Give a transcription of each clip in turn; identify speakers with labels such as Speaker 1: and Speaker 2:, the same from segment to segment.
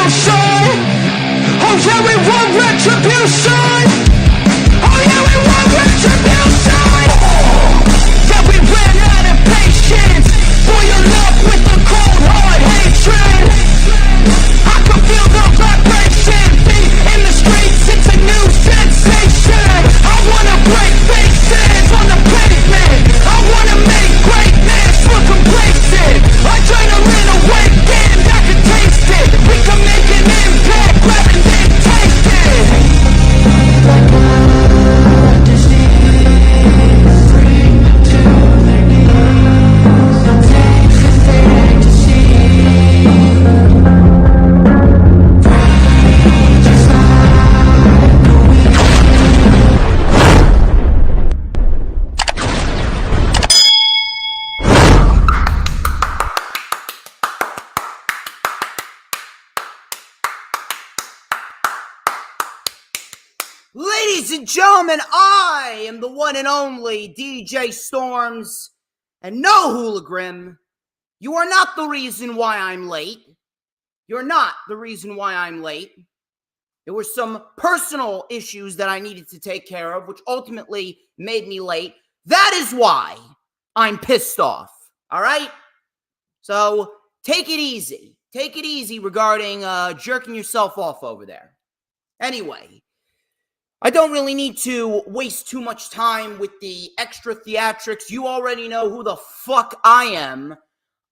Speaker 1: retribution. Oh yeah, we want retribution. Oh yeah, we want retribution. Yeah, we ran out of patience. Boil up with the cold hard hatred. I can feel the vibration. Beat in the streets, it's a new sensation. I wanna break faces on the pavement. I wanna make greatness look complacent. Adrenaline awakened, I can taste it. We can make an impact, grab it and take it. Like a disease, bring to their knees. Take the thing to see. Just like the wind.
Speaker 2: Ladies and gentlemen, I am the one and only DJ Storms, and no hooligan, you are not the reason why I'm late. You're not the reason why I'm late. There were some personal issues that I needed to take care of, which ultimately made me late. That is why I'm pissed off, all right? So take it easy. Take it easy regarding jerking yourself off over there. Anyway, I don't really need to waste too much time with the extra theatrics. You already know who the fuck I am.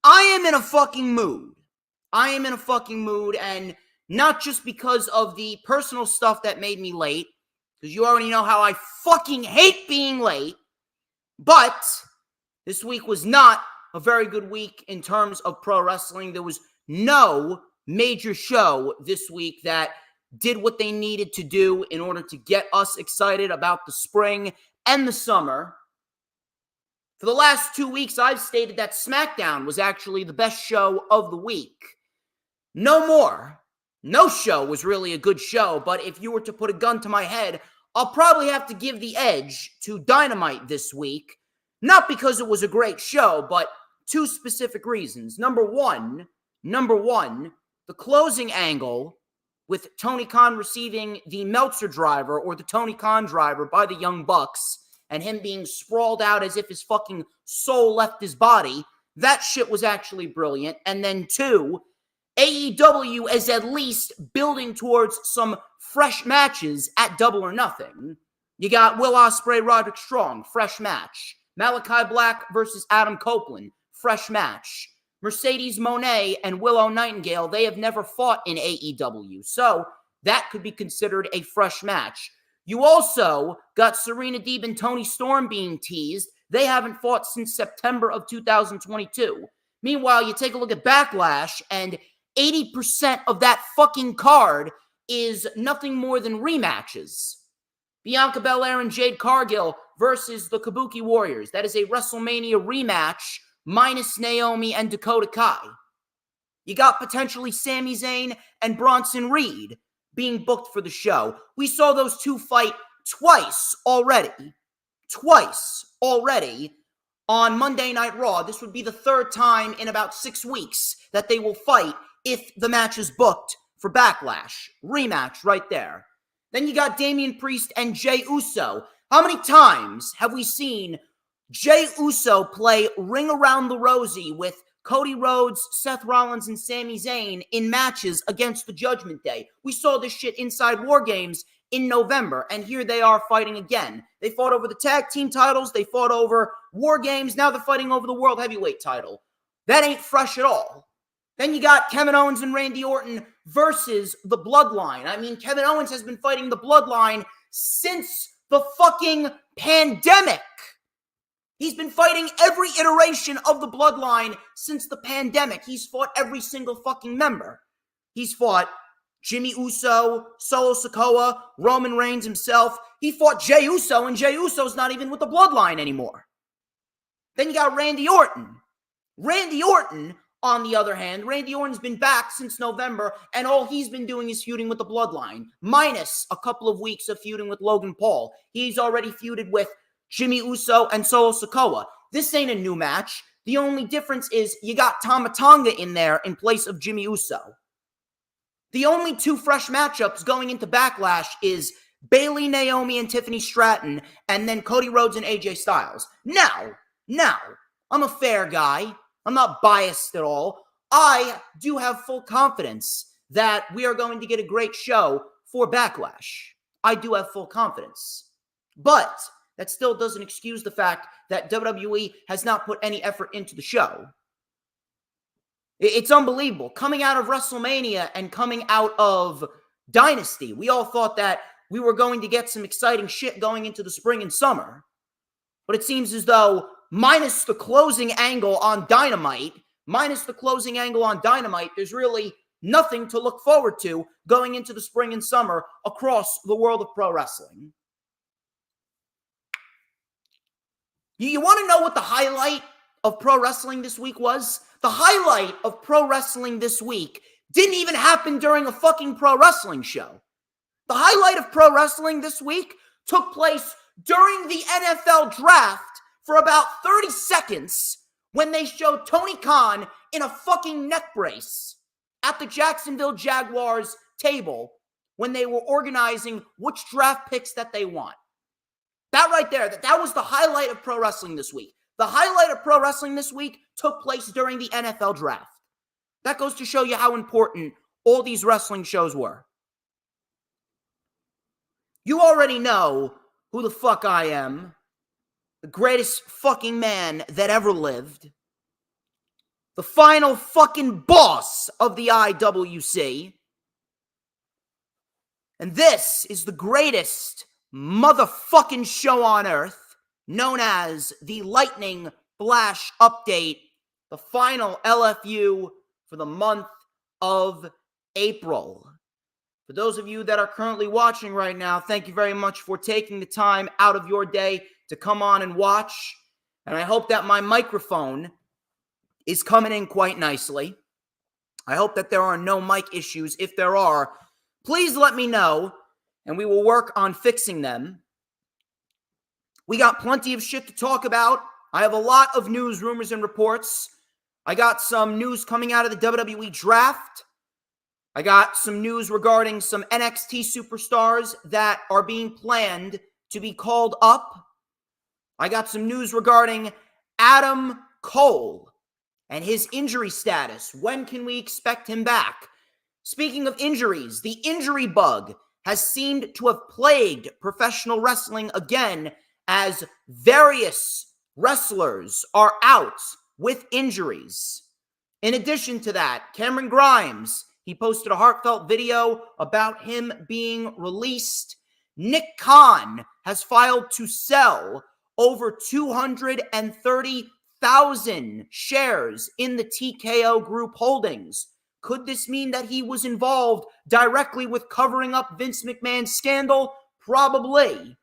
Speaker 2: I am in a fucking mood. I am in a fucking mood, and not just because of the personal stuff that made me late, because you already know how I fucking hate being late, but this week was not a very good week in terms of pro wrestling. There was no major show this week that did what they needed to do in order to get us excited about the spring and the summer. For the last 2 weeks, I've stated that SmackDown was actually the best show of the week. No more. No show was really a good show, but if you were to put a gun to my head, I'll probably have to give the edge to Dynamite this week. Not because it was a great show, but two specific reasons. Number one, the closing angle with Tony Khan receiving the Meltzer driver or the Tony Khan driver by the Young Bucks and him being sprawled out as if his fucking soul left his body. That shit was actually brilliant. And then two, AEW is at least building towards some fresh matches at Double or Nothing. You got Will Ospreay, Roderick Strong, fresh match. Malachi Black versus Adam Copeland, fresh match. Mercedes Moné and Willow Nightingale, they have never fought in AEW, so that could be considered a fresh match. You also got Serena Deeb and Toni Storm being teased. They haven't fought since September of 2022. Meanwhile, you take a look at Backlash, and 80% of that fucking card is nothing more than rematches. Bianca Belair and Jade Cargill versus the Kabuki Warriors. That is a WrestleMania rematch minus Naomi and Dakota Kai. You got potentially Sami Zayn and Bronson Reed being booked for the show. We saw those two fight twice already on Monday Night Raw. This would be the third time in about 6 weeks that they will fight if the match is booked for Backlash. Rematch right there. Then you got Damian Priest and Jey Uso. How many times have we seen Jey Uso play Ring Around the Rosie with Cody Rhodes, Seth Rollins, and Sami Zayn in matches against the Judgment Day? We saw this shit inside War Games in November, and here they are fighting again. They fought over the tag team titles. They fought over War Games. Now they're fighting over the World Heavyweight title. That ain't fresh at all. Then you got Kevin Owens and Randy Orton versus the Bloodline. I mean, Kevin Owens has been fighting the Bloodline since the fucking pandemic. He's been fighting every iteration of the Bloodline since the pandemic. He's fought every single fucking member. He's fought Jimmy Uso, Solo Sikoa, Roman Reigns himself. He fought Jey Uso, and Jey Uso's not even with the Bloodline anymore. Then you got Randy Orton. Randy Orton, on the other hand, Randy Orton's been back since November, and all he's been doing is feuding with the Bloodline, minus a couple of weeks of feuding with Logan Paul. He's already feuded with Jimmy Uso and Solo Sikoa. This ain't a new match. The only difference is you got Tama Tonga in there in place of Jimmy Uso. The only two fresh matchups going into Backlash is Bayley, Naomi, and Tiffany Stratton, and then Cody Rhodes and AJ Styles. Now, I'm a fair guy. I'm not biased at all. I do have full confidence that we are going to get a great show for Backlash. I do have full confidence. But that still doesn't excuse the fact that WWE has not put any effort into the show. It's unbelievable. Coming out of WrestleMania and coming out of Dynasty, we all thought that we were going to get some exciting shit going into the spring and summer. But it seems as though, minus the closing angle on Dynamite, there's really nothing to look forward to going into the spring and summer across the world of pro wrestling. You want to know what the highlight of pro wrestling this week was? The highlight of pro wrestling this week didn't even happen during a fucking pro wrestling show. The highlight of pro wrestling this week took place during the NFL draft for about 30 seconds when they showed Tony Khan in a fucking neck brace at the Jacksonville Jaguars table when they were organizing which draft picks that they want. That right there, that was the highlight of pro wrestling this week. The highlight of pro wrestling this week took place during the NFL draft. That goes to show you how important all these wrestling shows were. You already know who the fuck I am. The greatest fucking man that ever lived. The final fucking boss of the IWC. And this is the greatest motherfucking show on earth, known as the Lightning Flash Update, the final LFU for the month of April. For those of you that are currently watching right now, thank you very much for taking the time out of your day to come on and watch. And I hope that my microphone is coming in quite nicely. I hope that there are no mic issues. If there are, please let me know, and we will work on fixing them. We got plenty of shit to talk about. I have a lot of news, rumors, and reports. I got some news coming out of the WWE draft. I got some news regarding some NXT superstars that are being planned to be called up. I got some news regarding Adam Cole and his injury status. When can we expect him back? Speaking of injuries, the injury bug has seemed to have plagued professional wrestling again as various wrestlers are out with injuries. In addition to that, Cameron Grimes, he posted a heartfelt video about him being released. Nick Khan has filed to sell over 230,000 shares in the TKO Group holdings. Could this mean that he was involved directly with covering up Vince McMahon's scandal? Probably.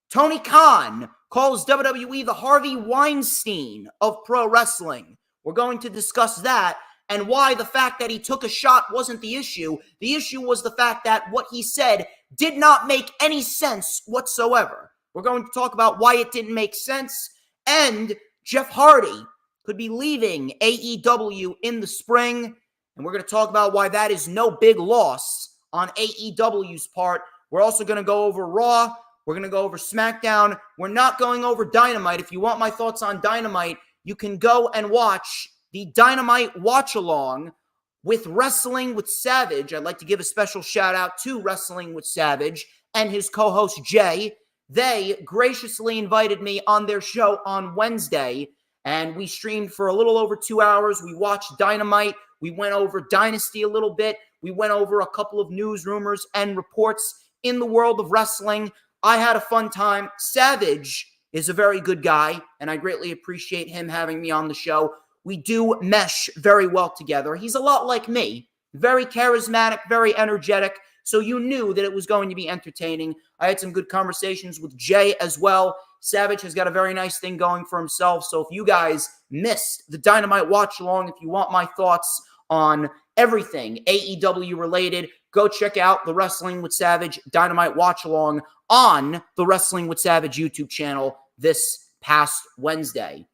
Speaker 2: Tony Khan calls WWE the Harvey Weinstein of pro wrestling. We're going to discuss that and why the fact that he took a shot wasn't the issue. The issue was the fact that what he said did not make any sense whatsoever. We're going to talk about why it didn't make sense, and Jeff Hardy could be leaving AEW in the spring, and we're going to talk about why that is no big loss on AEW's part. We're also going to go over Raw. We're going to go over SmackDown. We're not going over Dynamite. If you want my thoughts on Dynamite, you can go and watch the Dynamite watch-along with Wrestling with Savage. I'd like to give a special shout-out to Wrestling with Savage and his co-host Jay. They graciously invited me on their show on Wednesday, and we streamed for a little over 2 hours. We watched Dynamite. We went over Dynasty a little bit. We went over a couple of news, rumors, and reports in the world of wrestling. I had a fun time. Savage is a very good guy, and I greatly appreciate him having me on the show. We do mesh very well together. He's a lot like me, very charismatic, very energetic, so you knew that it was going to be entertaining. I had some good conversations with Jay as well. Savage has got a very nice thing going for himself, so if you guys missed the Dynamite watch-along, if you want my thoughts on everything AEW related, go check out the Wrestling with Savage Dynamite watch-along on the Wrestling with Savage YouTube channel this past Wednesday.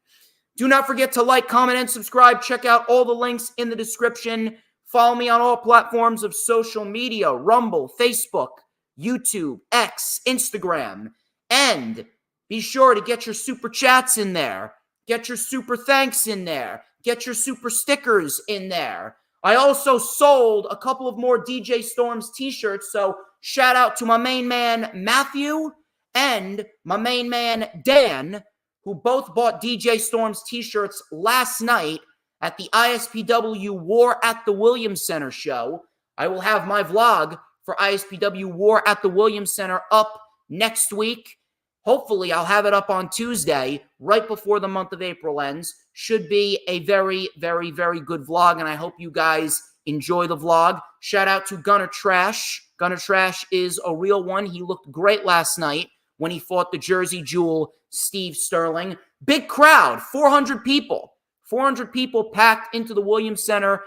Speaker 2: Do not forget to like, comment, and subscribe. Check out all the links in the description Follow me on all platforms of social media: Rumble, Facebook, YouTube, X, Instagram. And be sure to get your super chats in there. Get your super thanks in there. Get your super stickers in there. I also sold a couple of more DJ Storms t-shirts, so shout out to my main man Matthew and my main man Dan, who both bought DJ Storms t-shirts last night at the ISPW War at the Williams Center show. I will have my vlog for ISPW War at the Williams Center up next week. Hopefully, I'll have it up on Tuesday, right before the month of April ends. Should be a very, very, very good vlog, and I hope you guys enjoy the vlog. Shout out to Gunner Trash. Gunner Trash is a real one. He looked great last night when he fought the Jersey Jewel, Steve Sterling. Big crowd, 400 people. 400 people packed into the Williams Center.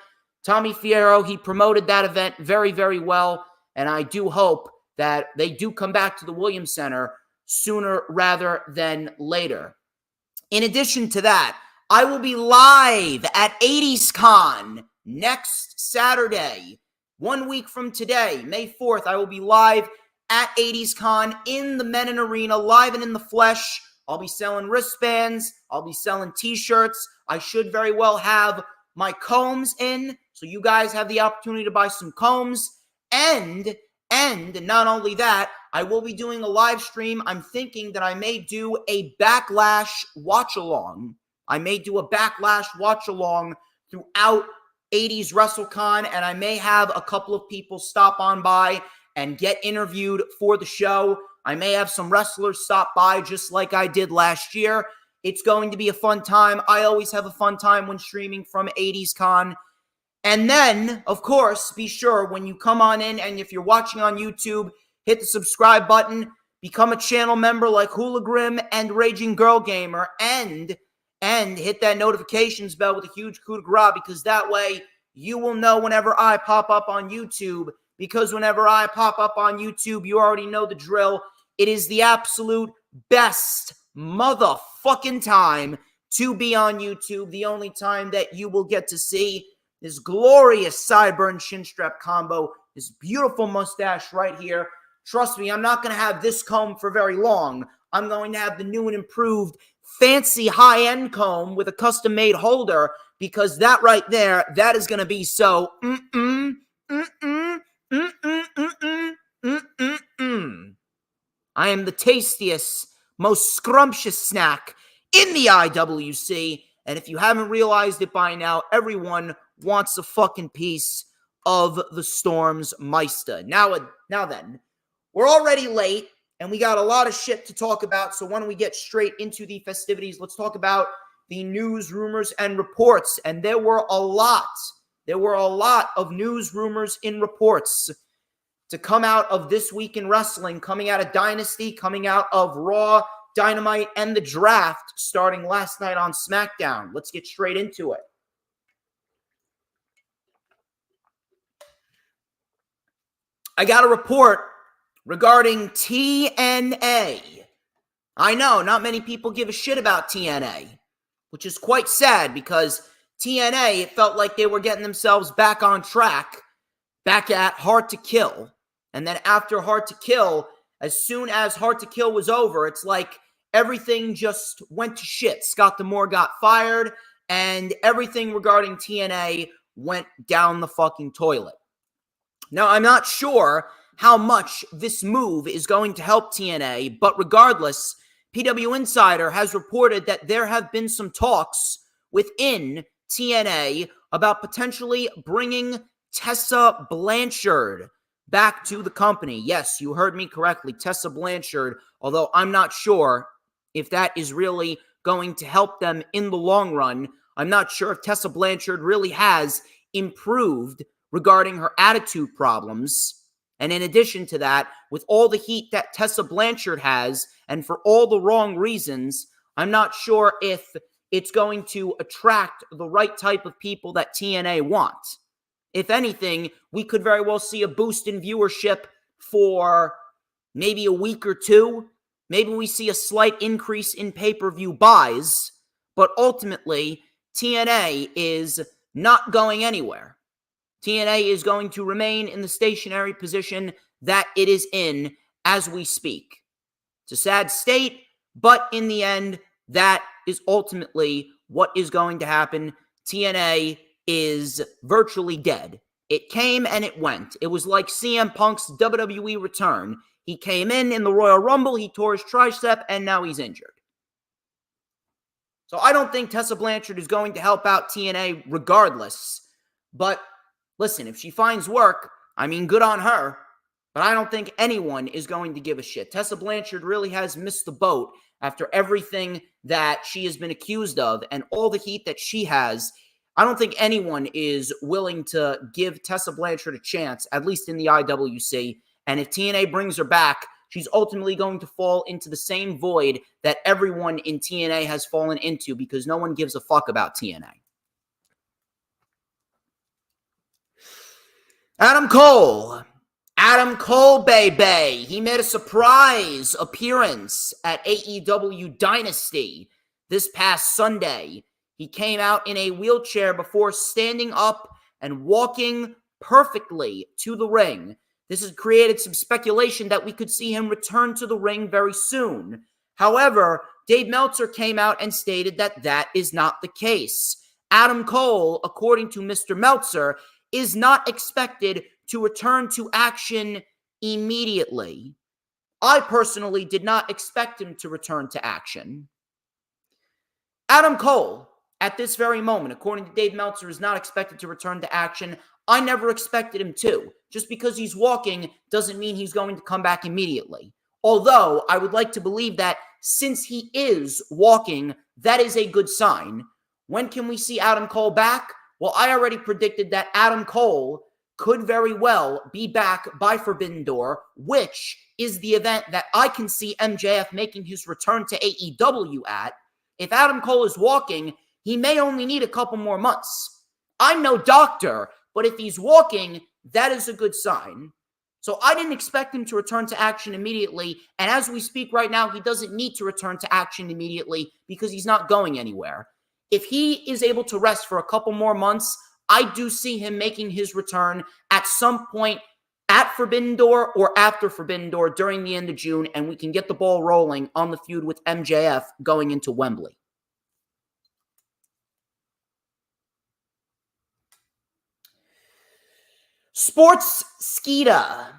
Speaker 2: Tommy Fierro, he promoted that event very, very well, and I do hope that they do come back to the Williams Center sooner rather than later. In addition to that, I will be live at 80s Con next Saturday. 1 week from today, May 4th, I will be live at 80s Con in the Menon Arena, live and in the flesh. I'll be selling wristbands. I'll be selling t-shirts. I should very well have my combs in, so you guys have the opportunity to buy some combs. And not only that, I will be doing a live stream. I'm thinking that I may do a Backlash watch-along. I may do a Backlash watch-along throughout 80s WrestleCon, and I may have a couple of people stop on by and get interviewed for the show. I may have some wrestlers stop by just like I did last year. It's going to be a fun time. I always have a fun time when streaming from 80s Con. And then, of course, be sure when you come on in, and if you're watching on YouTube, hit the subscribe button, become a channel member like Hoolagrim and Raging Girl Gamer, and hit that notifications bell with a huge coup de grace, because that way you will know whenever I pop up on YouTube. Because whenever I pop up on YouTube, you already know the drill. It is the absolute best motherfucking time to be on YouTube. The only time that you will get to see this glorious sideburn chin strap combo, this beautiful mustache right here. Trust me, I'm not going to have this comb for very long. I'm going to have the new and improved fancy high-end comb with a custom-made holder, because that right there, that is going to be so I am the tastiest, most scrumptious snack in the IWC, and if you haven't realized it by now, everyone wants a fucking piece of the Storms Meister. Now then, we're already late, and we got a lot of shit to talk about, so why don't we get straight into the festivities? Let's talk about the news, rumors, and reports, and there were a lot of news, rumors, and reports to come out of this week in wrestling, coming out of Dynasty, coming out of Raw, Dynamite, and the draft starting last night on SmackDown. Let's get straight into it. I got a report regarding TNA. I know, not many people give a shit about TNA, which is quite sad, because TNA, it felt like they were getting themselves back on track, back at Hard to Kill. And then after Hard to Kill, as soon as Hard to Kill was over, it's like everything just went to shit. Scott D'Amore got fired, and everything regarding TNA went down the fucking toilet. Now, I'm not sure how much this move is going to help TNA, but regardless, PW Insider has reported that there have been some talks within TNA about potentially bringing Tessa Blanchard back to the company. Yes, you heard me correctly, Tessa Blanchard, although I'm not sure if that is really going to help them in the long run. I'm not sure if Tessa Blanchard really has improved regarding her attitude problems. And in addition to that, with all the heat that Tessa Blanchard has, and for all the wrong reasons, I'm not sure if it's going to attract the right type of people that TNA want. If anything, we could very well see a boost in viewership for maybe a week or two. Maybe we see a slight increase in pay-per-view buys, but ultimately, TNA is not going anywhere. TNA is going to remain in the stationary position that it is in as we speak. It's a sad state, but in the end, that is ultimately what is going to happen. TNA is virtually dead. It came and it went. It was like CM Punk's WWE return. He came in the Royal Rumble, he tore his tricep, and now he's injured. So I don't think Tessa Blanchard is going to help out TNA regardless. But listen, if she finds work, I mean, good on her. But I don't think anyone is going to give a shit. Tessa Blanchard really has missed the boat after everything that she has been accused of and all the heat that she has. I don't think anyone is willing to give Tessa Blanchard a chance, at least in the IWC. And if TNA brings her back, she's ultimately going to fall into the same void that everyone in TNA has fallen into because no one gives a fuck about TNA. Adam Cole, baby. He made a surprise appearance at AEW Dynasty this past Sunday. He came out in a wheelchair before standing up and walking perfectly to the ring. This has created some speculation that we could see him return to the ring very soon. However, Dave Meltzer came out and stated that that is not the case. Adam Cole, according to Mr. Meltzer, is not expected to return to action immediately. I personally did not expect him to return to action. Adam Cole, at this very moment, according to Dave Meltzer, is not expected to return to action. I never expected him to. Just because he's walking doesn't mean he's going to come back immediately. Although, I would like to believe that since he is walking, that is a good sign. When can we see Adam Cole back? Well, I already predicted that Adam Cole could very well be back by Forbidden Door, which is the event that I can see MJF making his return to AEW at. If Adam Cole is walking, he may only need a couple more months. I'm no doctor, but if he's walking, that is a good sign. So I didn't expect him to return to action immediately, and as we speak right now, he doesn't need to return to action immediately because he's not going anywhere. If he is able to rest for a couple more months, I do see him making his return at some point at Forbidden Door or after Forbidden Door during the end of June, and we can get the ball rolling on the feud with MJF going into Wembley. Sportskeeda.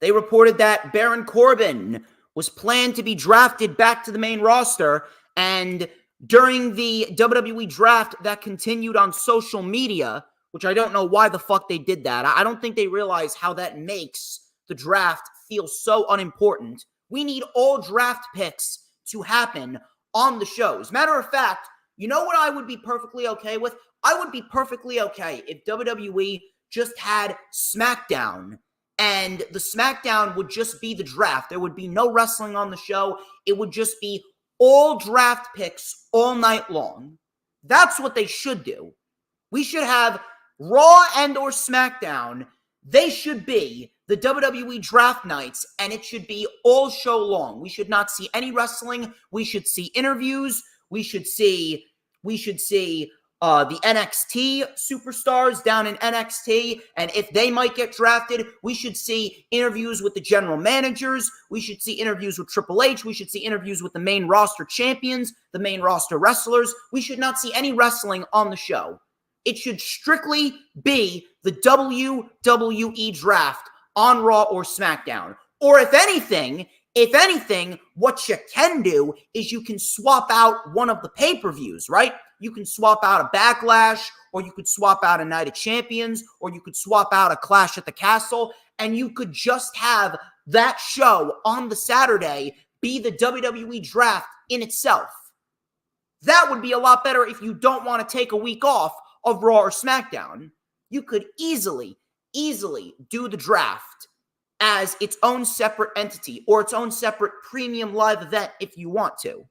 Speaker 2: They reported that Baron Corbin was planned to be drafted back to the main roster, and during the WWE draft that continued on social media, which I don't know why the fuck they did that. I don't think they realize how that makes the draft feel so unimportant. We need all draft picks to happen on the shows. Matter of fact, you know what I would be perfectly okay with? I would be perfectly okay if WWE just had SmackDown, and the SmackDown would just be the draft. There would be no wrestling on the show. It would just be all draft picks all night long. That's what they should do. We should have Raw and or SmackDown. They should be the WWE draft nights, and it should be all show long. We should not see any wrestling. We should see interviews. We should see the NXT superstars down in NXT, and if they might get drafted, we should see interviews with the general managers. We should see interviews with Triple H. We should see interviews with the main roster champions, the main roster wrestlers. We should not see any wrestling on the show. It should strictly be the WWE draft on Raw or SmackDown. Or if anything, what you can do is you can swap out one of the pay-per-views, right? You can swap out a Backlash, or you could swap out a Night of Champions, or you could swap out a Clash at the Castle, and you could just have that show on the Saturday be the WWE draft in itself. That would be a lot better if you don't want to take a week off of Raw or SmackDown. You could easily do the draft as its own separate entity or its own separate premium live event if you want to.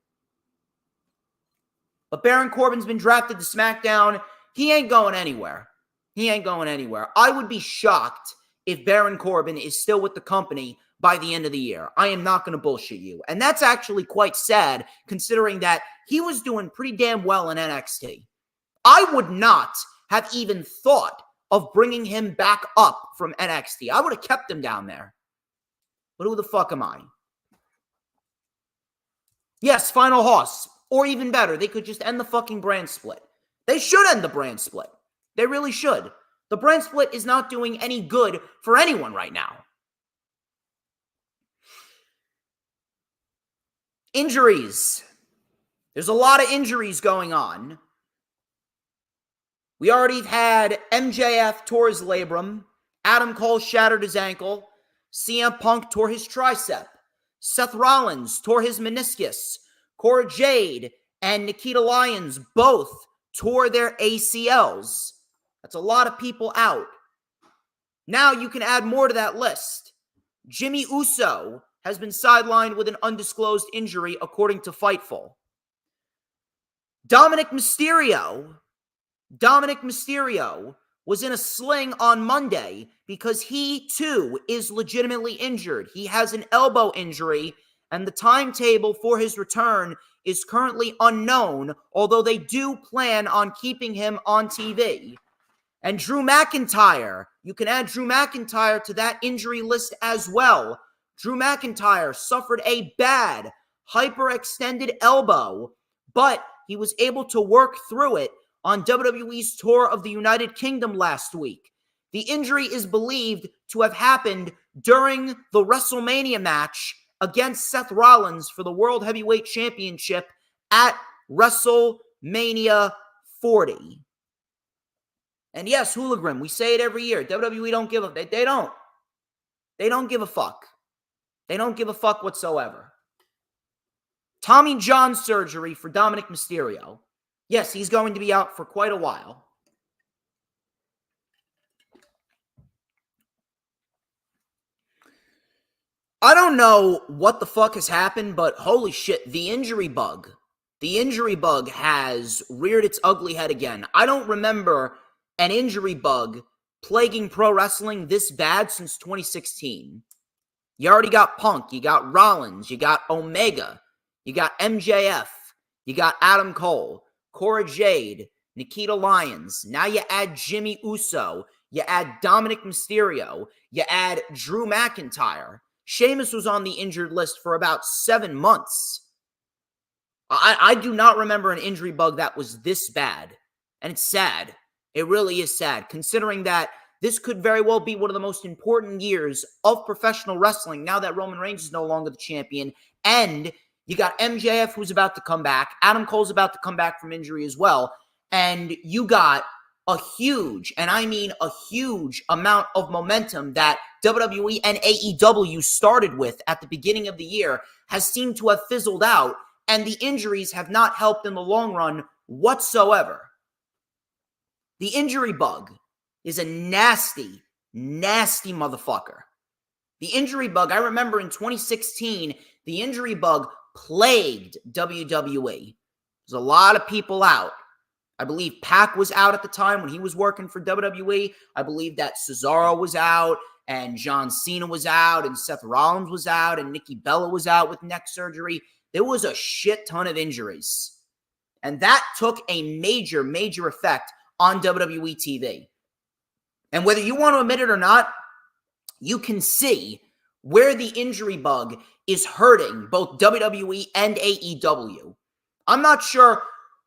Speaker 2: But Baron Corbin's been drafted to SmackDown. He ain't going anywhere. I would be shocked if Baron Corbin is still with the company by the end of the year. I am not going to bullshit you. And that's actually quite sad, considering that he was doing pretty damn well in NXT. I would not have even thought of bringing him back up from NXT. I would have kept him down there. But who the fuck am I? Yes, final hoss. Or even better, they could just end the fucking brand split. They should end the brand split. They really should. The brand split is not doing any good for anyone right now. Injuries. There's a lot of injuries going on. We already had MJF tore his labrum. Adam Cole shattered his ankle. CM Punk tore his tricep. Seth Rollins tore his meniscus. Cora Jade and Nikita Lyons both tore their ACLs. That's a lot of people out. Now you can add more to that list. Jimmy Uso has been sidelined with an undisclosed injury, according to Fightful. Dominic Mysterio was in a sling on Monday because he, too, is legitimately injured. He has an elbow injury, and the timetable for his return is currently unknown, although they do plan on keeping him on TV. And Drew McIntyre, you can add Drew McIntyre to that injury list as well. Drew McIntyre suffered a bad, hyperextended elbow, but he was able to work through it on WWE's tour of the United Kingdom last week. The injury is believed to have happened during the WrestleMania match against Seth Rollins for the World Heavyweight Championship at WrestleMania 40. And yes, Hooligan, we say it every year. WWE don't give a... They don't. They don't give a fuck. They don't give a fuck whatsoever. Tommy John surgery for Dominic Mysterio. Yes, he's going to be out for quite a while. I don't know what the fuck has happened, but holy shit, the injury bug. The injury bug has reared its ugly head again. I don't remember an injury bug plaguing pro wrestling this bad since 2016. You already got Punk, you got Rollins, you got Omega, you got MJF, you got Adam Cole, Cora Jade, Nikita Lyons. Now you add Jimmy Uso, you add Dominic Mysterio, you add Drew McIntyre. Sheamus was on the injured list for about 7 months. I do not remember an injury bug that was this bad. And it's sad. It really is sad, considering that this could very well be one of the most important years of professional wrestling now that Roman Reigns is no longer the champion. And you got MJF who's about to come back. Adam Cole's about to come back from injury as well. And you got a huge, and I mean a huge amount of momentum that WWE and AEW started with at the beginning of the year has seemed to have fizzled out, and the injuries have not helped in the long run whatsoever. The injury bug is a nasty, nasty motherfucker. The injury bug, I remember in 2016, the injury bug plagued WWE. There's a lot of people out. I believe Pac was out at the time when he was working for WWE. I believe that Cesaro was out, and John Cena was out, and Seth Rollins was out, and Nikki Bella was out with neck surgery. There was a shit ton of injuries. And that took a major, major effect on WWE TV. And whether you want to admit it or not, you can see where the injury bug is hurting both WWE and AEW. I'm not sure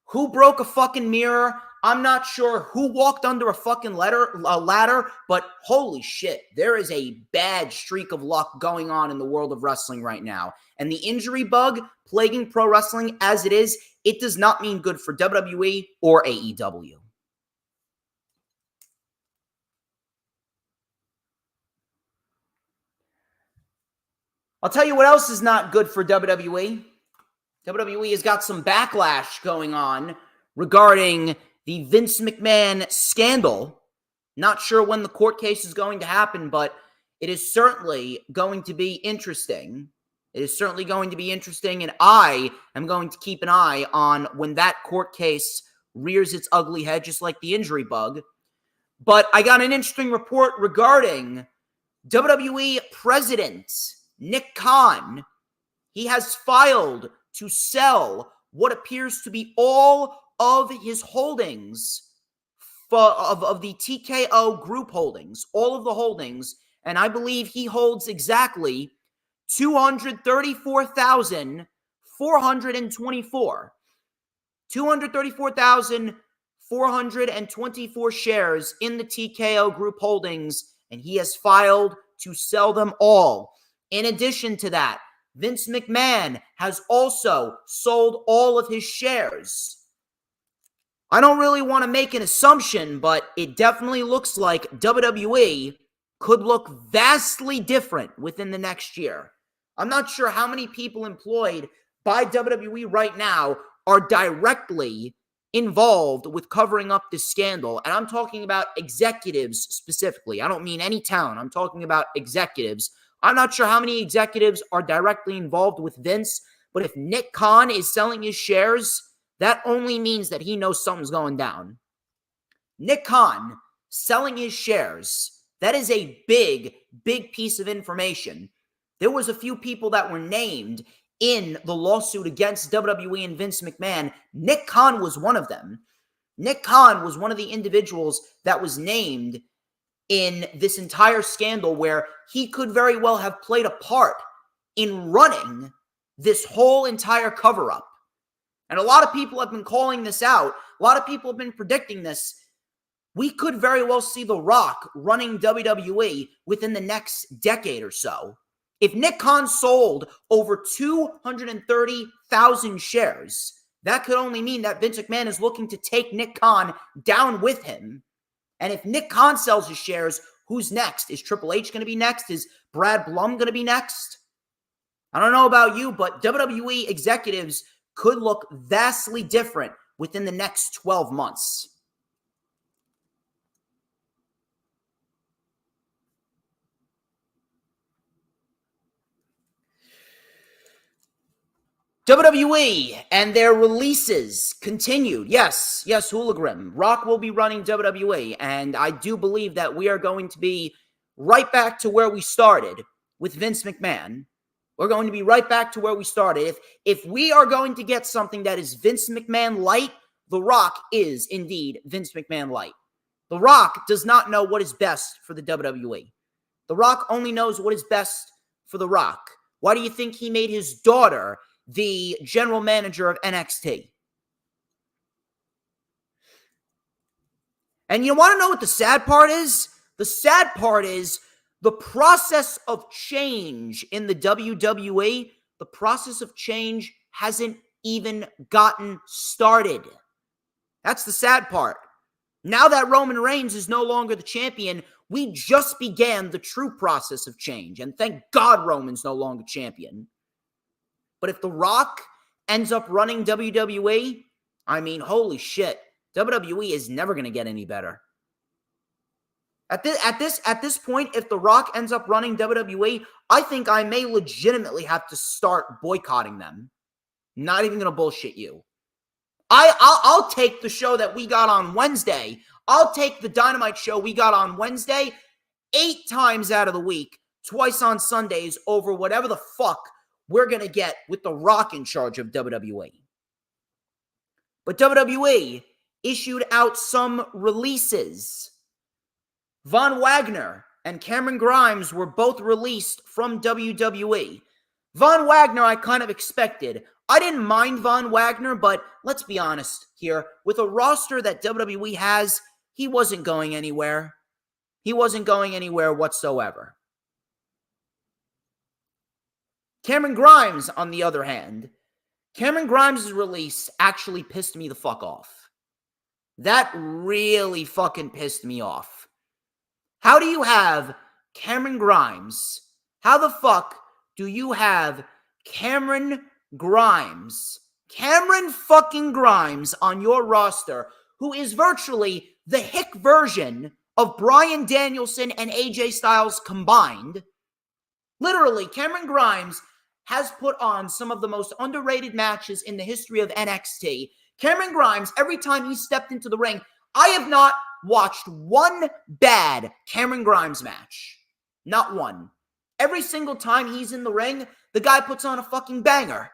Speaker 2: who broke a fucking mirror. I'm not sure who walked under a fucking ladder, but holy shit, there is a bad streak of luck going on in the world of wrestling right now. And the injury bug plaguing pro wrestling as it is, it does not mean good for WWE or AEW. I'll tell you what else is not good for WWE. WWE has got some backlash going on regarding the Vince McMahon scandal. Not sure when the court case is going to happen, but it is certainly going to be interesting. It is certainly going to be interesting, and I am going to keep an eye on when that court case rears its ugly head, just like the injury bug. But I got an interesting report regarding WWE President Nick Khan. He has filed to sell what appears to be all of his holdings of the TKO group holdings, all of the holdings, and I believe he holds exactly 234,424. 234,424 shares in the TKO group holdings, and he has filed to sell them all. In addition to that, Vince McMahon has also sold all of his shares. I don't really want to make an assumption, but it definitely looks like WWE could look vastly different within the next year. I'm not sure how many people employed by WWE right now are directly involved with covering up this scandal. And I'm talking about executives specifically. I don't mean any town. I'm talking about executives. I'm not sure how many executives are directly involved with Vince, but if Nick Khan is selling his shares, that only means that he knows something's going down. Nick Khan selling his shares, that is a big, big piece of information. There was a few people that were named in the lawsuit against WWE and Vince McMahon. Nick Khan was one of them. Nick Khan was one of the individuals that was named in this entire scandal where he could very well have played a part in running this whole entire cover-up. And a lot of people have been calling this out. A lot of people have been predicting this. We could very well see The Rock running WWE within the next decade or so. If Nick Khan sold over 230,000 shares, that could only mean that Vince McMahon is looking to take Nick Khan down with him. And if Nick Khan sells his shares, who's next? Is Triple H going to be next? Is Brad Blum going to be next? I don't know about you, but WWE executives could look vastly different within the next 12 months. WWE and their releases continued. Yes, Hooligram. Rock will be running WWE, and I do believe that we are going to be right back to where we started with Vince McMahon. We're going to be right back to where we started. If we are going to get something that is Vince McMahon light, The Rock is indeed Vince McMahon light. The Rock does not know what is best for the WWE. The Rock only knows what is best for The Rock. Why do you think he made his daughter the general manager of NXT? And you want to know what the sad part is? The sad part is the process of change in the WWE, the process of change hasn't even gotten started. That's the sad part. Now that Roman Reigns is no longer the champion, we just began the true process of change. And thank God Roman's no longer champion. But if The Rock ends up running WWE, I mean, holy shit, WWE is never going to get any better. At this point, if The Rock ends up running WWE, I think I may legitimately have to start boycotting them. Not even going to bullshit you. I'll take the show that we got on Wednesday. I'll take the Dynamite show we got on Wednesday 8 times out of the week, twice on Sundays, over whatever the fuck we're going to get with The Rock in charge of WWE. But WWE issued out some releases. Von Wagner and Cameron Grimes were both released from WWE. Von Wagner I kind of expected. I didn't mind Von Wagner, but let's be honest here. With a roster that WWE has, he wasn't going anywhere. He wasn't going anywhere whatsoever. Cameron Grimes, on the other hand, Cameron Grimes' release actually pissed me the fuck off. That really fucking pissed me off. How do you have Cameron Grimes? How the fuck do you have Cameron fucking Grimes on your roster, who is virtually the hick version of Bryan Danielson and AJ Styles combined? Literally, Cameron Grimes has put on some of the most underrated matches in the history of NXT. Cameron Grimes, every time he stepped into the ring, I have not watched one bad Cameron Grimes match. Not one. Every single time he's in the ring, the guy puts on a fucking banger.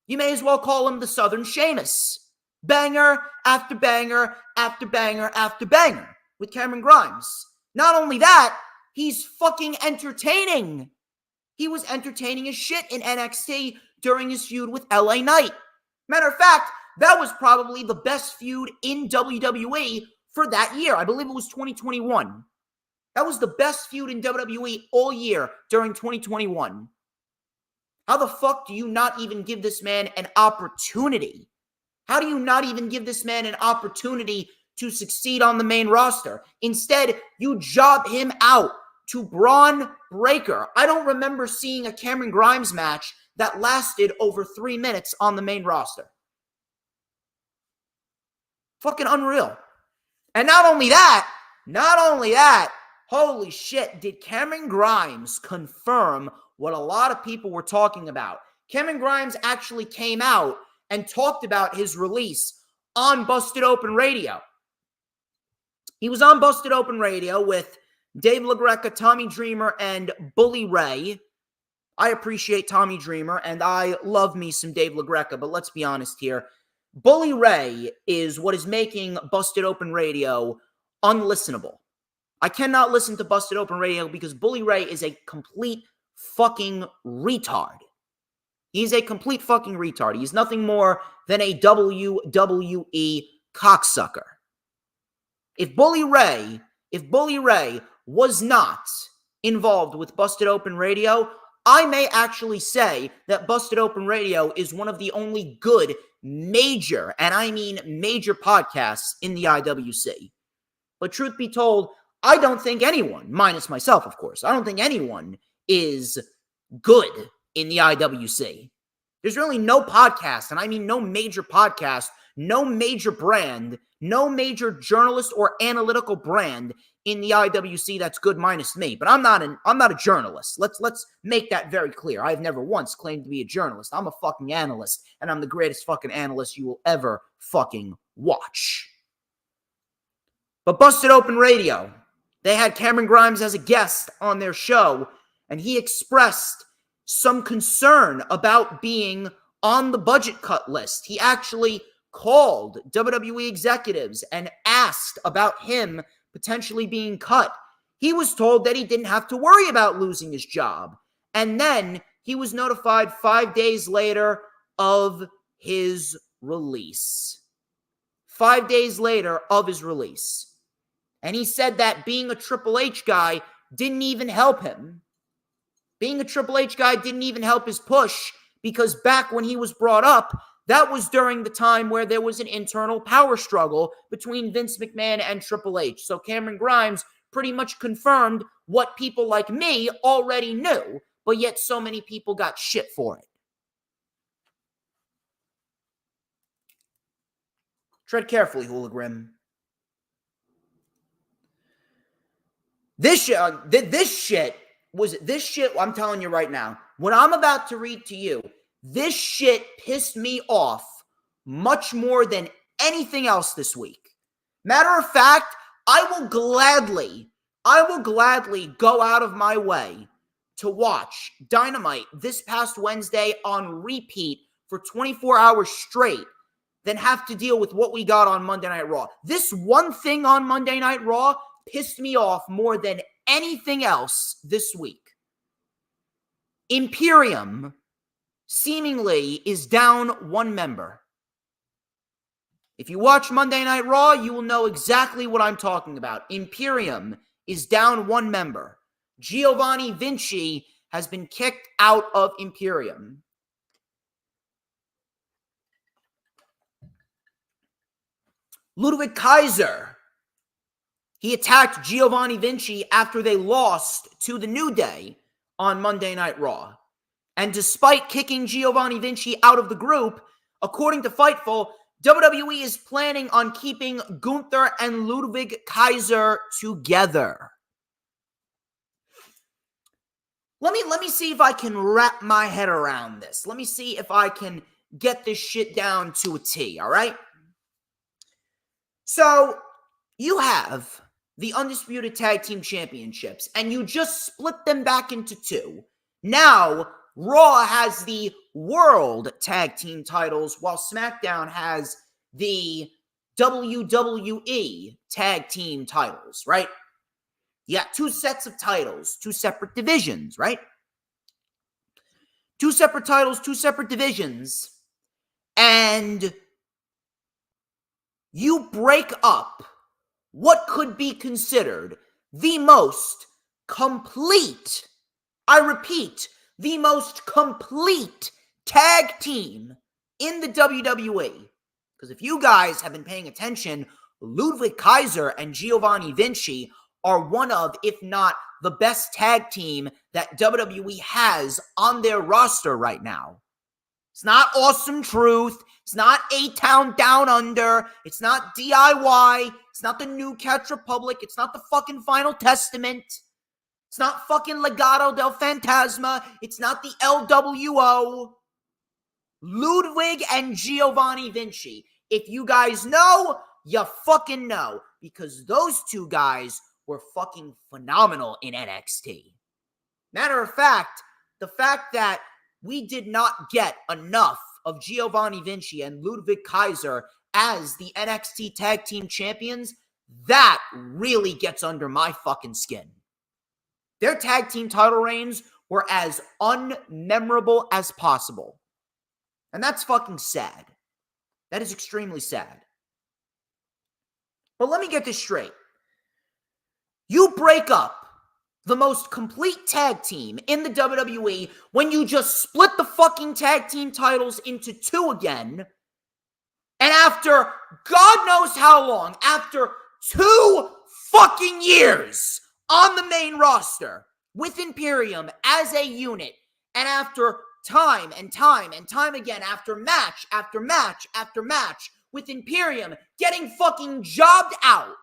Speaker 2: You may as well call him the Southern Sheamus. Banger after banger after banger after banger with Cameron Grimes. Not only that, he's fucking entertaining. He was entertaining as shit in NXT during his feud with LA Knight. Matter of fact, that was probably the best feud in WWE for that year. I believe it was 2021. That was the best feud in WWE all year during 2021. How the fuck do you not even give this man an opportunity? How do you not even give this man an opportunity to succeed on the main roster? Instead, you job him out to Braun Breaker. I don't remember seeing a Cameron Grimes match that lasted over 3 minutes on the main roster. Fucking unreal. And not only that, holy shit, did Cameron Grimes confirm what a lot of people were talking about. Cameron Grimes actually came out and talked about his release on Busted Open Radio. He was on Busted Open Radio with Dave LaGreca, Tommy Dreamer, and Bully Ray. I appreciate Tommy Dreamer, and I love me some Dave LaGreca, but let's be honest here. Bully Ray is what is making Busted Open Radio unlistenable. I cannot listen to Busted Open Radio because Bully Ray is a complete fucking retard. He's a complete fucking retard. He's nothing more than a WWE cocksucker. If Bully Ray was not involved with Busted Open Radio, I may actually say that Busted Open Radio is one of the only good major, and I mean major podcasts in the IWC. But truth be told, I don't think anyone, minus myself, of course, I don't think anyone is good in the IWC. There's really no podcast, and I mean no major podcast, no major brand, no major journalist or analytical brand in the IWC that's good minus me. But I'm not a journalist. Let's make that very clear. I've never once claimed to be a journalist. I'm a fucking analyst, and I'm the greatest fucking analyst you will ever fucking watch. But Busted Open Radio, they had Cameron Grimes as a guest on their show, and he expressed some concern about being on the budget cut list. He actually called WWE executives and asked about him potentially being cut. He was told that he didn't have to worry about losing his job. And then he was notified 5 days later of his release. 5 days later of his release. And he said that being a Triple H guy didn't even help him. Being a Triple H guy didn't even help his push, because back when he was brought up, that was during the time where there was an internal power struggle between Vince McMahon and Triple H. So Cameron Grimes pretty much confirmed what people like me already knew, but yet so many people got shit for it. Tread carefully, Hooligan. This shit, I'm telling you right now, what I'm about to read to you, this shit pissed me off much more than anything else this week. Matter of fact, I will gladly go out of my way to watch Dynamite this past Wednesday on repeat for 24 hours straight than have to deal with what we got on Monday Night Raw. This one thing on Monday Night Raw pissed me off more than anything else this week. Imperium seemingly is down one member. If you watch Monday Night Raw, you will know exactly what I'm talking about. Imperium is down one member. Giovanni Vinci has been kicked out of Imperium. Ludwig Kaiser, he attacked Giovanni Vinci after they lost to the New Day on Monday Night Raw. And despite kicking Giovanni Vinci out of the group, according to Fightful, WWE is planning on keeping Gunther and Ludwig Kaiser together. Let me see if I can wrap my head around this. Let me see if I can get this shit down to a T, all right? So, you have the Undisputed Tag Team Championships, and you just split them back into two. Now, Raw has the World Tag Team titles, while SmackDown has the WWE tag team titles, right? You got two sets of titles, two separate divisions, right? Two separate titles, two separate divisions, and you break up what could be considered the most complete, I repeat, the most complete tag team in the WWE. Because if you guys have been paying attention, Ludwig Kaiser and Giovanni Vinci are one of, if not the best tag team that WWE has on their roster right now. It's not Awesome Truth. It's not A-Town Down Under. It's not DIY. It's not the New Catch Republic. It's not the fucking Final Testament. It's not fucking Legado del Fantasma. It's not the LWO. Ludwig and Giovanni Vinci. If you guys know, you fucking know. Because those two guys were fucking phenomenal in NXT. Matter of fact, the fact that we did not get enough of Giovanni Vinci and Ludwig Kaiser as the NXT Tag Team Champions, that really gets under my fucking skin. Their tag team title reigns were as unmemorable as possible. And that's fucking sad. That is extremely sad. But let me get this straight. You break up the most complete tag team in the WWE when you just split the fucking tag team titles into two again. And after God knows how long, after 2 fucking years on the main roster with Imperium as a unit, and after time and time and time again, after match after match after match with Imperium getting fucking jobbed out,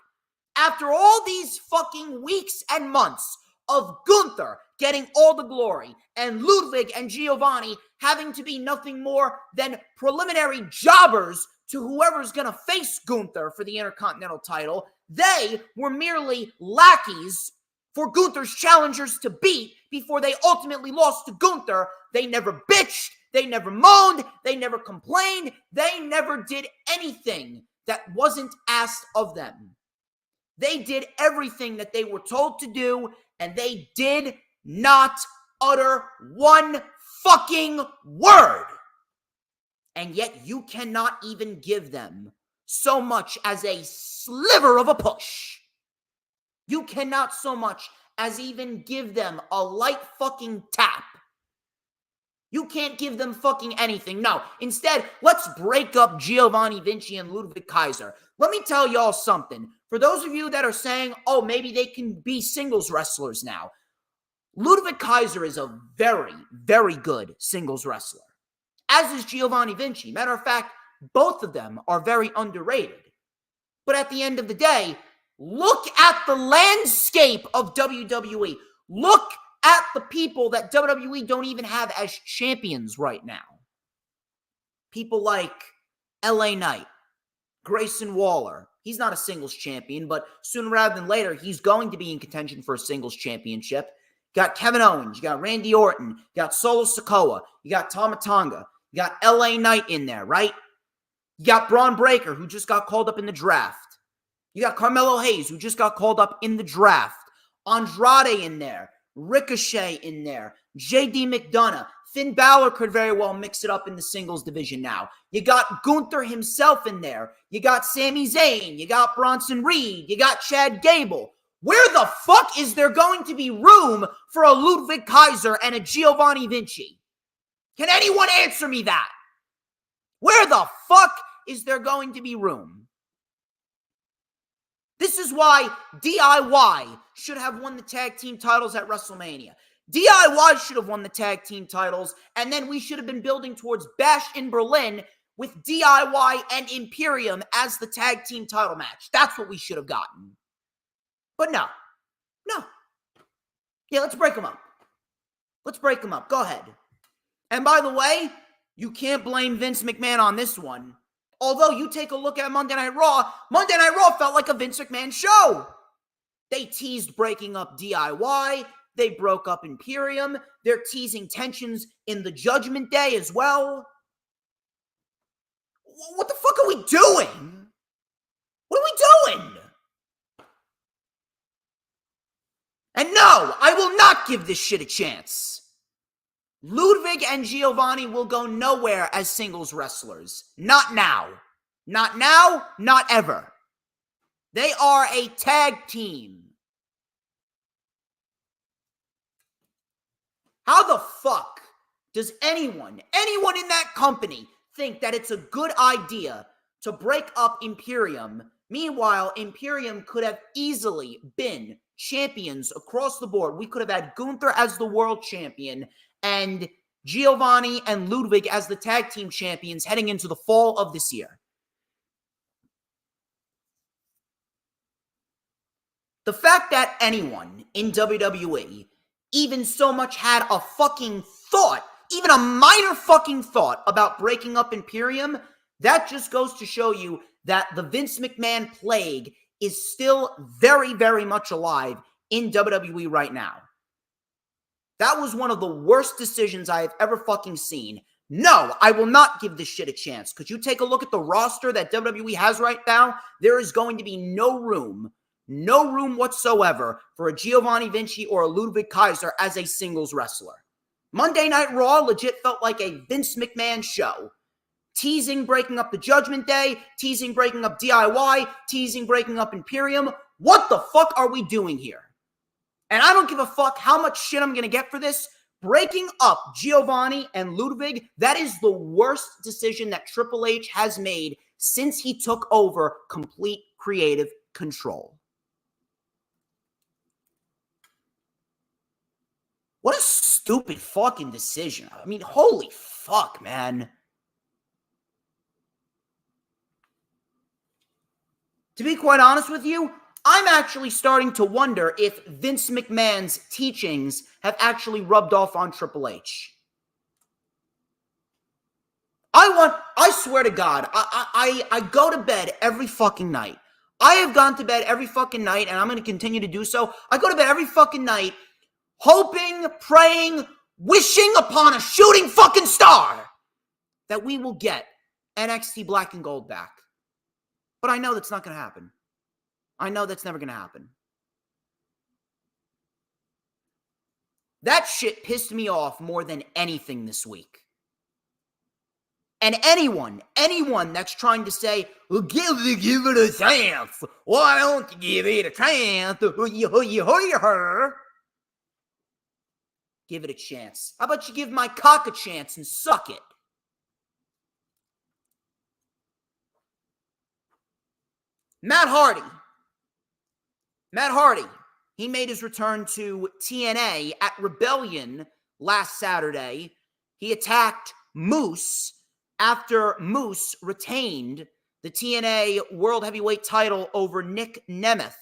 Speaker 2: after all these fucking weeks and months of Gunther getting all the glory and Ludwig and Giovanni having to be nothing more than preliminary jobbers to whoever's going to face Gunther for the Intercontinental title, they were merely lackeys for Gunther's challengers to beat before they ultimately lost to Gunther. They never bitched, they never moaned, they never complained, they never did anything that wasn't asked of them. They did everything that they were told to do, and they did not utter one fucking word. And yet you cannot even give them so much as a sliver of a push. You cannot so much as even give them a light fucking tap. You can't give them fucking anything. No, instead, let's break up Giovanni Vinci and Ludwig Kaiser. Let me tell y'all something. For those of you that are saying, oh, maybe they can be singles wrestlers now. Ludwig Kaiser is a very, very good singles wrestler, as is Giovanni Vinci. Matter of fact, both of them are very underrated. But at the end of the day, look at the landscape of WWE. Look at the people that WWE don't even have as champions right now. People like LA Knight, Grayson Waller. He's not a singles champion, but sooner rather than later, he's going to be in contention for a singles championship. You got Kevin Owens, you got Randy Orton, you got Solo Sikoa, you got Tama Tonga, you got LA Knight in there, right? You got Braun Breaker, who just got called up in the draft. You got Carmelo Hayes, who just got called up in the draft. Andrade in there. Ricochet in there. JD McDonough. Finn Balor could very well mix it up in the singles division now. You got Gunther himself in there. You got Sami Zayn. You got Bronson Reed. You got Chad Gable. Where the fuck is there going to be room for a Ludwig Kaiser and a Giovanni Vinci? Can anyone answer me that? Where the fuck is there going to be room? This is why DIY should have won the tag team titles at WrestleMania. DIY should have won the tag team titles, and then we should have been building towards Bash in Berlin with DIY and Imperium as the tag team title match. That's what we should have gotten. But no. Yeah, let's break them up. Let's break them up. Go ahead. And by the way, you can't blame Vince McMahon on this one. Although you take a look at Monday Night Raw felt like a Vince McMahon show. They teased breaking up DIY. They broke up Imperium. They're teasing tensions in the Judgment Day as well. What the fuck are we doing? What are we doing? And no, I will not give this shit a chance. Ludwig and Giovanni will go nowhere as singles wrestlers. Not now. Not now, not ever. They are a tag team. How the fuck does anyone in that company think that it's a good idea to break up Imperium? Meanwhile, Imperium could have easily been champions across the board. We could have had Gunther as the world champion and Giovanni and Ludwig as the tag team champions heading into the fall of this year. The fact that anyone in WWE even so much had a fucking thought, even a minor fucking thought about breaking up Imperium, that just goes to show you that the Vince McMahon plague is still very, very much alive in WWE right now. That was one of the worst decisions I have ever fucking seen. No, I will not give this shit a chance. Could you take a look at the roster that WWE has right now? There is going to be no room whatsoever for a Giovanni Vinci or a Ludwig Kaiser as a singles wrestler. Monday Night Raw legit felt like a Vince McMahon show. Teasing breaking up the Judgment Day, teasing breaking up DIY, teasing breaking up Imperium. What the fuck are we doing here? And I don't give a fuck how much shit I'm going to get for this. Breaking up Giovanni and Ludwig, that is the worst decision that Triple H has made since he took over complete creative control. What a stupid fucking decision. I mean, holy fuck, man. To be quite honest with you, I'm actually starting to wonder if Vince McMahon's teachings have actually rubbed off on Triple H. I swear to God, I go to bed every fucking night. I have gone to bed every fucking night, and I'm going to continue to do so. I go to bed every fucking night hoping, praying, wishing upon a shooting fucking star that we will get NXT Black and Gold back. But I know that's not going to happen. I know that's never going to happen. That shit pissed me off more than anything this week. And anyone that's trying to say, well, give it a chance. Why don't you give it a chance? Give it a chance. How about you give my cock a chance and suck it? Matt Hardy, he made his return to TNA at Rebellion last Saturday. He attacked Moose after Moose retained the TNA World Heavyweight title over Nick Nemeth.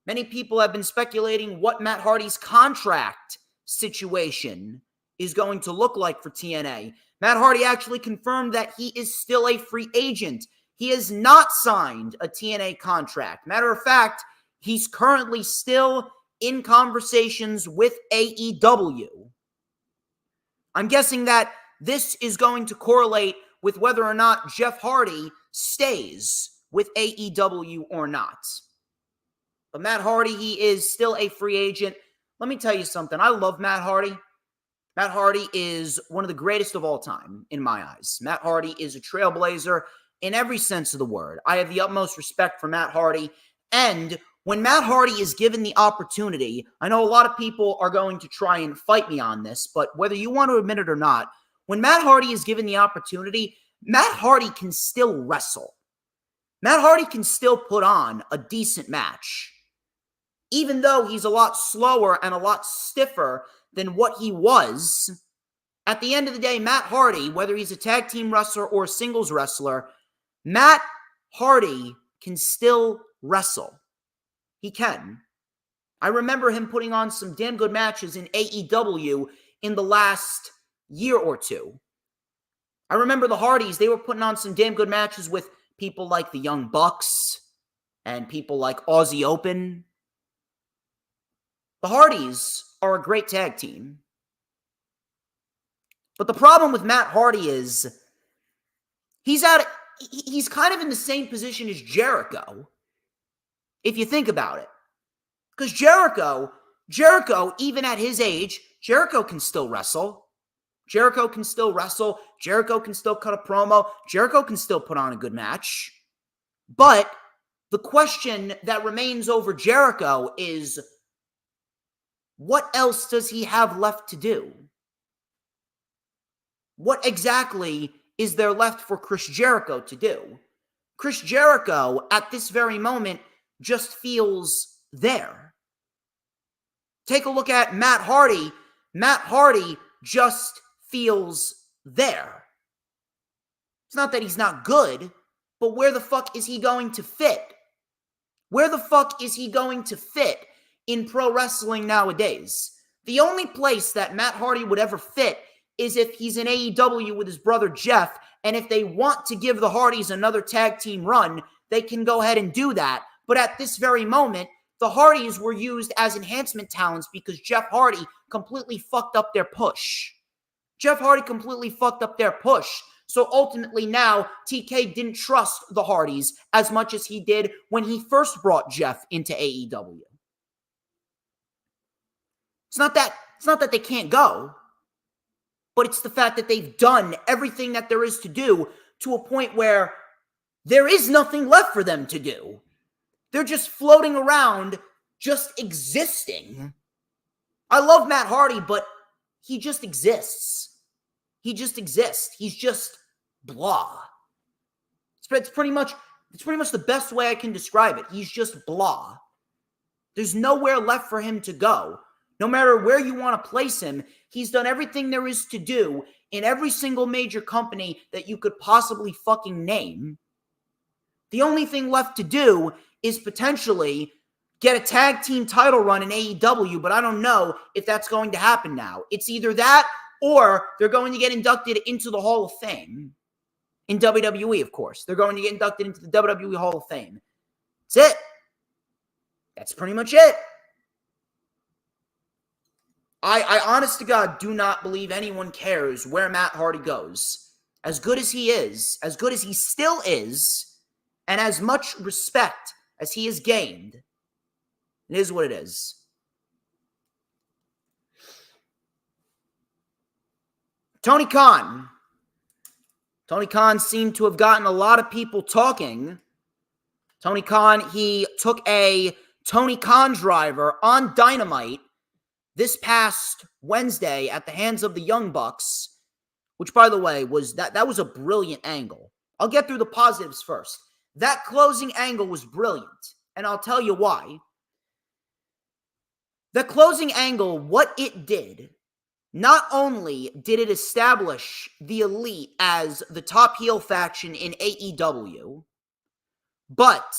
Speaker 2: Many people have been speculating what Matt Hardy's contract situation is going to look like for TNA. Matt Hardy actually confirmed that he is still a free agent. He has not signed a TNA contract. Matter of fact, he's currently still in conversations with AEW. I'm guessing that this is going to correlate with whether or not Jeff Hardy stays with AEW or not. But Matt Hardy, he is still a free agent. Let me tell you something. I love Matt Hardy. Matt Hardy is one of the greatest of all time in my eyes. Matt Hardy is a trailblazer in every sense of the word. I have the utmost respect for Matt Hardy. And when Matt Hardy is given the opportunity, I know a lot of people are going to try and fight me on this, but whether you want to admit it or not, when Matt Hardy is given the opportunity, Matt Hardy can still wrestle. Matt Hardy can still put on a decent match. Even though he's a lot slower and a lot stiffer than what he was, at the end of the day, Matt Hardy, whether he's a tag team wrestler or a singles wrestler, Matt Hardy can still wrestle. He can. I remember him putting on some damn good matches in AEW in the last year or two. I remember the Hardys, they were putting on some damn good matches with people like the Young Bucks and people like Aussie Open. The Hardys are a great tag team. But the problem with Matt Hardy is he's at he's kind of in the same position as Jericho, if you think about it. Because Jericho, even at his age, Jericho can still wrestle. Jericho can still wrestle. Jericho can still cut a promo. Jericho can still put on a good match. But the question that remains over Jericho is, what else does he have left to do? What exactly is there left for Chris Jericho to do? Chris Jericho, at this very moment, just feels there. Take a look at Matt Hardy. Matt Hardy just feels there. It's not that he's not good, but where the fuck is he going to fit? Where the fuck is he going to fit in pro wrestling nowadays? The only place that Matt Hardy would ever fit is if he's in AEW with his brother Jeff, and if they want to give the Hardys another tag team run, they can go ahead and do that. But at this very moment, the Hardys were used as enhancement talents because Jeff Hardy completely fucked up their push. Jeff Hardy completely fucked up their push. So ultimately now, TK didn't trust the Hardys as much as he did when he first brought Jeff into AEW. It's not that they can't go, but it's the fact that they've done everything that there is to do to a point where there is nothing left for them to do. They're just floating around, just existing. I love Matt Hardy, but he just exists. He just exists. He's just blah. It's pretty much the best way I can describe it. He's just blah. There's nowhere left for him to go. No matter where you want to place him, he's done everything there is to do in every single major company that you could possibly fucking name. The only thing left to do is potentially get a tag team title run in AEW, but I don't know if that's going to happen now. It's either that or they're going to get inducted into the Hall of Fame. In WWE, of course. They're going to get inducted into the WWE Hall of Fame. That's it. That's pretty much it. I honest to God do not believe anyone cares where Matt Hardy goes. As good as he is, as good as he still is, and as much respect as he has gained, it is what it is. Tony Khan. Tony Khan seemed to have gotten a lot of people talking. Tony Khan, he took a Tony Khan driver on Dynamite this past Wednesday at the hands of the Young Bucks, which, by the way, was that was a brilliant angle. I'll get through the positives first. That closing angle was brilliant, and I'll tell you why. The closing angle, what it did, not only did it establish the Elite as the top heel faction in AEW, but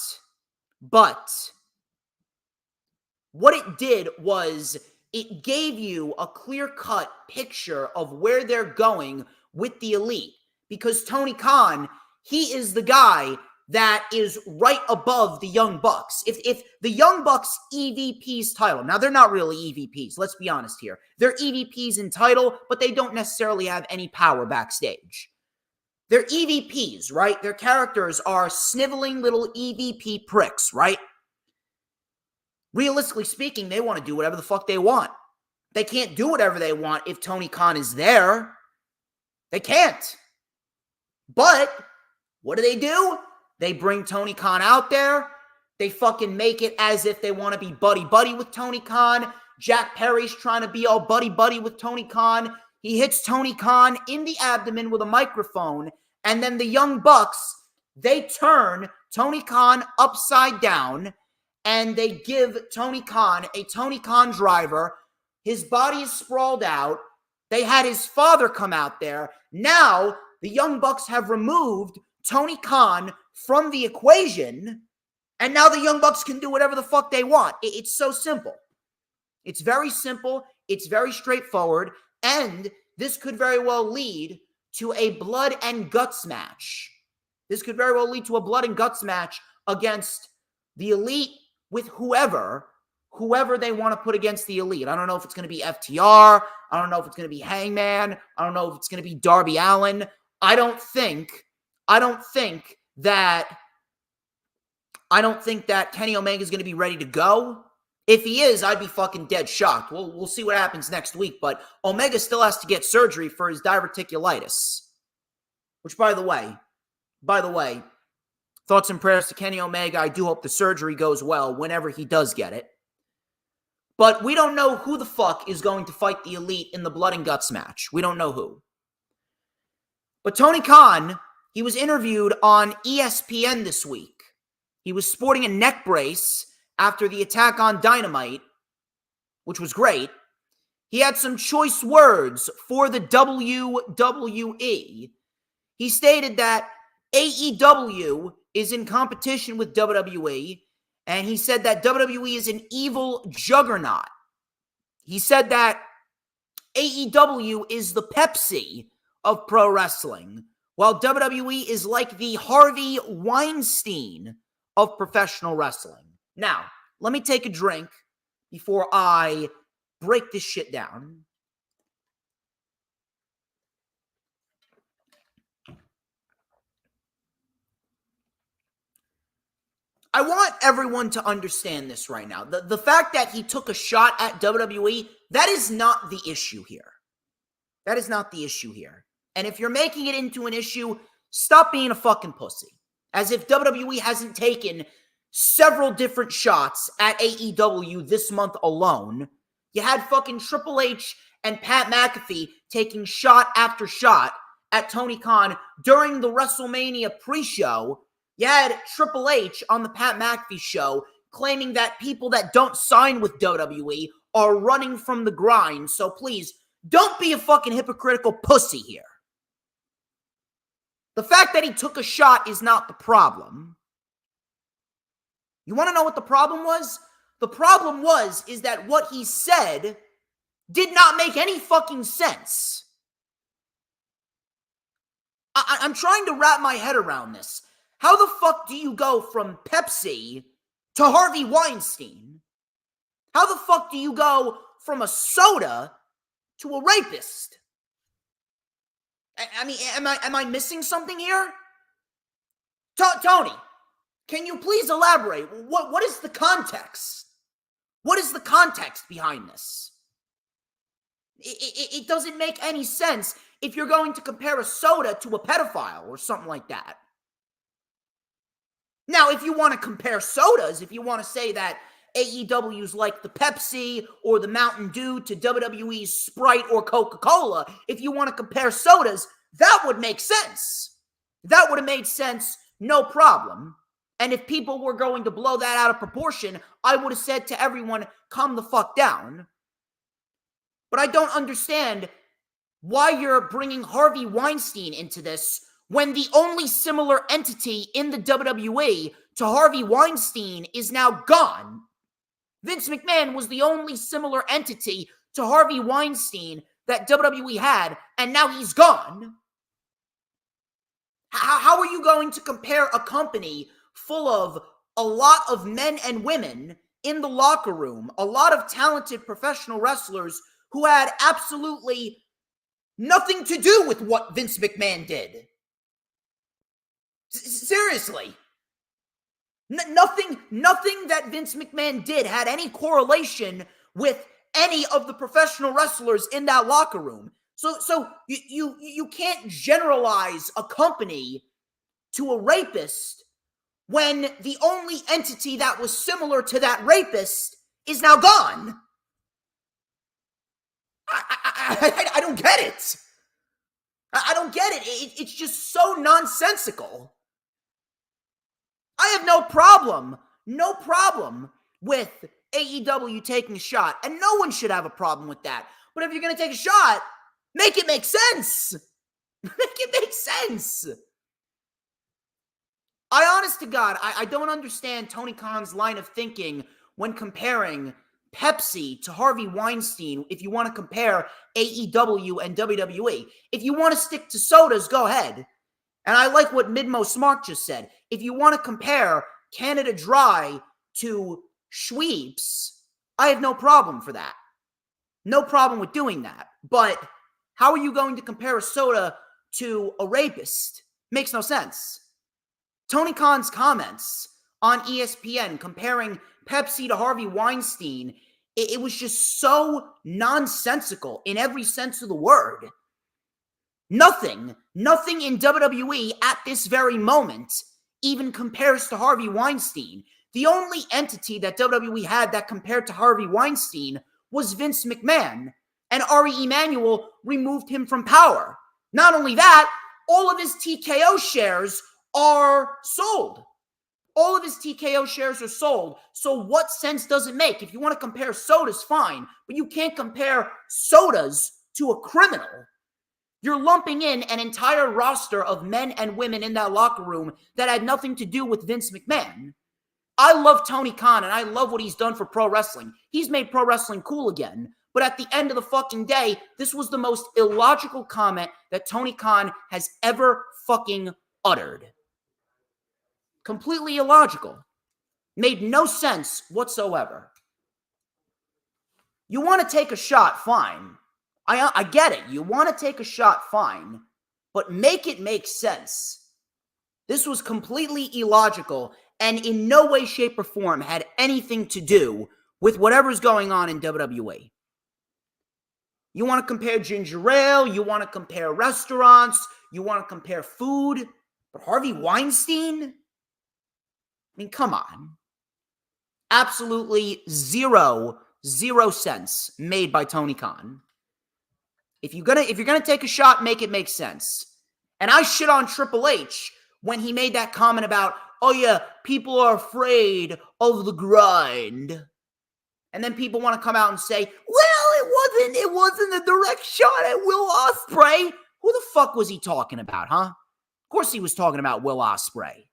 Speaker 2: what it did was it gave you a clear-cut picture of where they're going with the Elite. Because Tony Khan, he is the guy that is right above the Young Bucks. If the Young Bucks EVP's title, now they're not really EVPs, let's be honest here. They're EVPs in title, but they don't necessarily have any power backstage. They're EVPs, right? Their characters are sniveling little EVP pricks, right? Realistically speaking, they want to do whatever the fuck they want. They can't do whatever they want if Tony Khan is there. They can't. But what do? They bring Tony Khan out there. They fucking make it as if they want to be buddy-buddy with Tony Khan. Jack Perry's trying to be all buddy-buddy with Tony Khan. He hits Tony Khan in the abdomen with a microphone. And then the Young Bucks, they turn Tony Khan upside down. And they give Tony Khan a Tony Khan driver. His body is sprawled out. They had his father come out there. Now, the Young Bucks have removed Tony Khan from the equation. And now the Young Bucks can do whatever the fuck they want. It's so simple. It's very simple. It's very straightforward. And this could very well lead to a blood and guts match. This could very well lead to a blood and guts match against the Elite with whoever they want to put against the Elite. I don't know if it's going to be FTR. I don't know if it's going to be Hangman. I don't know if it's going to be Darby Allin. I don't think I don't think that Kenny Omega is going to be ready to go. If he is, I'd be fucking dead shocked. We'll see what happens next week, but Omega still has to get surgery for his diverticulitis. Which, by the way, thoughts and prayers to Kenny Omega. I do hope the surgery goes well whenever he does get it. But we don't know who the fuck is going to fight the Elite in the Blood and Guts match. We don't know who. But Tony Khan, he was interviewed on ESPN this week. He was sporting a neck brace after the attack on Dynamite, which was great. He had some choice words for the WWE. He stated that AEW is in competition with WWE, and he said that WWE is an evil juggernaut. He said that AEW is the Pepsi of pro wrestling, while WWE is like the Harvey Weinstein of professional wrestling. Now, let me take a drink before I break this shit down. I want everyone to understand this right now. The fact that he took a shot at WWE, that is not the issue here. That is not the issue here. And if you're making it into an issue, stop being a fucking pussy. As if WWE hasn't taken several different shots at AEW this month alone. You had fucking Triple H and Pat McAfee taking shot after shot at Tony Khan during the WrestleMania pre-show. You had Triple H on the Pat McAfee show claiming that people that don't sign with WWE are running from the grind. So please, don't be a fucking hypocritical pussy here. The fact that he took a shot is not the problem. You want to know what the problem was? The problem is that what he said did not make any fucking sense. I'm trying to wrap my head around this. How the fuck do you go from Pepsi to Harvey Weinstein? How the fuck do you go from a soda to a rapist? I mean, am I missing something here? Tony, can you please elaborate? What is the context? What is the context behind this? It doesn't make any sense if you're going to compare a soda to a pedophile or something like that. Now, if you want to compare sodas, if you want to say that AEW's like the Pepsi or the Mountain Dew to WWE's Sprite or Coca-Cola, if you want to compare sodas, that would make sense. That would have made sense, no problem. And if people were going to blow that out of proportion, I would have said to everyone, calm the fuck down. But I don't understand why you're bringing Harvey Weinstein into this when the only similar entity in the WWE to Harvey Weinstein is now gone. Vince McMahon was the only similar entity to Harvey Weinstein that WWE had, and now he's gone. How are you going to compare a company full of a lot of men and women in the locker room, a lot of talented professional wrestlers who had absolutely nothing to do with what Vince McMahon did? Seriously. Nothing that Vince McMahon did had any correlation with any of the professional wrestlers in that locker room. So you can't generalize a company to a rapist when the only entity that was similar to that rapist is now gone. I don't get it. I don't get it. It's just so nonsensical. I have no problem with AEW taking a shot, and no one should have a problem with that. But if you're going to take a shot, make it make sense. Make it make sense. Honest to God, I don't understand Tony Khan's line of thinking when comparing Pepsi to Harvey Weinstein if you want to compare AEW and WWE. If you want to stick to sodas, go ahead. And I like what Midmo Smart just said. If you want to compare Canada Dry to Schweppes, I have no problem for that. No problem with doing that. But how are you going to compare a soda to a rapist? Makes no sense. Tony Khan's comments on ESPN comparing Pepsi to Harvey Weinstein, it was just so nonsensical in every sense of the word. Nothing in WWE at this very moment even compares to Harvey Weinstein. The only entity that WWE had that compared to Harvey Weinstein was Vince McMahon, and Ari Emanuel removed him from power. Not only that, all of his TKO shares are sold. All of his TKO shares are sold. So what sense does it make? If you want to compare sodas, fine, but you can't compare sodas to a criminal. You're lumping in an entire roster of men and women in that locker room that had nothing to do with Vince McMahon. I love Tony Khan, and I love what he's done for pro wrestling. He's made pro wrestling cool again. But at the end of the fucking day, this was the most illogical comment that Tony Khan has ever fucking uttered. Completely illogical. Made no sense whatsoever. You want to take a shot, fine. I get it. You want to take a shot, fine. But make it make sense. This was completely illogical and in no way, shape, or form had anything to do with whatever's going on in WWE. You want to compare ginger ale, you want to compare restaurants, you want to compare food, but Harvey Weinstein? I mean, come on. Absolutely zero sense made by Tony Khan. If you're gonna take a shot, make it make sense. And I shit on Triple H when he made that comment about, oh yeah, people are afraid of the grind. And then people want to come out and say, well, it wasn't a direct shot at Will Ospreay. Who the fuck was he talking about, huh? Of course he was talking about Will Ospreay.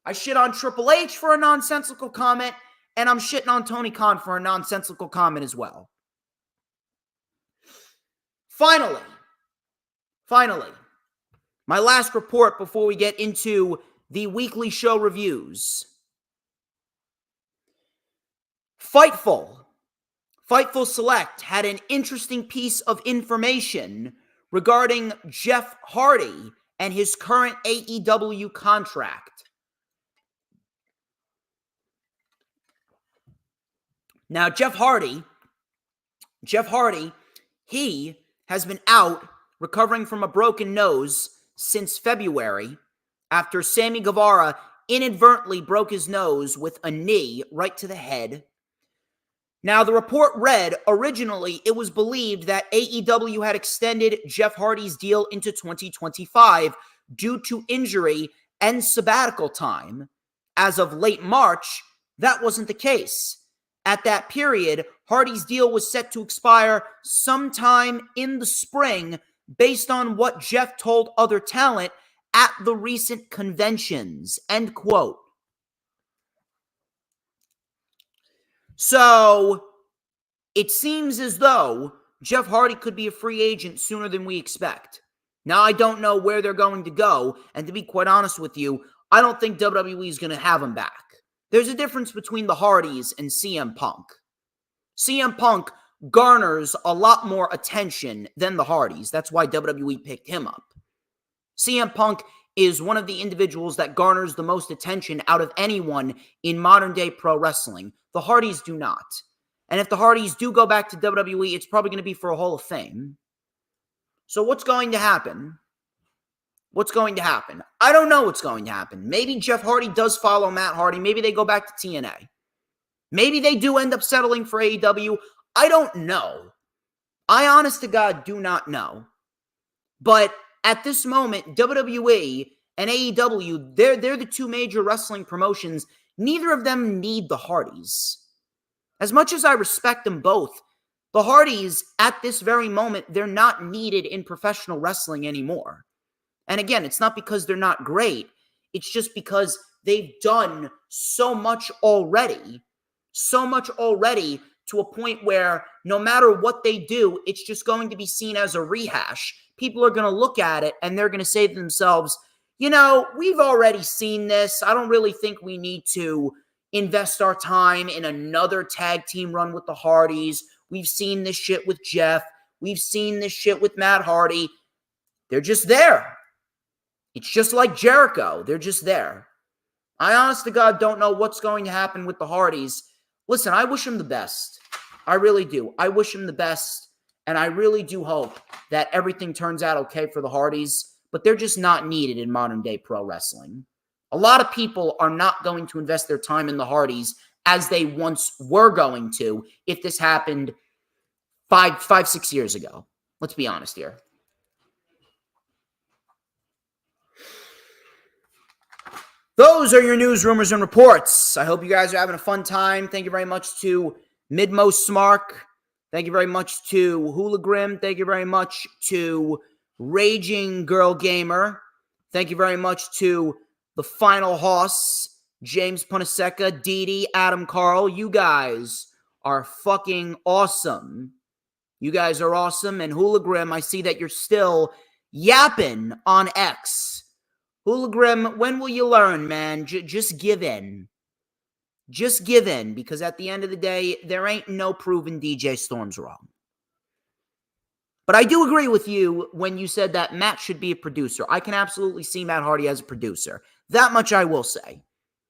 Speaker 2: I shit on Triple H for a nonsensical comment, and I'm shitting on Tony Khan for a nonsensical comment as well. Finally, my last report before we get into the weekly show reviews. Fightful Select had an interesting piece of information regarding Jeff Hardy and his current AEW contract. Now, Jeff Hardy, he has been out recovering from a broken nose since February after Sammy Guevara inadvertently broke his nose with a knee right to the head. Now, the report read, originally, it was believed that AEW had extended Jeff Hardy's deal into 2025 due to injury and sabbatical time. As of late March, that wasn't the case. At that period, Hardy's deal was set to expire sometime in the spring based on what Jeff told other talent at the recent conventions. End quote. So, it seems as though Jeff Hardy could be a free agent sooner than we expect. Now, I don't know where they're going to go, and to be quite honest with you, I don't think WWE is going to have him back. There's a difference between the Hardys and CM Punk. CM Punk garners a lot more attention than the Hardys. That's why WWE picked him up. CM Punk is one of the individuals that garners the most attention out of anyone in modern-day pro wrestling. The Hardys do not. And if the Hardys do go back to WWE, it's probably going to be for a Hall of Fame. So what's going to happen? What's going to happen? I don't know what's going to happen. Maybe Jeff Hardy does follow Matt Hardy. Maybe they go back to TNA. Maybe they do end up settling for AEW. I don't know. I, honest to God, do not know. But at this moment, WWE and AEW, they're the two major wrestling promotions. Neither of them need the Hardys. As much as I respect them both, the Hardys, at this very moment, they're not needed in professional wrestling anymore. And again, it's not because they're not great. It's just because they've done so much already. So much already to a point where no matter what they do, it's just going to be seen as a rehash. People are going to look at it and they're going to say to themselves, you know, we've already seen this. I don't really think we need to invest our time in another tag team run with the Hardys. We've seen this shit with Jeff. We've seen this shit with Matt Hardy. They're just there. It's just like Jericho. They're just there. I honest to God don't know what's going to happen with the Hardys. Listen, I wish them the best. I really do. I wish them the best, and I really do hope that everything turns out okay for the Hardys, but they're just not needed in modern-day pro wrestling. A lot of people are not going to invest their time in the Hardys as they once were going to if this happened 6 years ago. Let's be honest here. Those are your news, rumors, and reports. I hope you guys are having a fun time. Thank you very much to Midmost Smark. Thank you very much to Hoolagrim. Thank you very much to Raging Girl Gamer. Thank you very much to The Final Hoss, James Punaseca, Dee, Adam Carl. You guys are fucking awesome. You guys are awesome. And Hoolagrim, I see that you're still yapping on X. Hoolagrim, when will you learn, man? Just give in. Just give in, because at the end of the day, there ain't no proving DJ Storm's wrong. But I do agree with you when you said that Matt should be a producer. I can absolutely see Matt Hardy as a producer. That much I will say.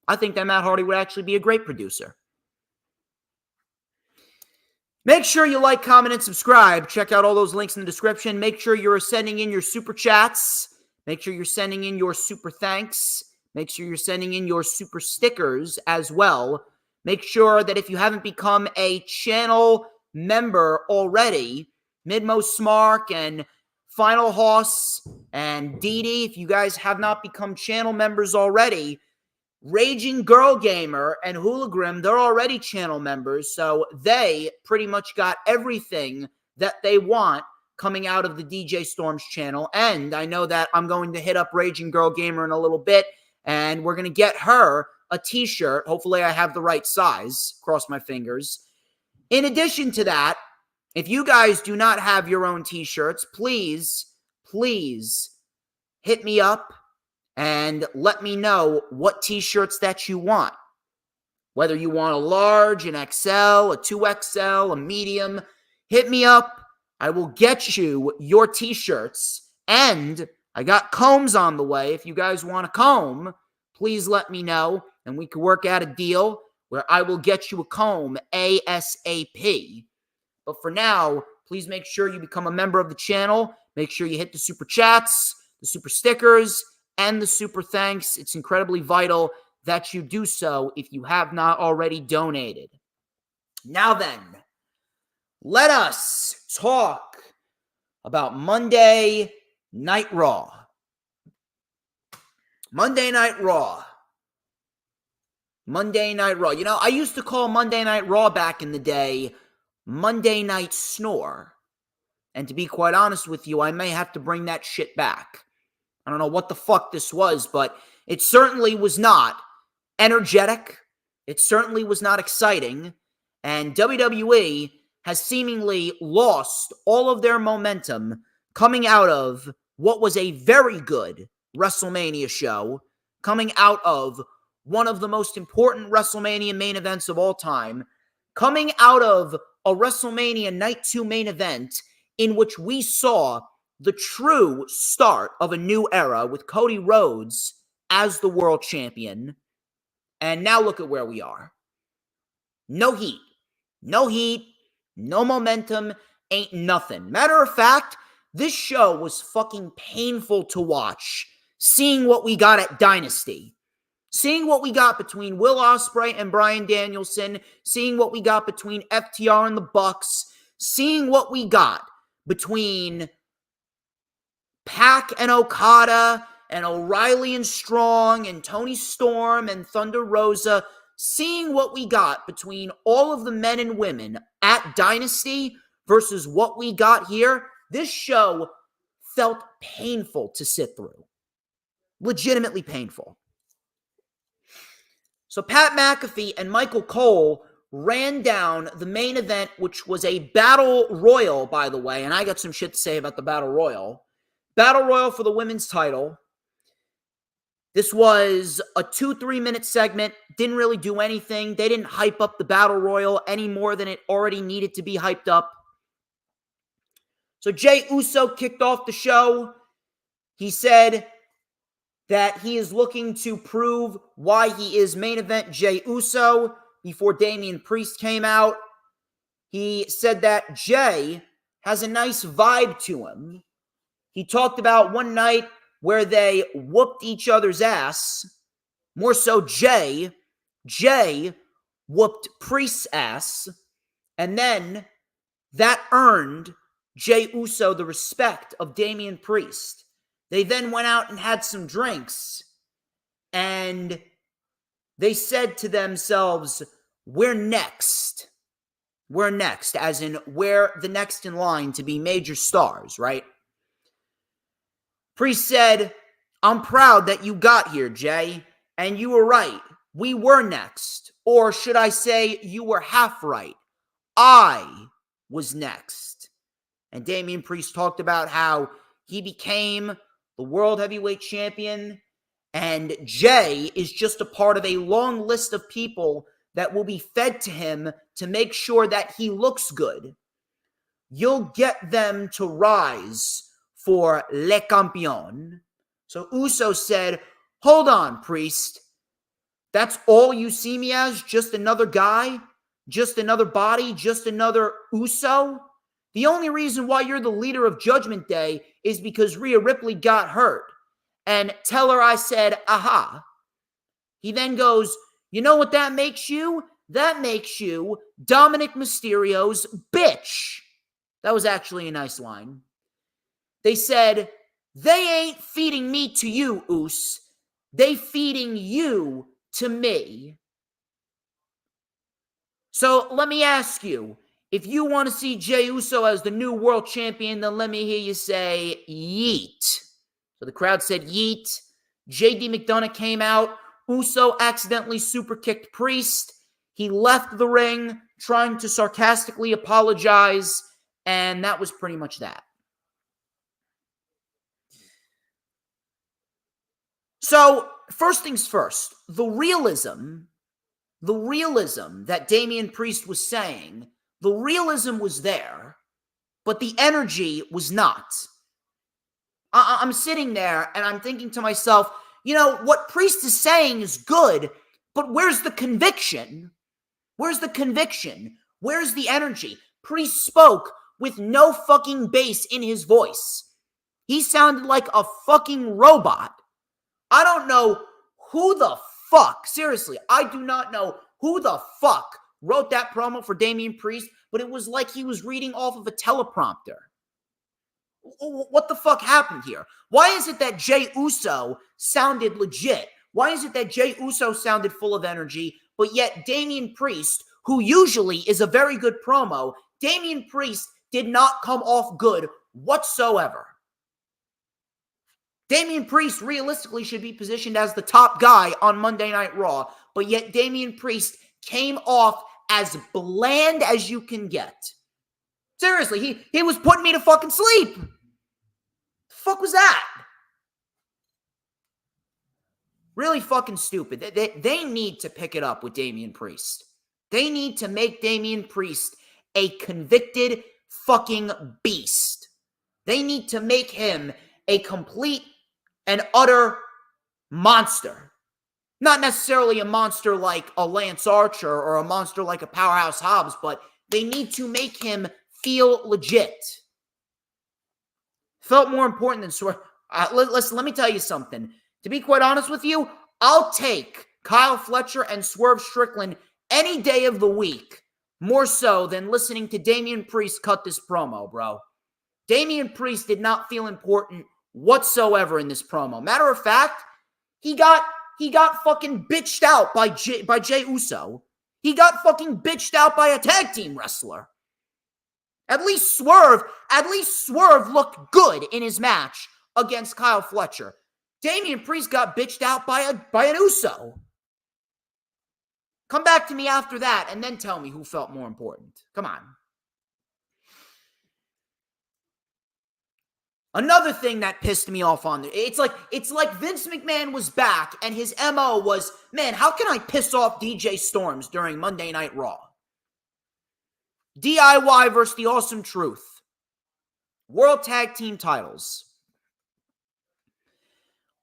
Speaker 2: I think that Matt Hardy would actually be a great producer. Make sure you like, comment, and subscribe. Check out all those links in the description. Make sure you're sending in your super chats. Make sure you're sending in your super thanks. Make sure you're sending in your super stickers as well. Make sure that if you haven't become a channel member already, Midmost Smark and Final Hoss and Dee, if you guys have not become channel members already, Raging Girl Gamer and Hoolagrim, they're already channel members, so they pretty much got everything that they want coming out of the DJ Storms channel. And I know that I'm going to hit up Raging Girl Gamer in a little bit, and we're going to get her a t-shirt. Hopefully I have the right size. Cross my fingers. In addition to that, if you guys do not have your own t-shirts, please hit me up and let me know what t-shirts that you want. Whether you want a large, an XL, a 2XL, a medium, hit me up. I will get you your t-shirts, and I got combs on the way. If you guys want a comb, please let me know, and we can work out a deal where I will get you a comb ASAP. But for now, please make sure you become a member of the channel. Make sure you hit the super chats, the super stickers, and the super thanks. It's incredibly vital that you do so if you have not already donated. Now then, let us talk about Monday Night Raw. Monday Night Raw. Monday Night Raw. You know, I used to call Monday Night Raw back in the day Monday Night Snore. And to be quite honest with you, I may have to bring that shit back. I don't know what the fuck this was, but it certainly was not energetic. It certainly was not exciting. And WWE has seemingly lost all of their momentum coming out of what was a very good WrestleMania show, coming out of one of the most important WrestleMania main events of all time, coming out of a WrestleMania Night 2 main event in which we saw the true start of a new era with Cody Rhodes as the world champion. And now look at where we are. No heat. No heat. No momentum. Ain't nothing. Matter of fact, this show was fucking painful to watch. Seeing what we got at Dynasty. Seeing what we got between Will Ospreay and Bryan Danielson. Seeing what we got between FTR and the Bucks. Seeing what we got between Pac and Okada and O'Reilly and Strong and Tony Storm and Thunder Rosa. Seeing what we got between all of the men and women at Dynasty versus what we got here, this show felt painful to sit through. Legitimately painful. So Pat McAfee and Michael Cole ran down the main event, which was a battle royal, by the way, and I got some shit to say about the battle royal. Battle royal for the women's title. This was a 2-3 minute segment. Didn't really do anything. They didn't hype up the battle royal any more than it already needed to be hyped up. So Jey Uso kicked off the show. He said, that he is looking to prove why he is main event Jey Uso before Damian Priest came out. He said that Jey has a nice vibe to him. He talked about one night where they whooped each other's ass. More so, Jey whooped Priest's ass. And then that earned Jey Uso the respect of Damian Priest. They then went out and had some drinks. And they said to themselves, we're next. We're next, as in we're the next in line to be major stars, right? Priest said, I'm proud that you got here, Jey, and you were right. We were next. Or should I say, you were half right. I was next. And Damian Priest talked about how he became the World Heavyweight Champion, and Jey is just a part of a long list of people that will be fed to him to make sure that he looks good. You'll get them to rise for Le Campeon. So Uso said, hold on, Priest. That's all you see me as? Just another guy? Just another body? Just another Uso? The only reason why you're the leader of Judgment Day is because Rhea Ripley got hurt. And tell her I said, aha. He then goes, you know what that makes you? That makes you Dominic Mysterio's bitch. That was actually a nice line. They said, they ain't feeding me to you, Us. They feeding you to me. So let me ask you, if you want to see Jey Uso as the new world champion, then let me hear you say, yeet. So the crowd said, yeet. JD McDonough came out. Uso accidentally super kicked Priest. He left the ring trying to sarcastically apologize, and that was pretty much that. So, first things first, the realism that Damian Priest was saying, the realism was there, but the energy was not. I'm sitting there and I'm thinking to myself, you know, what Priest is saying is good, but where's the conviction? Where's the conviction? Where's the energy? Priest spoke with no fucking bass in his voice. He sounded like a fucking robot. I don't know who the fuck, seriously, I do not know who the fuck wrote that promo for Damian Priest, but it was like he was reading off of a teleprompter. What the fuck happened here? Why is it that Jey Uso sounded legit? Why is it that Jey Uso sounded full of energy, but yet Damian Priest, who usually is a very good promo, Damian Priest did not come off good whatsoever? Damian Priest realistically should be positioned as the top guy on Monday Night Raw, but yet Damian Priest came off as bland as you can get. Seriously, he was putting me to fucking sleep. The fuck was that? Really fucking stupid. They need to pick it up with Damian Priest. They need to make Damian Priest a convicted fucking beast. They need to make him a complete and utter monster. Not necessarily a monster like a Lance Archer or a monster like a Powerhouse Hobbs, but they need to make him feel legit. Felt more important than Swerve. Listen, let me tell you something. To be quite honest with you, I'll take Kyle Fletcher and Swerve Strickland any day of the week, more so than listening to Damian Priest cut this promo, bro. Damian Priest did not feel important whatsoever in this promo. Matter of fact, he got fucking bitched out by Jey Uso. He got fucking bitched out by a tag team wrestler. At least Swerve looked good in his match against Kyle Fletcher. Damian Priest got bitched out by an Uso. Come back to me after that and then tell me who felt more important. Come on. Another thing that pissed me off on there, it's like Vince McMahon was back and his MO was, man, how can I piss off DJ Storms during Monday Night Raw? DIY versus the Awesome Truth. World Tag Team titles.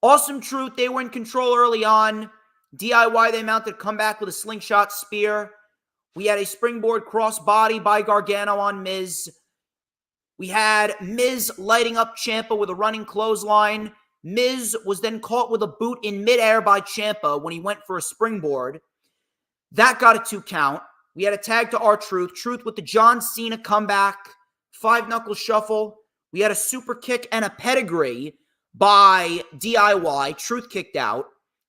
Speaker 2: Awesome Truth, they were in control early on. DIY, they mounted a comeback with a slingshot spear. We had a springboard crossbody by Gargano on Miz. We had Miz lighting up Ciampa with a running clothesline. Miz was then caught with a boot in midair by Ciampa when he went for a springboard. That got a 2 count. We had a tag to R-Truth. Truth with the John Cena comeback. 5-knuckle shuffle. We had a super kick and a pedigree by DIY. Truth kicked out.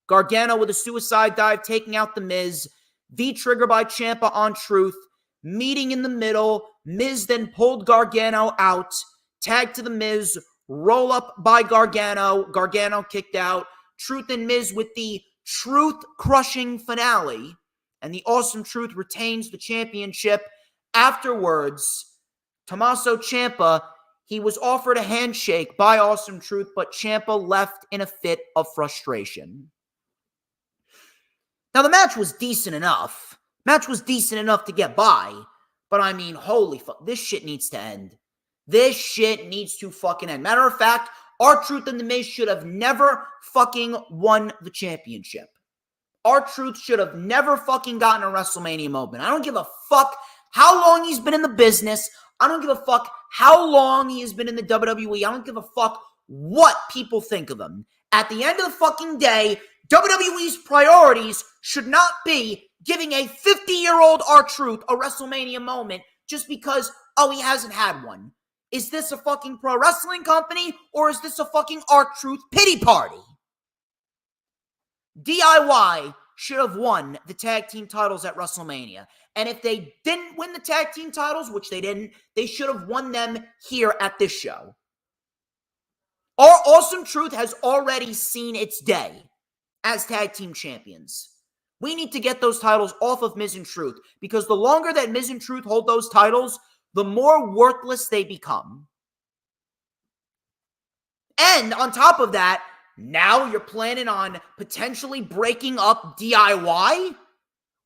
Speaker 2: Gargano with a suicide dive taking out the Miz. V-trigger by Ciampa on Truth. Meeting in the middle. Miz then pulled Gargano out. Tag to the Miz. Roll up by Gargano. Gargano kicked out. Truth and Miz with the Truth-crushing finale. And the Awesome Truth retains the championship. Afterwards, Tommaso Ciampa, he was offered a handshake by Awesome Truth, but Ciampa left in a fit of frustration. Now, the match was decent enough. Match was decent enough to get by. But I mean, holy fuck, this shit needs to end. This shit needs to fucking end. Matter of fact, R-Truth and The Miz should have never fucking won the championship. R-Truth should have never fucking gotten a WrestleMania moment. I don't give a fuck how long he's been in the business. I don't give a fuck how long he has been in the WWE. I don't give a fuck what people think of him. At the end of the fucking day, WWE's priorities should not be giving a 50-year-old R-Truth a WrestleMania moment just because, oh, he hasn't had one. Is this a fucking pro wrestling company or is this a fucking R-Truth pity party? DIY should have won the tag team titles at WrestleMania. And if they didn't win the tag team titles, which they didn't, they should have won them here at this show. Our Awesome Truth has already seen its day as tag team champions. We need to get those titles off of Miz and Truth because the longer that Miz and Truth hold those titles, the more worthless they become. And on top of that, now you're planning on potentially breaking up DIY?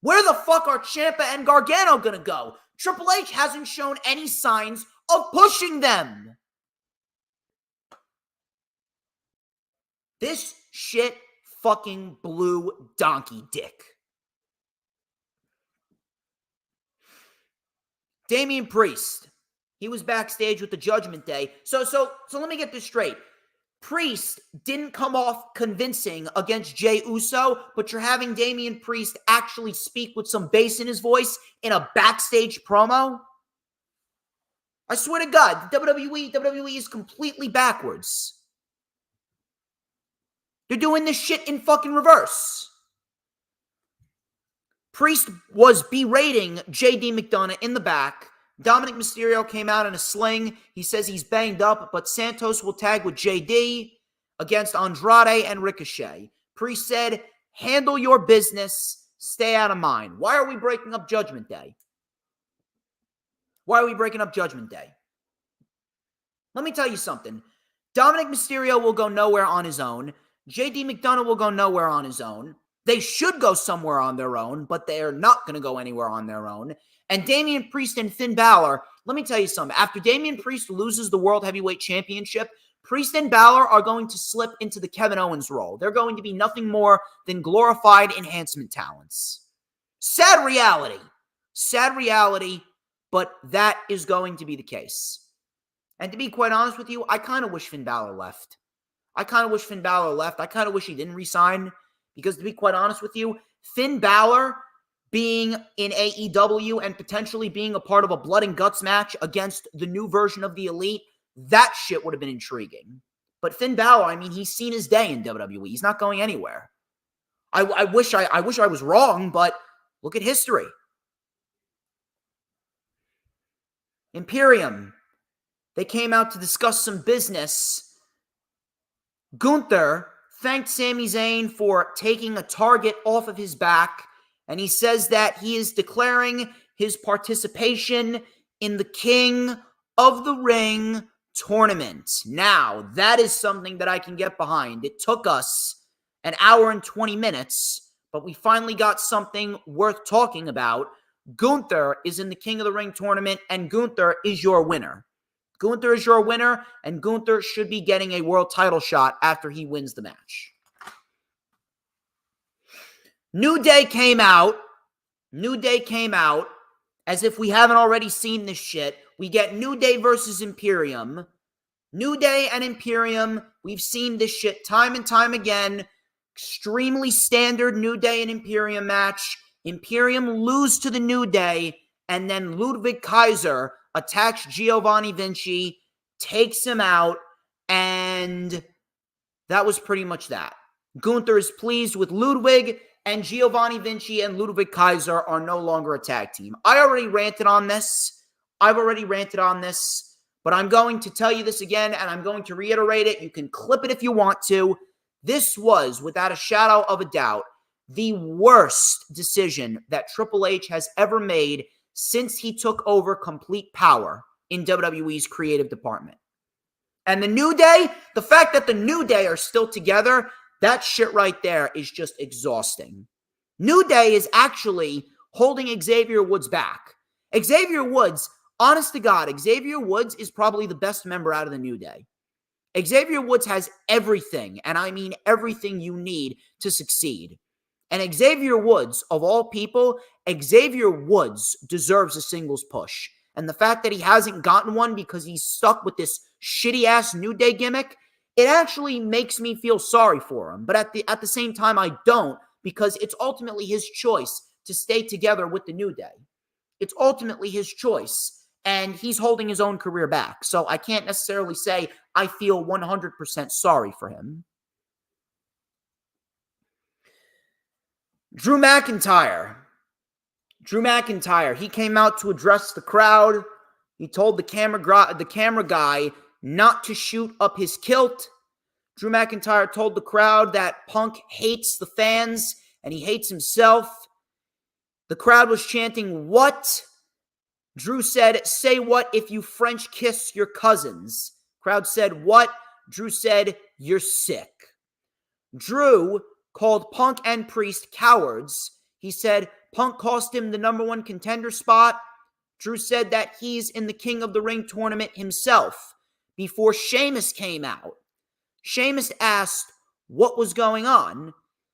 Speaker 2: Where the fuck are Ciampa and Gargano gonna go? Triple H hasn't shown any signs of pushing them. This shit fucking blew donkey dick. Damian Priest, he was backstage with the Judgment Day. So let me get this straight. Priest didn't come off convincing against Jey Uso, but you're having Damian Priest actually speak with some bass in his voice in a backstage promo? I swear to God, WWE is completely backwards. They're doing this shit in fucking reverse. Priest was berating JD McDonough in the back. Dominic Mysterio came out in a sling. He says he's banged up, but Santos will tag with JD against Andrade and Ricochet. Priest said, handle your business, stay out of mine. Why are we breaking up Judgment Day? Why are we breaking up Judgment Day? Let me tell you something. Dominic Mysterio will go nowhere on his own. JD McDonough will go nowhere on his own. They should go somewhere on their own, but they're not going to go anywhere on their own. And Damian Priest and Finn Balor, let me tell you something. After Damian Priest loses the World Heavyweight Championship, Priest and Balor are going to slip into the Kevin Owens role. They're going to be nothing more than glorified enhancement talents. Sad reality. Sad reality, but that is going to be the case. And to be quite honest with you, I kind of wish Finn Balor left. I kind of wish he didn't resign. Because to be quite honest with you, Finn Balor being in AEW and potentially being a part of a blood and guts match against the new version of the Elite, that shit would have been intriguing. But Finn Balor, I mean, he's seen his day in WWE. He's not going anywhere. I wish I was wrong, but look at history. Imperium, they came out to discuss some business. Gunther thanked Sami Zayn for taking a target off of his back, and he says that he is declaring his participation in the King of the Ring tournament. Now, that is something that I can get behind. It took us an hour and 20 minutes, but we finally got something worth talking about. Gunther is in the King of the Ring tournament, and Gunther is your winner. Gunther is your winner, and Gunther should be getting a world title shot after he wins the match. New Day came out. As if we haven't already seen this shit. We get New Day versus Imperium. New Day and Imperium, we've seen this shit time and time again. Extremely standard New Day and Imperium match. Imperium lose to the New Day, and then Ludwig Kaiser attacks Giovanni Vinci, takes him out, and that was pretty much that. Gunther is pleased with Ludwig, and Giovanni Vinci and Ludwig Kaiser are no longer a tag team. I've already ranted on this, but I'm going to tell you this again, and I'm going to reiterate it. You can clip it if you want to. This was, without a shadow of a doubt, the worst decision that Triple H has ever made since he took over complete power in WWE's creative department. And the New Day, the fact that the New Day are still together, that shit right there is just exhausting. New Day is actually holding Xavier Woods back. Xavier Woods, honest to God, Xavier Woods is probably the best member out of the New Day. Xavier Woods has everything, and I mean everything you need to succeed. And Xavier Woods, of all people, Xavier Woods deserves a singles push. And the fact that he hasn't gotten one because he's stuck with this shitty-ass New Day gimmick, it actually makes me feel sorry for him. But at the same time, I don't, because it's ultimately his choice to stay together with the New Day. It's ultimately his choice, and he's holding his own career back. So I can't necessarily say I feel 100% sorry for him. Drew McIntyre, he came out to address the crowd. He told the camera guy not to shoot up his kilt. Drew McIntyre told the crowd that Punk hates the fans and he hates himself. The crowd was chanting, "What?" Drew said, "Say what if you French kiss your cousins?" Crowd said, "What?" Drew said, "You're sick." Drew called Punk and Priest cowards. He said Punk cost him the #1 contender spot. Drew said that he's in the King of the Ring tournament himself before Sheamus came out. Sheamus asked what was going on.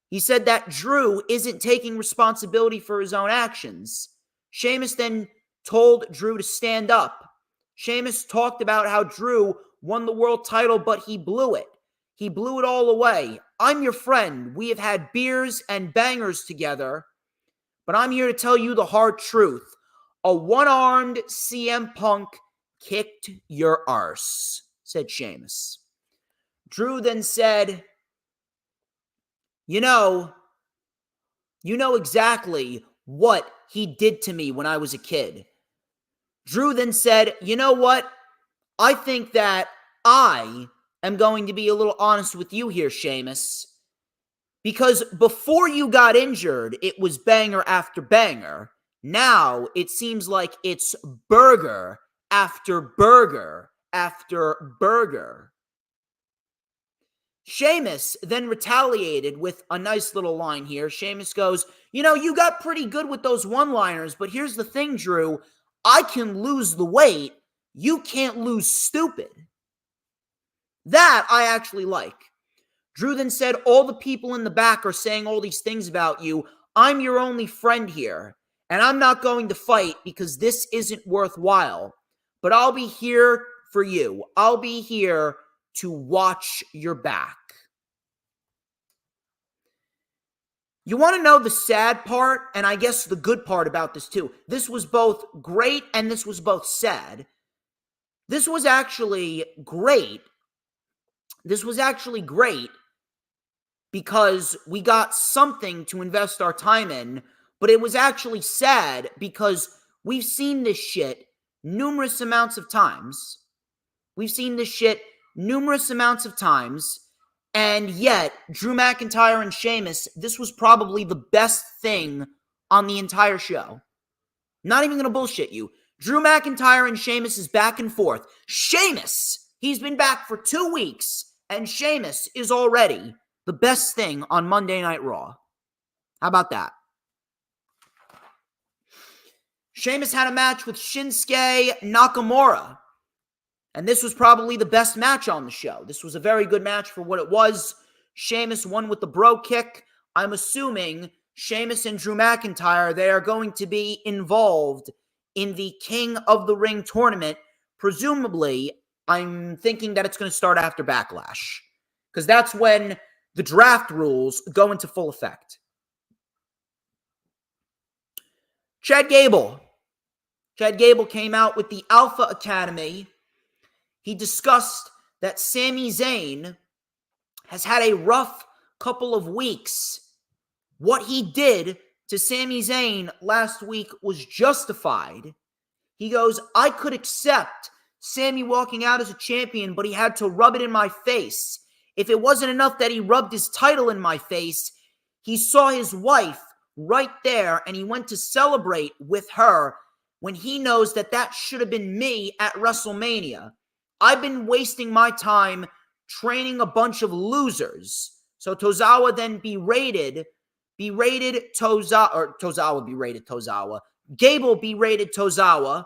Speaker 2: He said that Drew isn't taking responsibility for his own actions. Sheamus then told Drew to stand up. Sheamus talked about how Drew won the world title, but he blew it. He blew it all away. I'm your friend. We have had beers and bangers together, but I'm here to tell you the hard truth. A one-armed CM Punk kicked your arse, said Sheamus. Drew then said, You know exactly what he did to me when I was a kid. Drew then said, you know what? I think that I am going to be a little honest with you here, Sheamus. Because before you got injured, it was banger after banger. Now it seems like it's burger after burger after burger. Sheamus then retaliated with a nice little line here. Sheamus goes, you got pretty good with those one-liners, but here's the thing, Drew. I can lose the weight. You can't lose stupid. That I actually like. Drew then said, all the people in the back are saying all these things about you. I'm your only friend here, and I'm not going to fight because this isn't worthwhile. But I'll be here for you. I'll be here to watch your back. You want to know the sad part, and I guess the good part about this too. This was both great and this was both sad. This was actually great. This was actually great because we got something to invest our time in, but it was actually sad because we've seen this shit numerous amounts of times. We've seen this shit numerous amounts of times, and yet Drew McIntyre and Sheamus, this was probably the best thing on the entire show. Not even gonna bullshit you. Drew McIntyre and Sheamus is back and forth. Sheamus, he's been back for 2 weeks, and Sheamus is already the best thing on Monday Night Raw. How about that? Sheamus had a match with Shinsuke Nakamura. And this was probably the best match on the show. This was a very good match for what it was. Sheamus won with the bro kick. I'm assuming Sheamus and Drew McIntyre, they are going to be involved in the King of the Ring tournament. Presumably, I'm thinking that it's going to start after Backlash, because that's when the draft rules go into full effect. Chad Gable. Chad Gable came out with the Alpha Academy. He discussed that Sami Zayn has had a rough couple of weeks. What he did to Sami Zayn last week was justified. He goes, I could accept Sami walking out as a champion, but he had to rub it in my face. If it wasn't enough that he rubbed his title in my face, he saw his wife right there and he went to celebrate with her when he knows that that should have been me at WrestleMania. I've been wasting my time training a bunch of losers. So Tozawa then berated Tozawa. Gable berated Tozawa.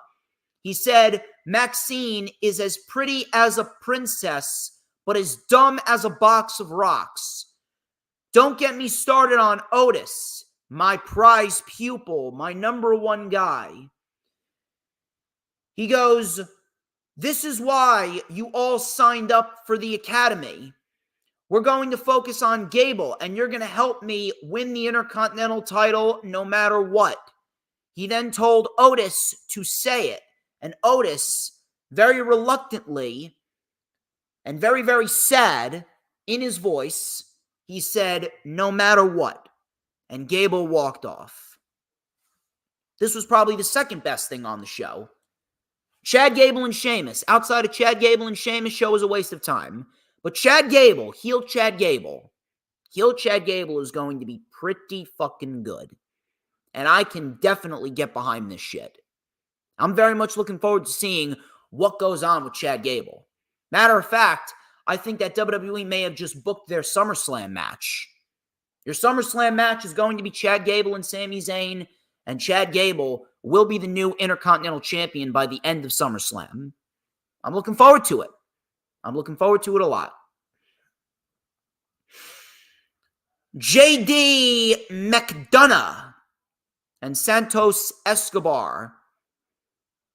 Speaker 2: He said, Maxine is as pretty as a princess, but as dumb as a box of rocks. Don't get me started on Otis, my prize pupil, my number one guy. He goes, this is why you all signed up for the Academy. We're going to focus on Gable, and you're going to help me win the Intercontinental title no matter what. He then told Otis to say it, and Otis, very reluctantly and very, very sad in his voice, he said, no matter what. And Gable walked off. This was probably the second best thing on the show. Chad Gable and Sheamus. Outside of Chad Gable and Sheamus, show was a waste of time. But Chad Gable, heel Chad Gable is going to be pretty fucking good. And I can definitely get behind this shit. I'm very much looking forward to seeing what goes on with Chad Gable. Matter of fact, I think that WWE may have just booked their SummerSlam match. Your SummerSlam match is going to be Chad Gable and Sami Zayn, and Chad Gable will be the new Intercontinental Champion by the end of SummerSlam. I'm looking forward to it. I'm looking forward to it a lot. JD McDonough and Santos Escobar.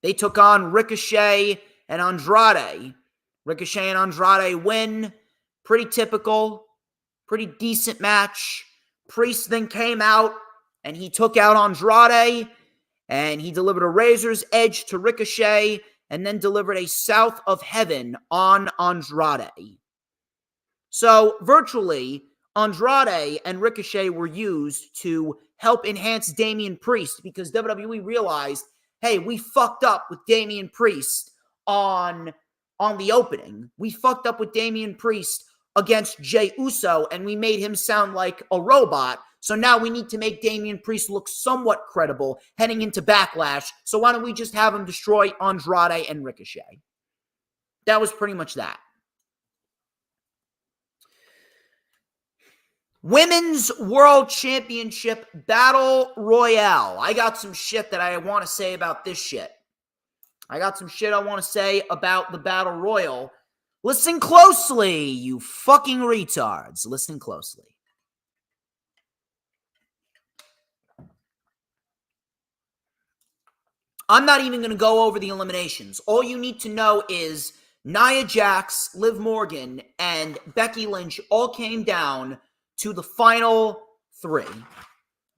Speaker 2: They took on Ricochet and Andrade. Ricochet and Andrade win. Pretty typical. Pretty decent match. Priest then came out and he took out Andrade and he delivered a razor's edge to Ricochet and then delivered a South of Heaven on Andrade. So virtually, Andrade and Ricochet were used to help enhance Damian Priest because WWE realized, hey, we fucked up with Damian Priest on the opening. We fucked up with Damian Priest against Jey Uso, and we made him sound like a robot. So now we need to make Damian Priest look somewhat credible heading into Backlash. So why don't we just have him destroy Andrade and Ricochet? That was pretty much that. Women's World Championship Battle Royale. I got some shit that I want to say about this shit. I got some shit I want to say about the Battle Royal. Listen closely, you fucking retards. Listen closely. I'm not even going to go over the eliminations. All you need to know is Nia Jax, Liv Morgan, and Becky Lynch all came down to the final three.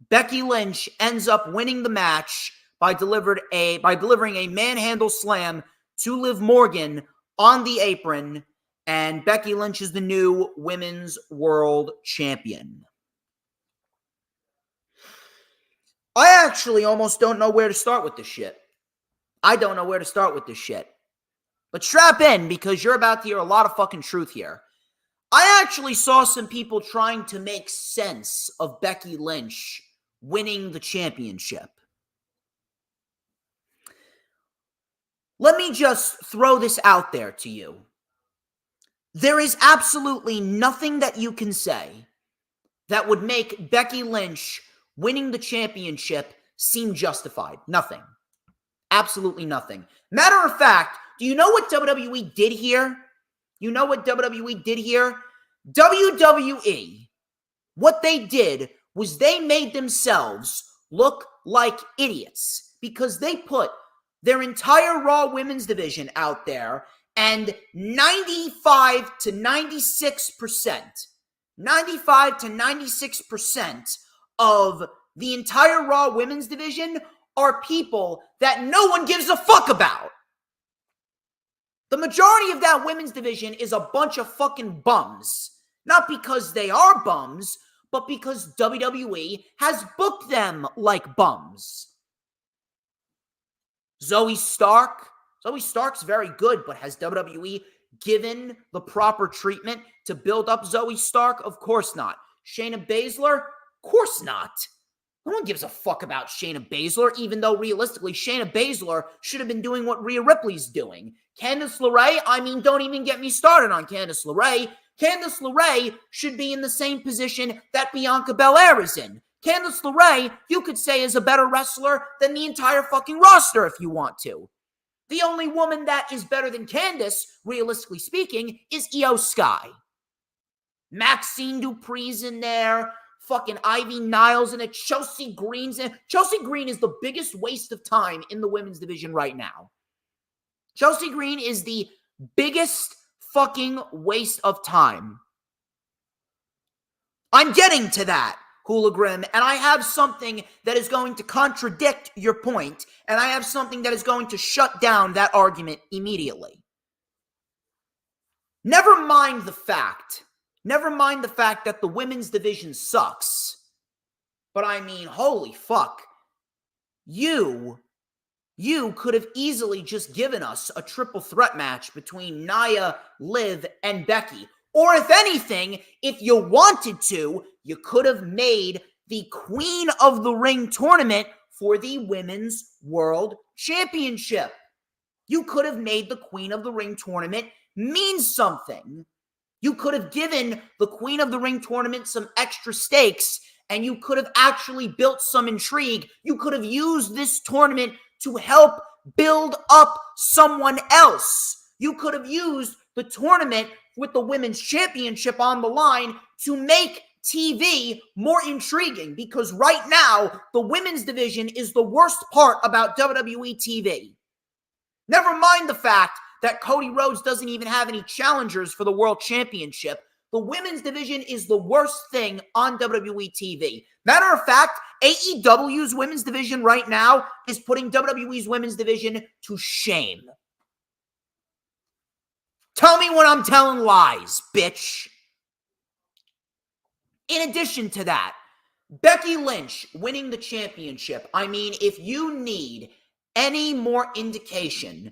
Speaker 2: Becky Lynch ends up winning the match by delivering a manhandle slam to Liv Morgan on the apron, and Becky Lynch is the new Women's World Champion. I actually almost don't know where to start with this shit. I don't know where to start with this shit. But strap in, because you're about to hear a lot of fucking truth here. I actually saw some people trying to make sense of Becky Lynch winning the championship. Let me just throw this out there to you. There is absolutely nothing that you can say that would make Becky Lynch winning the championship seem justified. Nothing. Absolutely nothing. Matter of fact, Do you know what WWE did here? You know what WWE did here? WWE, what they did was they made themselves look like idiots because they put their entire Raw Women's division out there, and 95 to 96% of the entire Raw Women's division are people that no one gives a fuck about. The majority of that women's division is a bunch of fucking bums. Not because they are bums, but because WWE has booked them like bums. Zoe Stark's very good, but has WWE given the proper treatment to build up Zoe Stark? Of course not. Shayna Baszler? Of course not. No one gives a fuck about Shayna Baszler, even though realistically Shayna Baszler should have been doing what Rhea Ripley's doing. Candice LeRae? I mean, don't even get me started on Candice LeRae. Candice LeRae should be in the same position that Bianca Belair is in. Candice LeRae, you could say, is a better wrestler than the entire fucking roster if you want to. The only woman that is better than Candice, realistically speaking, is Io Sky. Maxine Dupree's in there. Fucking Ivy Niles in it. Chelsea Green's in it. Chelsea Green is the biggest waste of time in the women's division right now. Chelsea Green is the biggest fucking waste of time. I'm getting to that, Hooligram, and I have something that is going to contradict your point, and I have something that is going to shut down that argument immediately. Never mind the fact that the women's division sucks. But I mean, holy fuck. You could have easily just given us a triple threat match between Nia, Liv, and Becky. Or if anything, if you wanted to, you could have made the Queen of the Ring tournament for the Women's World Championship. You could have made the Queen of the Ring tournament mean something. You could have given the Queen of the Ring tournament some extra stakes, and you could have actually built some intrigue. You could have used this tournament to help build up someone else. You could have used the tournament with the Women's Championship on the line to make TV more intriguing, because right now, the women's division is the worst part about WWE TV. Never mind the fact that Cody Rhodes doesn't even have any challengers for the World Championship. The women's division is the worst thing on WWE TV. Matter of fact, AEW's women's division right now is putting WWE's women's division to shame. Tell me when I'm telling lies, bitch. In addition to that, Becky Lynch winning the championship. I mean, if you need any more indication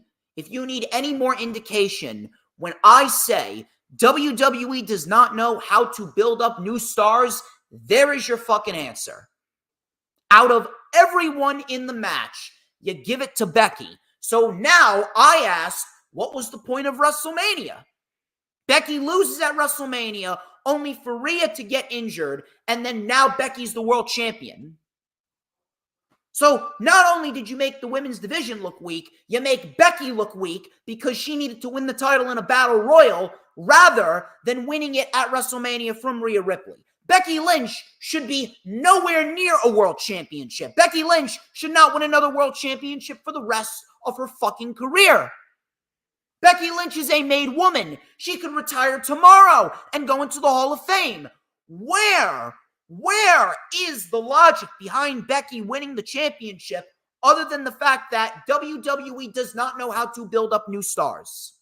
Speaker 2: when I say WWE does not know how to build up new stars, there is your fucking answer. Out of everyone in the match, you give it to Becky. So now I ask, what was the point of WrestleMania? Becky loses at WrestleMania only for Rhea to get injured, and then now Becky's the world champion. So not only did you make the women's division look weak, you make Becky look weak because she needed to win the title in a battle royal rather than winning it at WrestleMania from Rhea Ripley. Becky Lynch should be nowhere near a world championship. Becky Lynch should not win another world championship for the rest of her fucking career. Becky Lynch is a made woman. She could retire tomorrow and go into the Hall of Fame. Where is the logic behind Becky winning the championship other than the fact that WWE does not know how to build up new stars?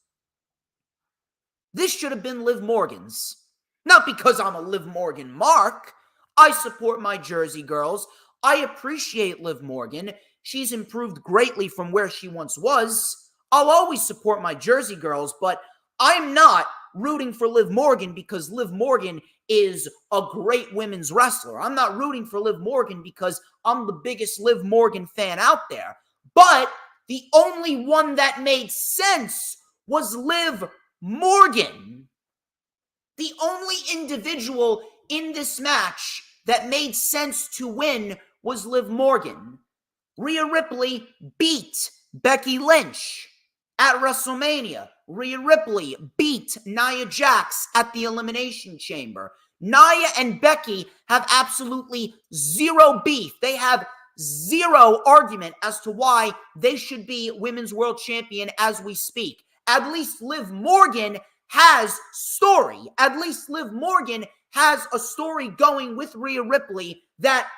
Speaker 2: This should have been Liv Morgan's. Not because I'm a Liv Morgan mark. I support my Jersey girls. I appreciate Liv Morgan. She's improved greatly from where she once was. I'll always support my Jersey girls, but I'm not rooting for Liv Morgan because Liv Morgan is a great women's wrestler. I'm not rooting for Liv Morgan because I'm the biggest Liv Morgan fan out there. But the only one that made sense was Liv Morgan. The only individual in this match that made sense to win was Liv Morgan. Rhea Ripley beat Becky Lynch At WrestleMania, Rhea Ripley beat Nia Jax at the Elimination Chamber. Nia and Becky have absolutely zero beef. They have zero argument as to why they should be Women's World Champion as we speak. At least Liv Morgan has story. At least Liv Morgan has a story going with Rhea Ripley that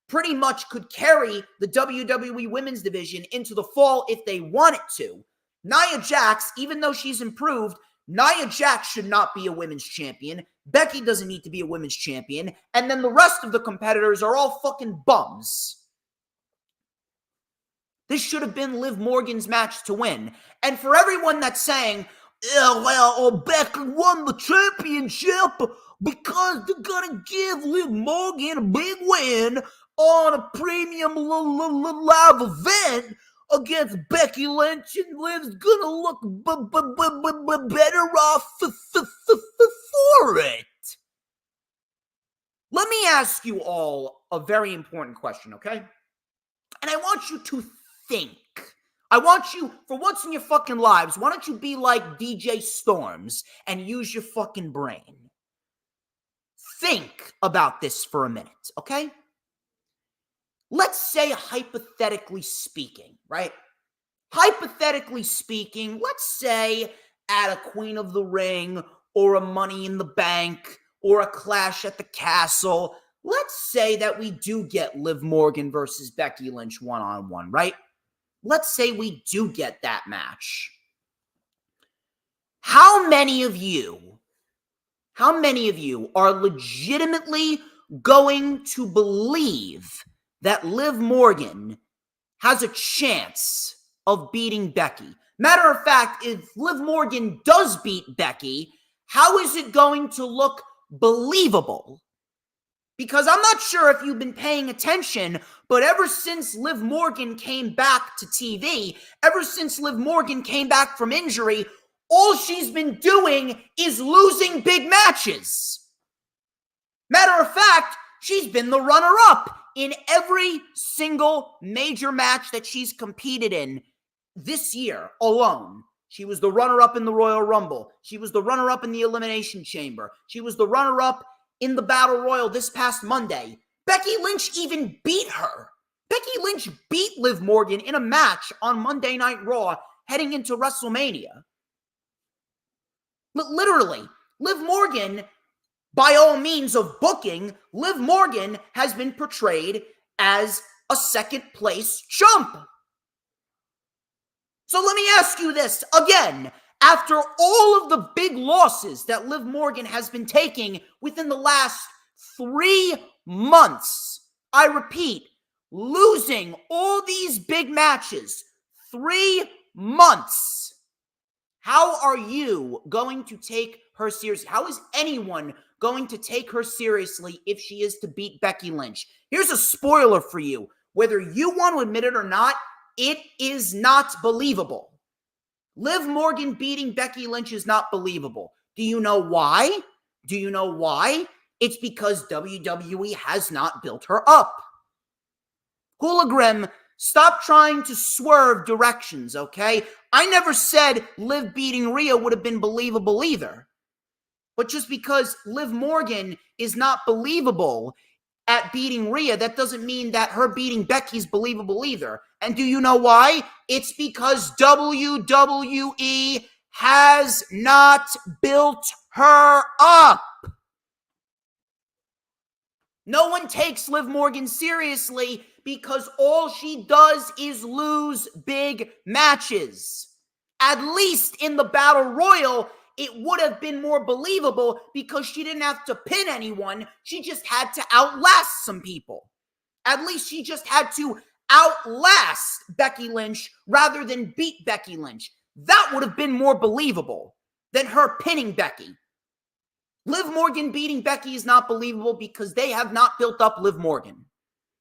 Speaker 2: pretty much could carry the WWE Women's Division into the fall if they wanted to. Nia Jax, even though she's improved, Nia Jax should not be a women's champion. Becky doesn't need to be a women's champion. And then the rest of the competitors are all fucking bums. This should have been Liv Morgan's match to win. And for everyone that's saying, Becky won the championship because they're gonna give Liv Morgan a big win on a premium live event against Becky Lynch, and Liv's gonna look better off for it. Let me ask you all a very important question, okay? And I want you to think. I want you, for once in your fucking lives, why don't you be like DJ Storms and use your fucking brain? Think about this for a minute, okay? Let's say, hypothetically speaking, right? Hypothetically speaking, let's say at a Queen of the Ring or a Money in the Bank or a Clash at the Castle, let's say that we do get Liv Morgan versus Becky Lynch one-on-one, right? Let's say we do get that match. How many of you are legitimately going to believe that Liv Morgan has a chance of beating Becky? Matter of fact, if Liv Morgan does beat Becky, how is it going to look believable? Because I'm not sure if you've been paying attention, but ever since Liv Morgan came back to TV, ever since Liv Morgan came back from injury, all she's been doing is losing big matches. Matter of fact, she's been the runner-up in every single major match that she's competed in this year alone. She was the runner-up in the Royal Rumble. She was the runner-up in the Elimination Chamber. She was the runner-up in the Battle Royal this past Monday. Becky Lynch even beat her. Becky Lynch beat Liv Morgan in a match on Monday Night Raw heading into WrestleMania. But literally, Liv Morgan, by all means of booking, Liv Morgan has been portrayed as a second-place chump. So let me ask you this again. After all of the big losses that Liv Morgan has been taking within the last 3 months, I repeat, losing all these big matches, 3 months, how are you going to take her seriously? How is anyone going to take her seriously if she is to beat Becky Lynch? Here's a spoiler for you. Whether you want to admit it or not, it is not believable. Liv Morgan beating Becky Lynch is not believable. Do you know why? Do you know why? It's because WWE has not built her up. Hooligram, stop trying to swerve directions, okay? I never said Liv beating Rhea would have been believable either. But just because Liv Morgan is not believable at beating Rhea, that doesn't mean that her beating Becky's believable either. And do you know why? It's because WWE has not built her up. No one takes Liv Morgan seriously because all she does is lose big matches. At least in the Battle Royal, it would have been more believable because she didn't have to pin anyone. She just had to outlast some people. At least she just had to outlast Becky Lynch rather than beat Becky Lynch. That would have been more believable than her pinning Becky. Liv Morgan beating Becky is not believable because they have not built up Liv Morgan.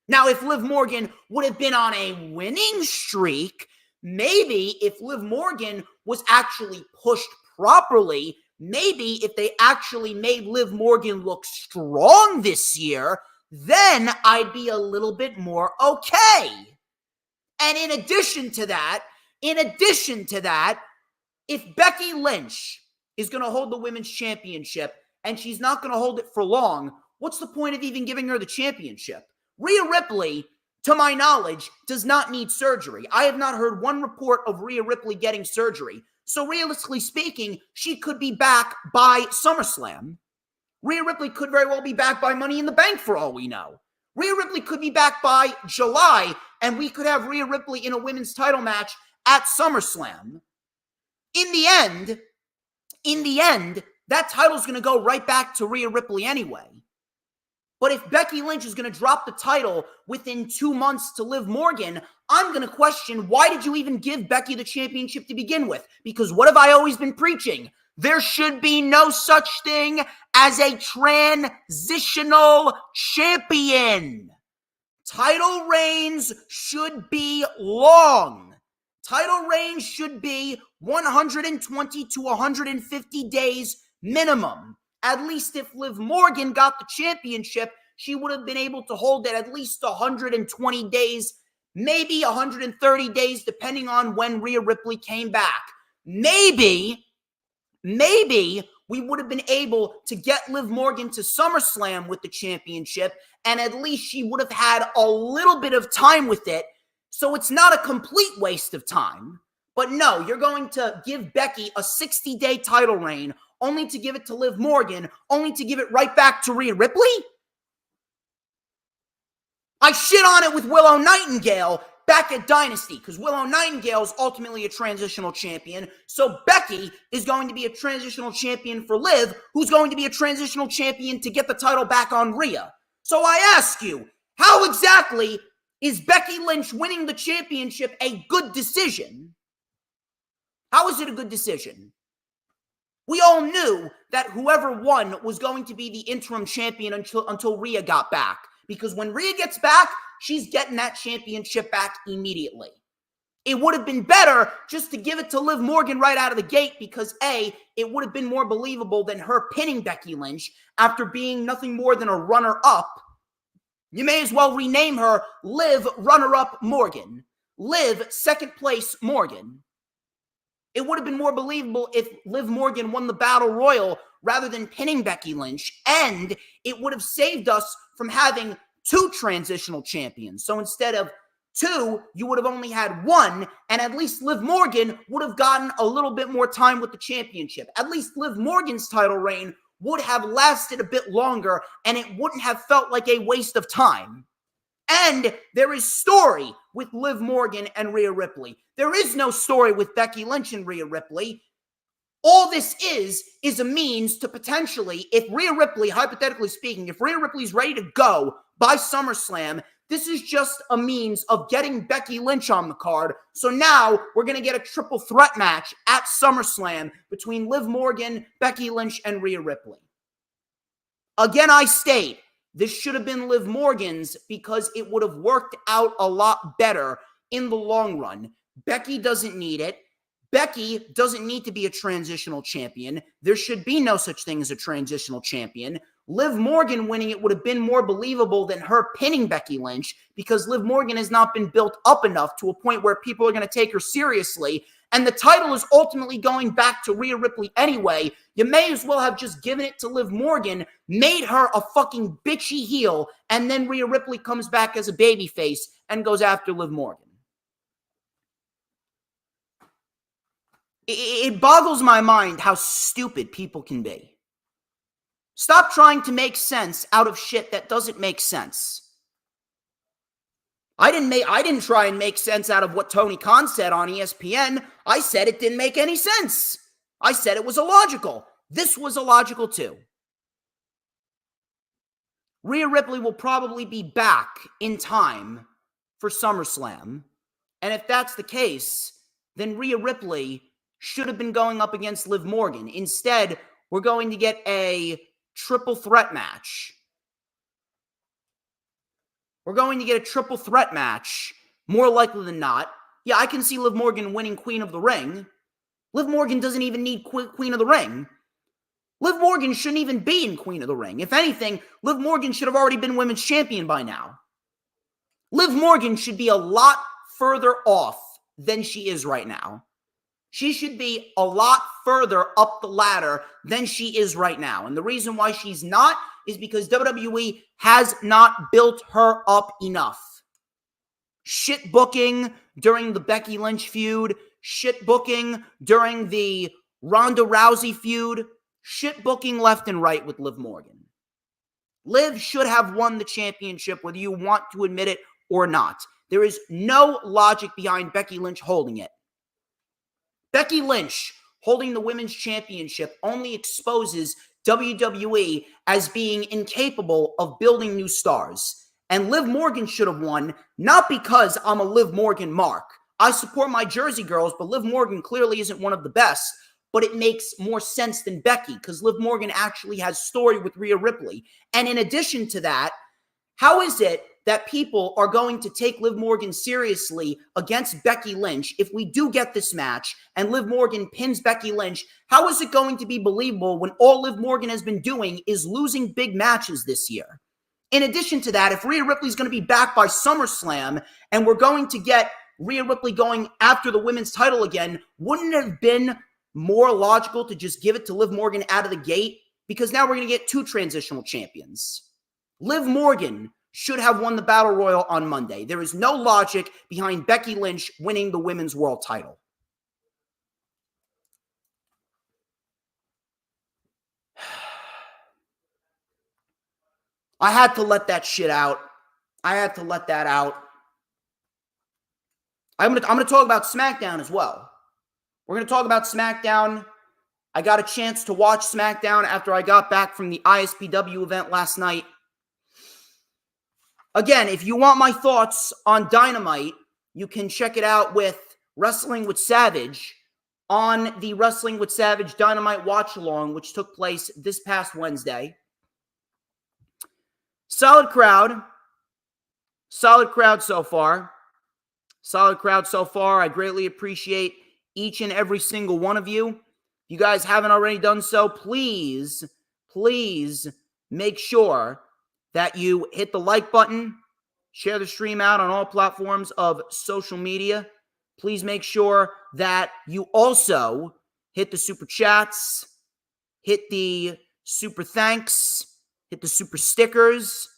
Speaker 2: Now, if Liv Morgan would have been on a winning streak, maybe if Liv Morgan was actually pushed properly, maybe if they actually made Liv Morgan look strong this year, then I'd be a little bit more okay. And in addition to that, In addition to that, if Becky Lynch is going to hold the women's championship and she's not going to hold it for long, what's the point of even giving her the championship? Rhea Ripley, to my knowledge, does not need surgery. I have not heard one report of Rhea Ripley getting surgery. So realistically speaking, she could be back by SummerSlam. Rhea Ripley could very well be back by Money in the Bank for all we know. Rhea Ripley could be back by July, and we could have Rhea Ripley in a women's title match at SummerSlam. In the end, that title's going to go right back to Rhea Ripley anyway. But if Becky Lynch is going to drop the title within 2 months to Liv Morgan, I'm going to question, why did you even give Becky the championship to begin with? Because what have I always been preaching? There should be no such thing as a transitional champion. Title reigns should be long. Title reigns should be 120 to 150 days minimum. At least if Liv Morgan got the championship, she would have been able to hold it at least 120 days, maybe 130 days, depending on when Rhea Ripley came back. Maybe we would have been able to get Liv Morgan to SummerSlam with the championship, and at least she would have had a little bit of time with it, so it's not a complete waste of time. But no, you're going to give Becky a 60-day title reign, only to give it to Liv Morgan, only to give it right back to Rhea Ripley? I shit on it with Willow Nightingale back at Dynasty, because Willow Nightingale is ultimately a transitional champion, so Becky is going to be a transitional champion for Liv, who's going to be a transitional champion to get the title back on Rhea. So I ask you, how exactly is Becky Lynch winning the championship a good decision? How is it a good decision? We all knew that whoever won was going to be the interim champion until Rhea got back. Because when Rhea gets back, she's getting that championship back immediately. It would have been better just to give it to Liv Morgan right out of the gate because, A, it would have been more believable than her pinning Becky Lynch after being nothing more than a runner-up. You may as well rename her Liv Runner-Up Morgan. Liv Second Place Morgan. It would have been more believable if Liv Morgan won the Battle Royal rather than pinning Becky Lynch, and it would have saved us from having 2 transitional champions. So instead of 2, you would have only had 1, and at least Liv Morgan would have gotten a little bit more time with the championship. At least Liv Morgan's title reign would have lasted a bit longer, and it wouldn't have felt like a waste of time. And there is story with Liv Morgan and Rhea Ripley. There is no story with Becky Lynch and Rhea Ripley. All this is a means to potentially, if Rhea Ripley, hypothetically speaking, if Rhea Ripley's ready to go by SummerSlam, this is just a means of getting Becky Lynch on the card. So now we're going to get a triple threat match at SummerSlam between Liv Morgan, Becky Lynch, and Rhea Ripley. Again, I state, this should have been Liv Morgan's because it would have worked out a lot better in the long run. Becky doesn't need it. Becky doesn't need to be a transitional champion. There should be no such thing as a transitional champion. Liv Morgan winning it would have been more believable than her pinning Becky Lynch because Liv Morgan has not been built up enough to a point where people are going to take her seriously. And the title is ultimately going back to Rhea Ripley anyway. You may as well have just given it to Liv Morgan, made her a fucking bitchy heel, and then Rhea Ripley comes back as a babyface and goes after Liv Morgan. It boggles my mind how stupid people can be. Stop trying to make sense out of shit that doesn't make sense. I didn't try and make sense out of what Tony Khan said on ESPN. I said it didn't make any sense. I said it was illogical. This was illogical too. Rhea Ripley will probably be back in time for SummerSlam. And if that's the case, then Rhea Ripley should have been going up against Liv Morgan. Instead, we're going to get a triple threat match. We're going to get a triple threat match, more likely than not. Yeah, I can see Liv Morgan winning Queen of the Ring. Liv Morgan doesn't even need Queen of the Ring. Liv Morgan shouldn't even be in Queen of the Ring. If anything, Liv Morgan should have already been Women's Champion by now. Liv Morgan should be a lot further off than she is right now. She should be a lot further up the ladder than she is right now. And the reason why she's not is because WWE has not built her up enough. Shit booking during the Becky Lynch feud, shit booking during the Ronda Rousey feud, shit booking left and right with Liv Morgan. Liv should have won the championship whether you want to admit it or not. There is no logic behind Becky Lynch holding it. Becky Lynch holding the women's championship only exposes WWE as being incapable of building new stars. And Liv Morgan should have won, not because I'm a Liv Morgan mark. I support my Jersey girls, but Liv Morgan clearly isn't one of the best. But it makes more sense than Becky because Liv Morgan actually has story with Rhea Ripley. And in addition to that, how is it that people are going to take Liv Morgan seriously against Becky Lynch if we do get this match and Liv Morgan pins Becky Lynch? How is it going to be believable when all Liv Morgan has been doing is losing big matches this year? In addition to that, if Rhea Ripley's going to be back by SummerSlam and we're going to get Rhea Ripley going after the women's title again, wouldn't it have been more logical to just give it to Liv Morgan out of the gate? Because now we're going to get two transitional champions. Liv Morgan should have won the Battle Royal on Monday. There is no logic behind Becky Lynch winning the women's world title. I had to let that shit out. I had to let that out. I'm going to talk about SmackDown as well. We're going to talk about SmackDown. I got a chance to watch SmackDown after I got back from the ISPW event last night. Again, if you want my thoughts on Dynamite, you can check it out with Wrestling with Savage on the Wrestling with Savage Dynamite Watch-Along, which took place this past Wednesday. Solid crowd. Solid crowd so far. Solid crowd so far. I greatly appreciate each and every single one of you. If you guys haven't already done so, please make sure that you hit the like button, share the stream out on all platforms of social media. Please make sure that you also hit the super chats, hit the super thanks, hit the super stickers,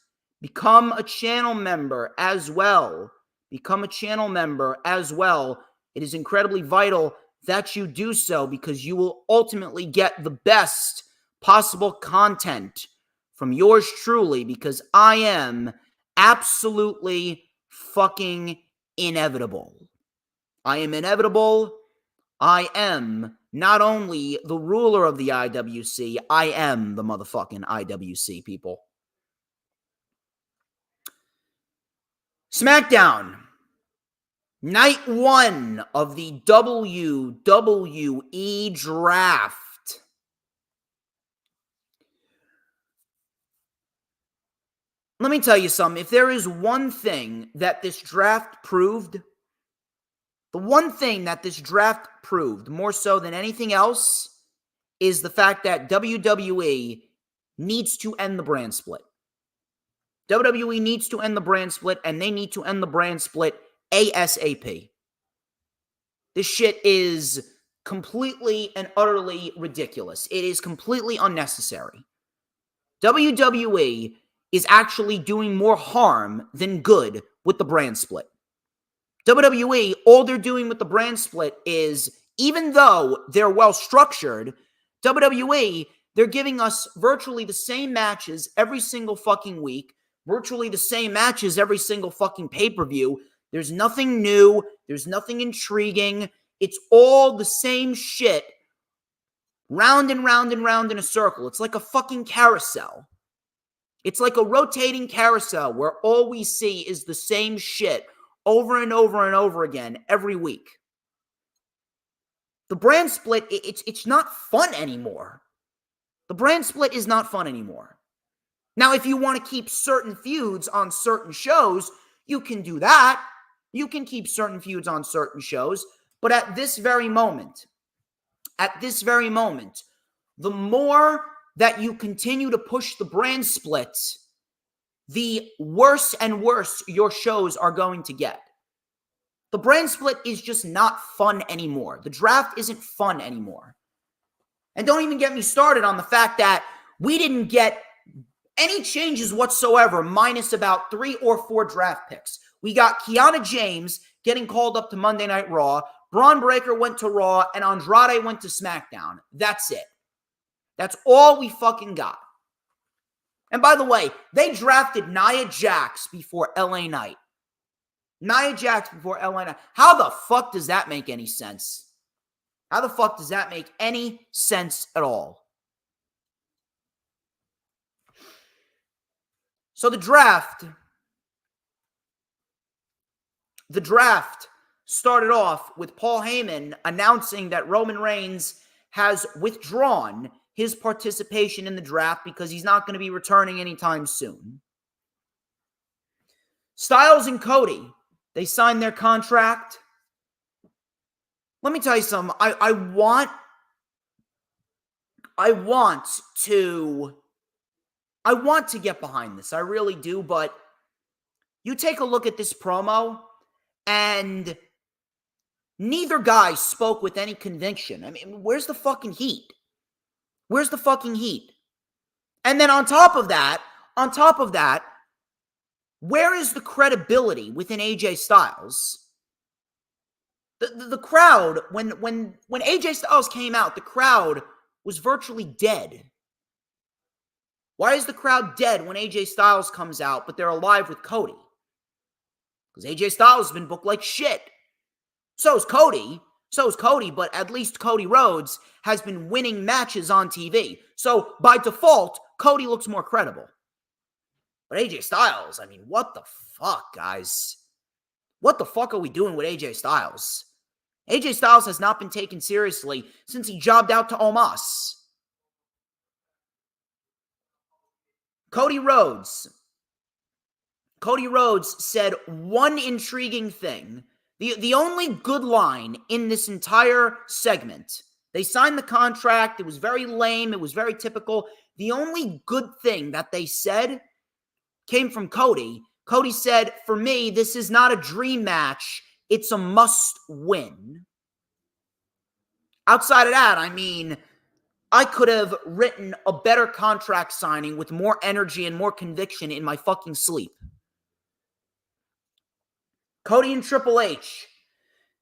Speaker 2: become a channel member as well. Become a channel member as well. It is incredibly vital that you do so because you will ultimately get the best possible content from yours truly, because I am absolutely fucking inevitable. I am inevitable. I am not only the ruler of the IWC, I am the motherfucking IWC, people. SmackDown. Night 1 of the WWE draft. Let me tell you something. If there is one thing that this draft proved, the one thing that this draft proved more so than anything else is the fact that WWE needs to end the brand split. WWE needs to end the brand split, and they need to end the brand split ASAP. This shit is completely and utterly ridiculous. It is completely unnecessary. WWE is actually doing more harm than good with the brand split. WWE, all they're doing with the brand split is, even though they're well structured, WWE, they're giving us virtually the same matches every single fucking week, virtually the same matches every single fucking pay-per-view. There's nothing new. There's nothing intriguing. It's all the same shit, round and round and round in a circle. It's like a fucking carousel. It's like a rotating carousel where all we see is the same shit over and over and over again every week. The brand split, it's not fun anymore. The brand split is not fun anymore. Now, if you want to keep certain feuds on certain shows, you can do that. You can keep certain feuds on certain shows. But at this very moment, the more that you continue to push the brand splits, the worse and worse your shows are going to get. The brand split is just not fun anymore. The draft isn't fun anymore. And don't even get me started on the fact that we didn't get any changes whatsoever, minus about 3 or 4 draft picks. We got Kiana James getting called up to Monday Night Raw. Braun Breaker went to Raw, and Andrade went to SmackDown. That's it. That's all we fucking got. And by the way, they drafted Nia Jax before LA Knight. Nia Jax before LA Knight. How the fuck does that make any sense? How the fuck does that make any sense at all? So the draft started off with Paul Heyman announcing that Roman Reigns has withdrawn his participation in the draft because he's not going to be returning anytime soon. Styles and Cody, they signed their contract. Let me tell you something. I want to get behind this. I really do, but you take a look at this promo and neither guy spoke with any conviction. I mean, where's the fucking heat? Where's the fucking heat? And then on top of that, where is the credibility within AJ Styles? The crowd, when AJ Styles came out, the crowd was virtually dead. Why is the crowd dead when AJ Styles comes out, but they're alive with Cody? Because AJ Styles has been booked like shit. So is Cody, but at least Cody Rhodes has been winning matches on TV. So by default, Cody looks more credible. But AJ Styles, I mean, what the fuck, guys? What the fuck are we doing with AJ Styles? AJ Styles has not been taken seriously since he jobbed out to Omos. Cody Rhodes said one intriguing thing. The only good line in this entire segment. They signed the contract. It was very lame. It was very typical. The only good thing that they said came from Cody. Cody said, for me, this is not a dream match. It's a must-win. Outside of that, I mean, I could have written a better contract signing with more energy and more conviction in my fucking sleep. Cody and Triple H,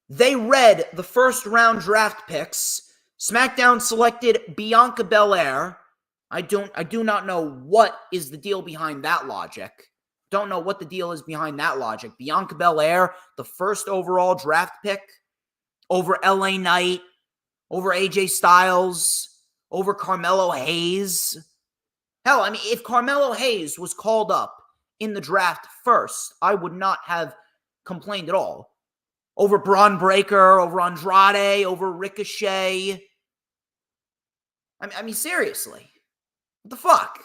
Speaker 2: they read the first-round draft picks. SmackDown selected Bianca Belair. I do not know what is the deal behind that logic. Don't know what the deal is behind that logic. Bianca Belair, the first overall draft pick, over LA Knight, over AJ Styles, over Carmelo Hayes. Hell, I mean, if Carmelo Hayes was called up in the draft first, I would not have complained at all. Over Braun Breaker, over Andrade, over Ricochet. I mean, seriously. What the fuck?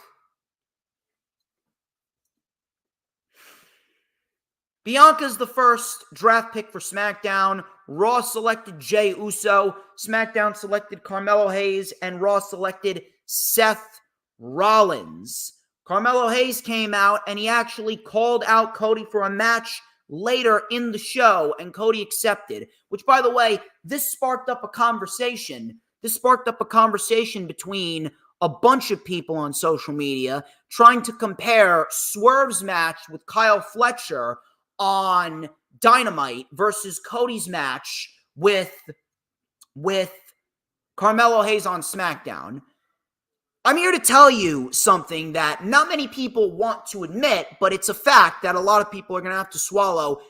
Speaker 2: Bianca's the first draft pick for SmackDown. Raw selected Jey Uso. SmackDown selected Carmelo Hayes. And Raw selected Seth Rollins. Carmelo Hayes came out and he actually called out Cody for a match later in the show, and Cody accepted. Which, by the way, this sparked up a conversation. This sparked up a conversation between a bunch of people on social media trying to compare Swerve's match with Kyle Fletcher on Dynamite versus Cody's match with Carmelo Hayes on SmackDown. I'm here to tell you something that not many people want to admit, but it's a fact that a lot of people are going to have to swallow.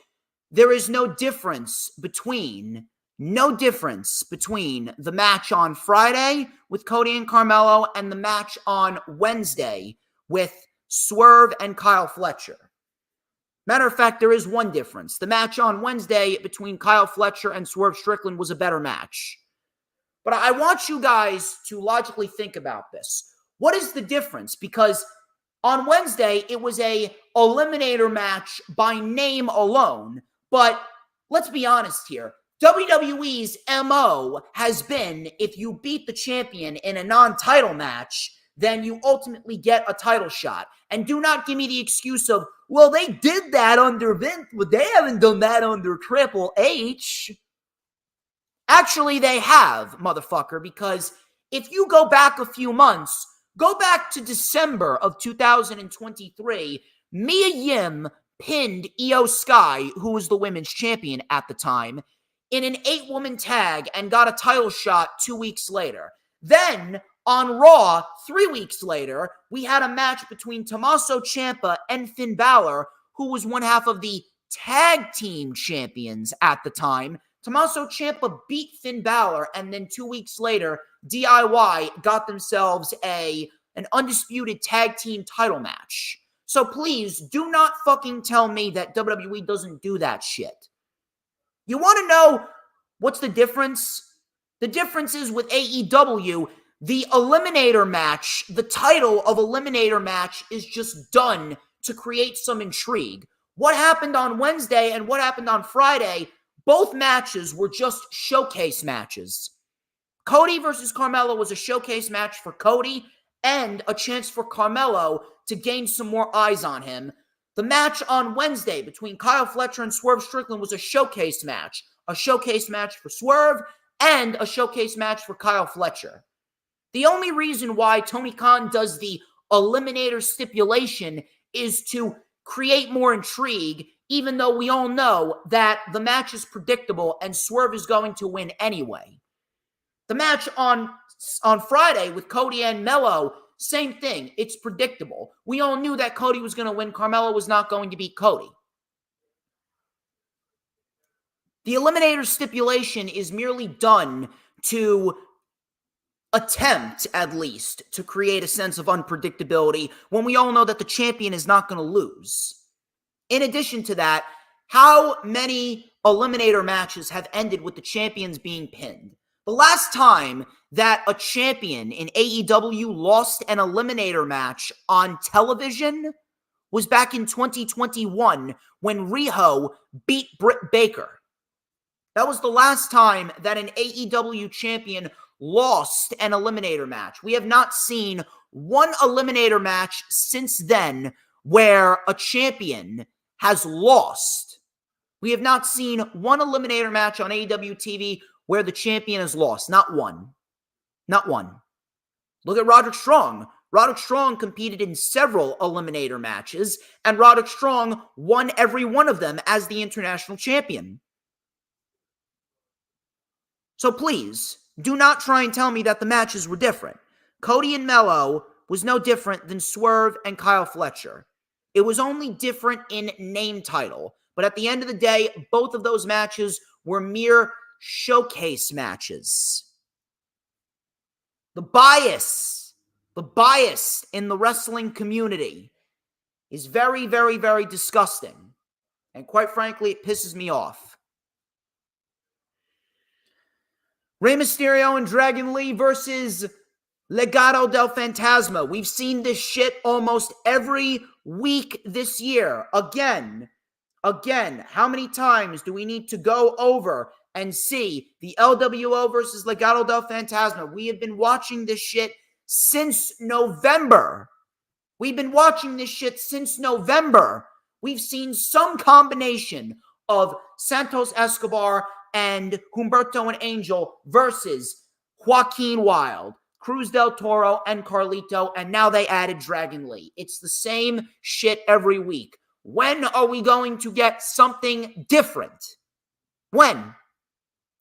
Speaker 2: There is no difference between the match on Friday with Cody and Carmelo and the match on Wednesday with Swerve and Kyle Fletcher. Matter of fact, there is one difference. The match on Wednesday between Kyle Fletcher and Swerve Strickland was a better match. But I want you guys to logically think about this. What is the difference? Because on Wednesday, it was a eliminator match by name alone. But let's be honest here. WWE's MO has been, if you beat the champion in a non-title match, then you ultimately get a title shot. And do not give me the excuse of, well, they did that under Vince, but they haven't done that under Triple H. Actually, they have, motherfucker, because if you go back a few months, go back to December of 2023, Mia Yim pinned Io Sky, who was the women's champion at the time, in an 8-woman tag and got a title shot 2 weeks later. Then, on Raw, 3 weeks later, we had a match between Tommaso Ciampa and Finn Balor, who was one half of the tag team champions at the time. Tommaso Ciampa beat Finn Balor, and then 2 weeks later, DIY got themselves an undisputed tag team title match. So please, do not fucking tell me that WWE doesn't do that shit. You want to know what's the difference? The difference is with AEW, the Eliminator match, the title of Eliminator match is just done to create some intrigue. What happened on Wednesday and what happened on Friday, both matches were just showcase matches. Cody versus Carmelo was a showcase match for Cody and a chance for Carmelo to gain some more eyes on him. The match on Wednesday between Kyle Fletcher and Swerve Strickland was a showcase match for Swerve and a showcase match for Kyle Fletcher. The only reason why Tony Khan does the Eliminator stipulation is to create more intrigue, even though we all know that the match is predictable and Swerve is going to win anyway. The match on Friday with Cody and Melo, same thing. It's predictable. We all knew that Cody was going to win. Carmelo was not going to beat Cody. The Eliminator stipulation is merely done to attempt, at least, to create a sense of unpredictability when we all know that the champion is not going to lose. In addition to that, how many Eliminator matches have ended with the champions being pinned? The last time that a champion in AEW lost an Eliminator match on television was back in 2021 when Riho beat Britt Baker. That was the last time that an AEW champion lost an Eliminator match. We have not seen one Eliminator match since then where a champion has lost. We have not seen one Eliminator match on AEW TV where the champion has lost. Not one. Not one. Look at Roderick Strong. Roderick Strong competed in several Eliminator matches, and Roderick Strong won every one of them as the international champion. So please, do not try and tell me that the matches were different. Cody and Melo was no different than Swerve and Kyle Fletcher. It was only different in name title. But at the end of the day, both of those matches were mere showcase matches. The bias in the wrestling community is very, very, very disgusting. And quite frankly, it pisses me off. Rey Mysterio and Dragon Lee versus Legado del Fantasma. We've seen this shit almost every week this year. Again, how many times do we need to go over and see the LWO versus Legado del Fantasma? We have been watching this shit since November. We've seen some combination of Santos Escobar and Humberto and Angel versus Joaquin Wilde, Cruz del Toro, and Carlito, and now they added Dragon Lee. It's the same shit every week. When are we going to get something different? When?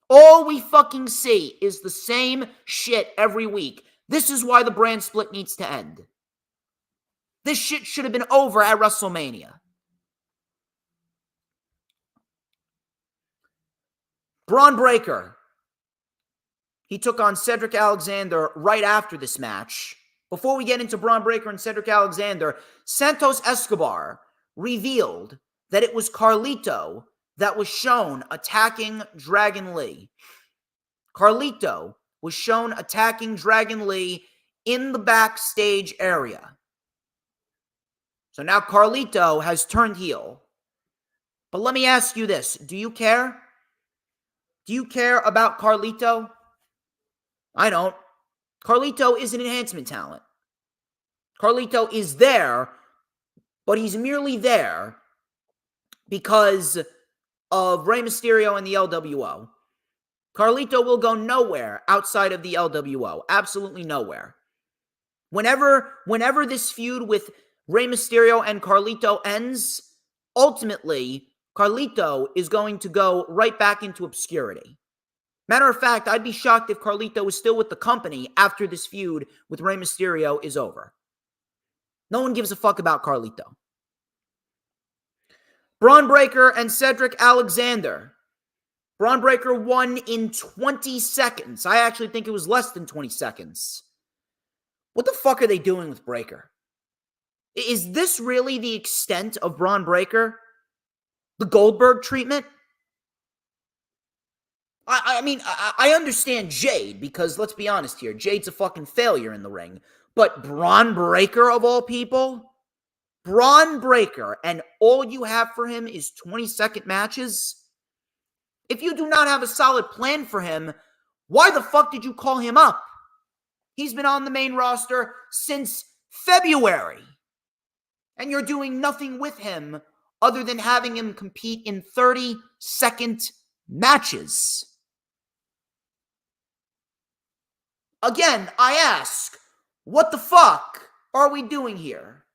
Speaker 2: All we fucking see is the same shit every week. This is why the brand split needs to end. This shit should have been over at WrestleMania. Braun Breaker. He took on Cedric Alexander right after this match. Before we get into Braun Breaker and Cedric Alexander, Santos Escobar revealed that it was Carlito that was shown attacking Dragon Lee. Carlito was shown attacking Dragon Lee in the backstage area. So now Carlito has turned heel. But let me ask you this. Do you care? Do you care about Carlito? I don't. Carlito is an enhancement talent. Carlito is there, but he's merely there because of Rey Mysterio and the LWO. Carlito will go nowhere outside of the LWO. Absolutely nowhere. Whenever this feud with Rey Mysterio and Carlito ends, ultimately, Carlito is going to go right back into obscurity. Matter of fact, I'd be shocked if Carlito is still with the company after this feud with Rey Mysterio is over. No one gives a fuck about Carlito. Braun Breaker and Cedric Alexander. Braun Breaker won in 20 seconds. I actually think it was less than 20 seconds. What the fuck are they doing with Breaker? Is this really the extent of Braun Breaker? The Goldberg treatment? I mean, I understand Jade, because let's be honest here, Jade's a fucking failure in the ring. But Braun Breaker, of all people? Braun Breaker, and all you have for him is 20-second matches? If you do not have a solid plan for him, why the fuck did you call him up? He's been on the main roster since February. And you're doing nothing with him other than having him compete in 30-second matches. Again, I ask, what the fuck are we doing here?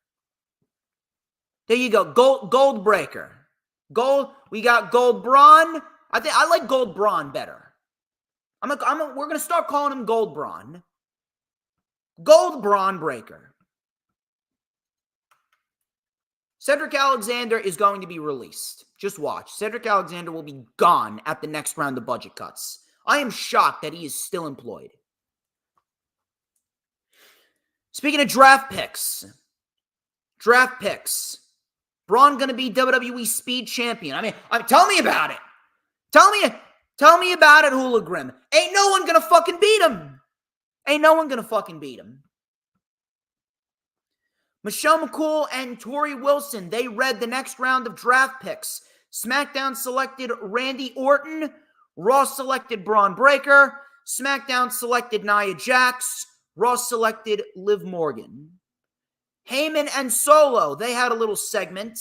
Speaker 2: There you go, Gold Breaker. We got Gold Braun. I like Gold Braun better. We're gonna start calling him Gold Braun. Gold Braun Breaker. Cedric Alexander is going to be released. Just watch. Cedric Alexander will be gone at the next round of budget cuts. I am shocked that he is still employed. Speaking of draft picks. Braun going to be WWE Speed Champion. I mean, tell me about it. Tell me about it, Hula Grim. Ain't no one going to fucking beat him. Michelle McCool and Tori Wilson, they read the next round of draft picks. SmackDown selected Randy Orton. Raw selected Braun Breaker. SmackDown selected Nia Jax. Raw selected Liv Morgan. Heyman and Solo, they had a little segment.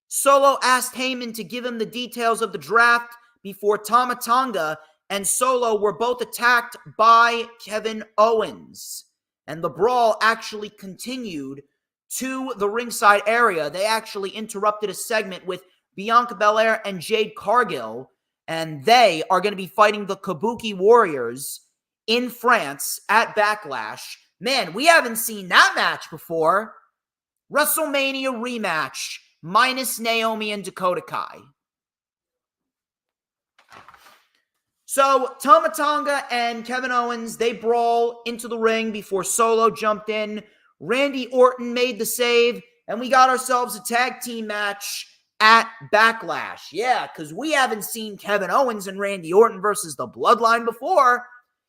Speaker 2: Solo asked Heyman to give him the details of the draft before Tama Tonga and Solo were both attacked by Kevin Owens. And the brawl actually continued to the ringside area. They actually interrupted a segment with Bianca Belair and Jade Cargill, and they are going to be fighting the Kabuki Warriors in France at Backlash. Man, we haven't seen that match before. WrestleMania rematch minus Naomi and Dakota Kai. So, Tama Tonga and Kevin Owens, they brawl into the ring before Solo jumped in. Randy Orton made the save, and we got ourselves a tag team match at Backlash. Yeah, because we haven't seen Kevin Owens and Randy Orton versus the Bloodline before.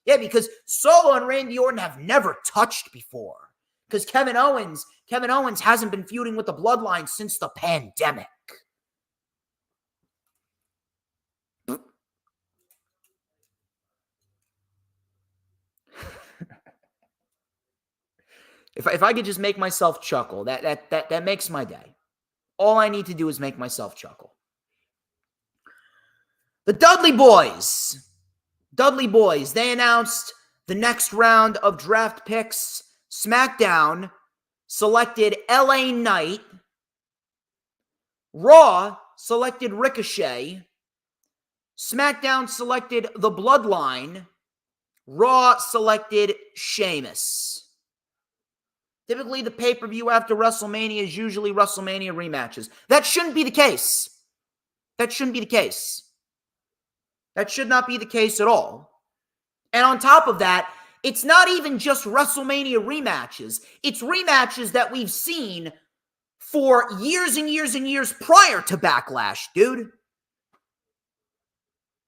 Speaker 2: Yeah, because Solo and Randy Orton have never touched before. Because Kevin Owens hasn't been feuding with the Bloodline since the pandemic. If I could just make myself chuckle, that makes my day. All I need to do is make myself chuckle. The Dudley Boys, they announced the next round of draft picks. SmackDown selected LA Knight. Raw selected Ricochet. SmackDown selected The Bloodline. Raw selected Sheamus. Typically, the pay-per-view after WrestleMania is usually WrestleMania rematches. That shouldn't be the case. That should not be the case at all. And on top of that, it's not even just WrestleMania rematches. It's rematches that we've seen for years and years and years prior to Backlash, dude.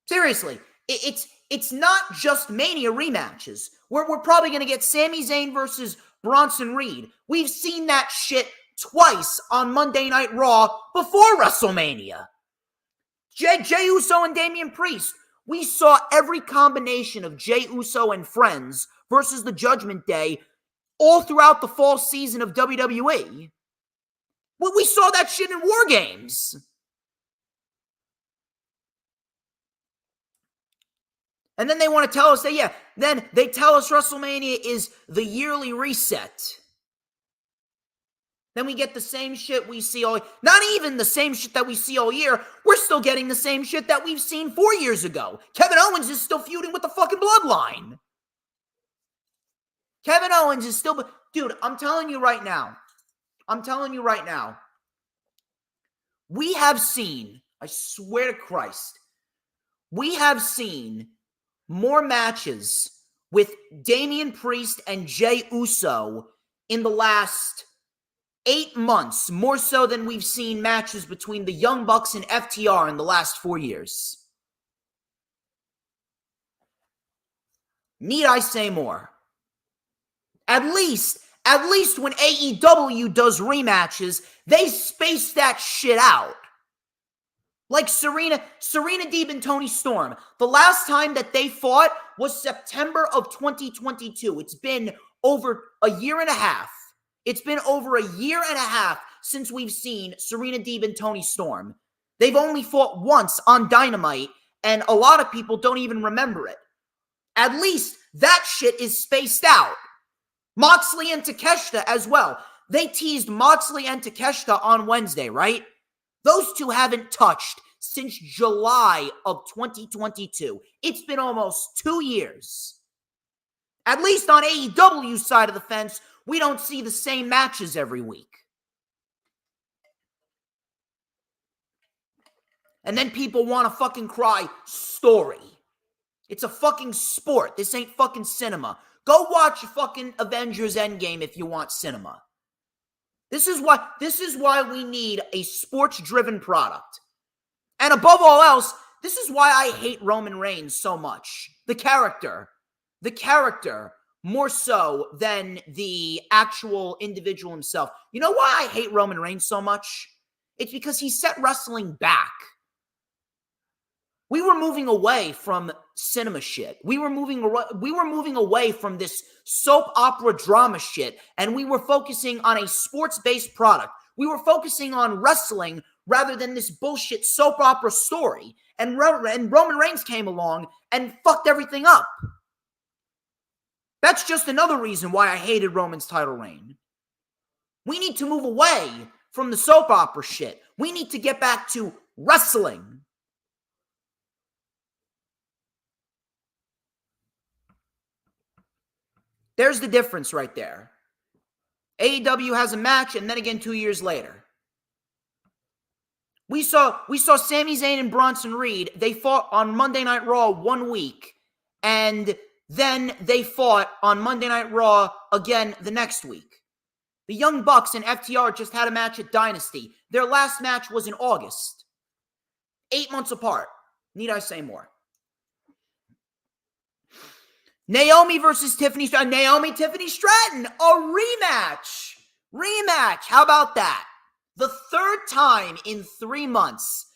Speaker 2: Seriously, it's not just Mania rematches. We're probably going to get Sami Zayn versus Bronson Reed. We've seen that shit twice on Monday Night Raw before WrestleMania. Jey Uso and Damian Priest. We saw every combination of Jey Uso and friends versus the Judgment Day all throughout the fall season of WWE. We saw that shit in War Games. And then they want to tell us that, then they tell us WrestleMania is the yearly reset. Then we get the same shit we see all year. Not even the same shit that we see all year. We're still getting the same shit that we've seen 4 years ago. Kevin Owens is still feuding with the fucking Bloodline. Kevin Owens is still... Dude, I'm telling you right now. We have seen, I swear to Christ, we have seen more matches with Damian Priest and Jey Uso in the last 8 months, more so than we've seen matches between the Young Bucks and FTR in the last 4 years. Need I say more? At least when AEW does rematches, they space that shit out. Like Serena Deeb and Toni Storm. The last time that they fought was September of 2022. It's been over a year and a half. It's been over a year and a half since we've seen Serena Deeb and Toni Storm. They've only fought once on Dynamite, and a lot of people don't even remember it. At least that shit is spaced out. Moxley and Takeshita as well. They teased Moxley and Takeshita on Wednesday, right? Those two haven't touched since July of 2022. It's been almost 2 years. At least on AEW's side of the fence, we don't see the same matches every week. And then people want to fucking cry, story. It's a fucking sport. This ain't fucking cinema. Go watch fucking Avengers Endgame if you want cinema. This is why we need a sports-driven product. And above all else, this is why I hate Roman Reigns so much. The character more so than the actual individual himself. You know why I hate Roman Reigns so much? It's because he set wrestling back. We were moving away from cinema shit. We were moving away from this soap opera drama shit, and we were focusing on a sports-based product. We were focusing on wrestling rather than this bullshit soap opera story. And Roman Reigns came along and fucked everything up. That's just another reason why I hated Roman's title reign. We need to move away from the soap opera shit. We need to get back to wrestling. There's the difference right there. AEW has a match, and then again 2 years later. We saw Sami Zayn and Bronson Reed. They fought on Monday Night Raw 1 week, and then they fought on Monday Night Raw again the next week. The Young Bucks and FTR just had a match at Dynasty. Their last match was in August. 8 months apart. Need I say more? Naomi versus Tiffany Stratton. Tiffany Stratton, a rematch. How about that? The third time in 3 months.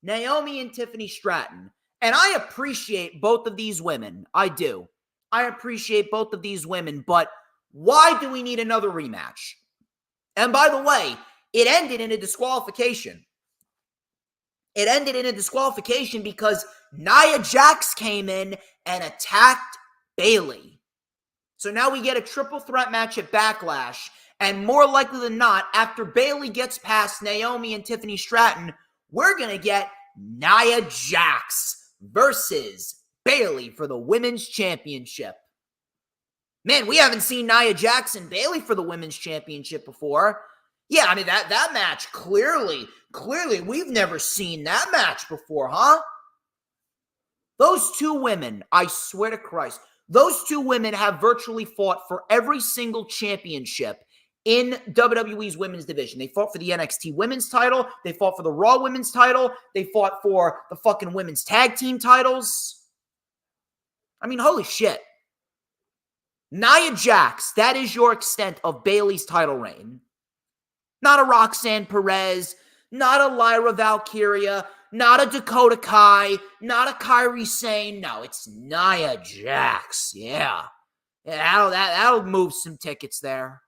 Speaker 2: Naomi and Tiffany Stratton. And I appreciate both of these women. I do. I appreciate both of these women. But why do we need another rematch? And by the way, it ended in a disqualification. Because Nia Jax came in and attacked Bayley. So now we get a triple threat match at Backlash. And more likely than not, after Bayley gets past Naomi and Tiffany Stratton, we're going to get Nia Jax versus Bayley for the Women's Championship. Man, we haven't seen Nia Jax and Bayley for the Women's Championship before. Yeah, I mean, that match, clearly, we've never seen that match before, huh? Those two women, I swear to Christ, those two women have virtually fought for every single championship in WWE's women's division. They fought for the NXT women's title. They fought for the Raw women's title. They fought for the fucking women's tag team titles. I mean, holy shit. Nia Jax, that is your extent of Bayley's title reign. Not a Roxanne Perez, not a Lyra Valkyria, not a Dakota Kai, not a Kairi Sane. No, it's Nia Jax. Yeah. Yeah, that'll move some tickets there.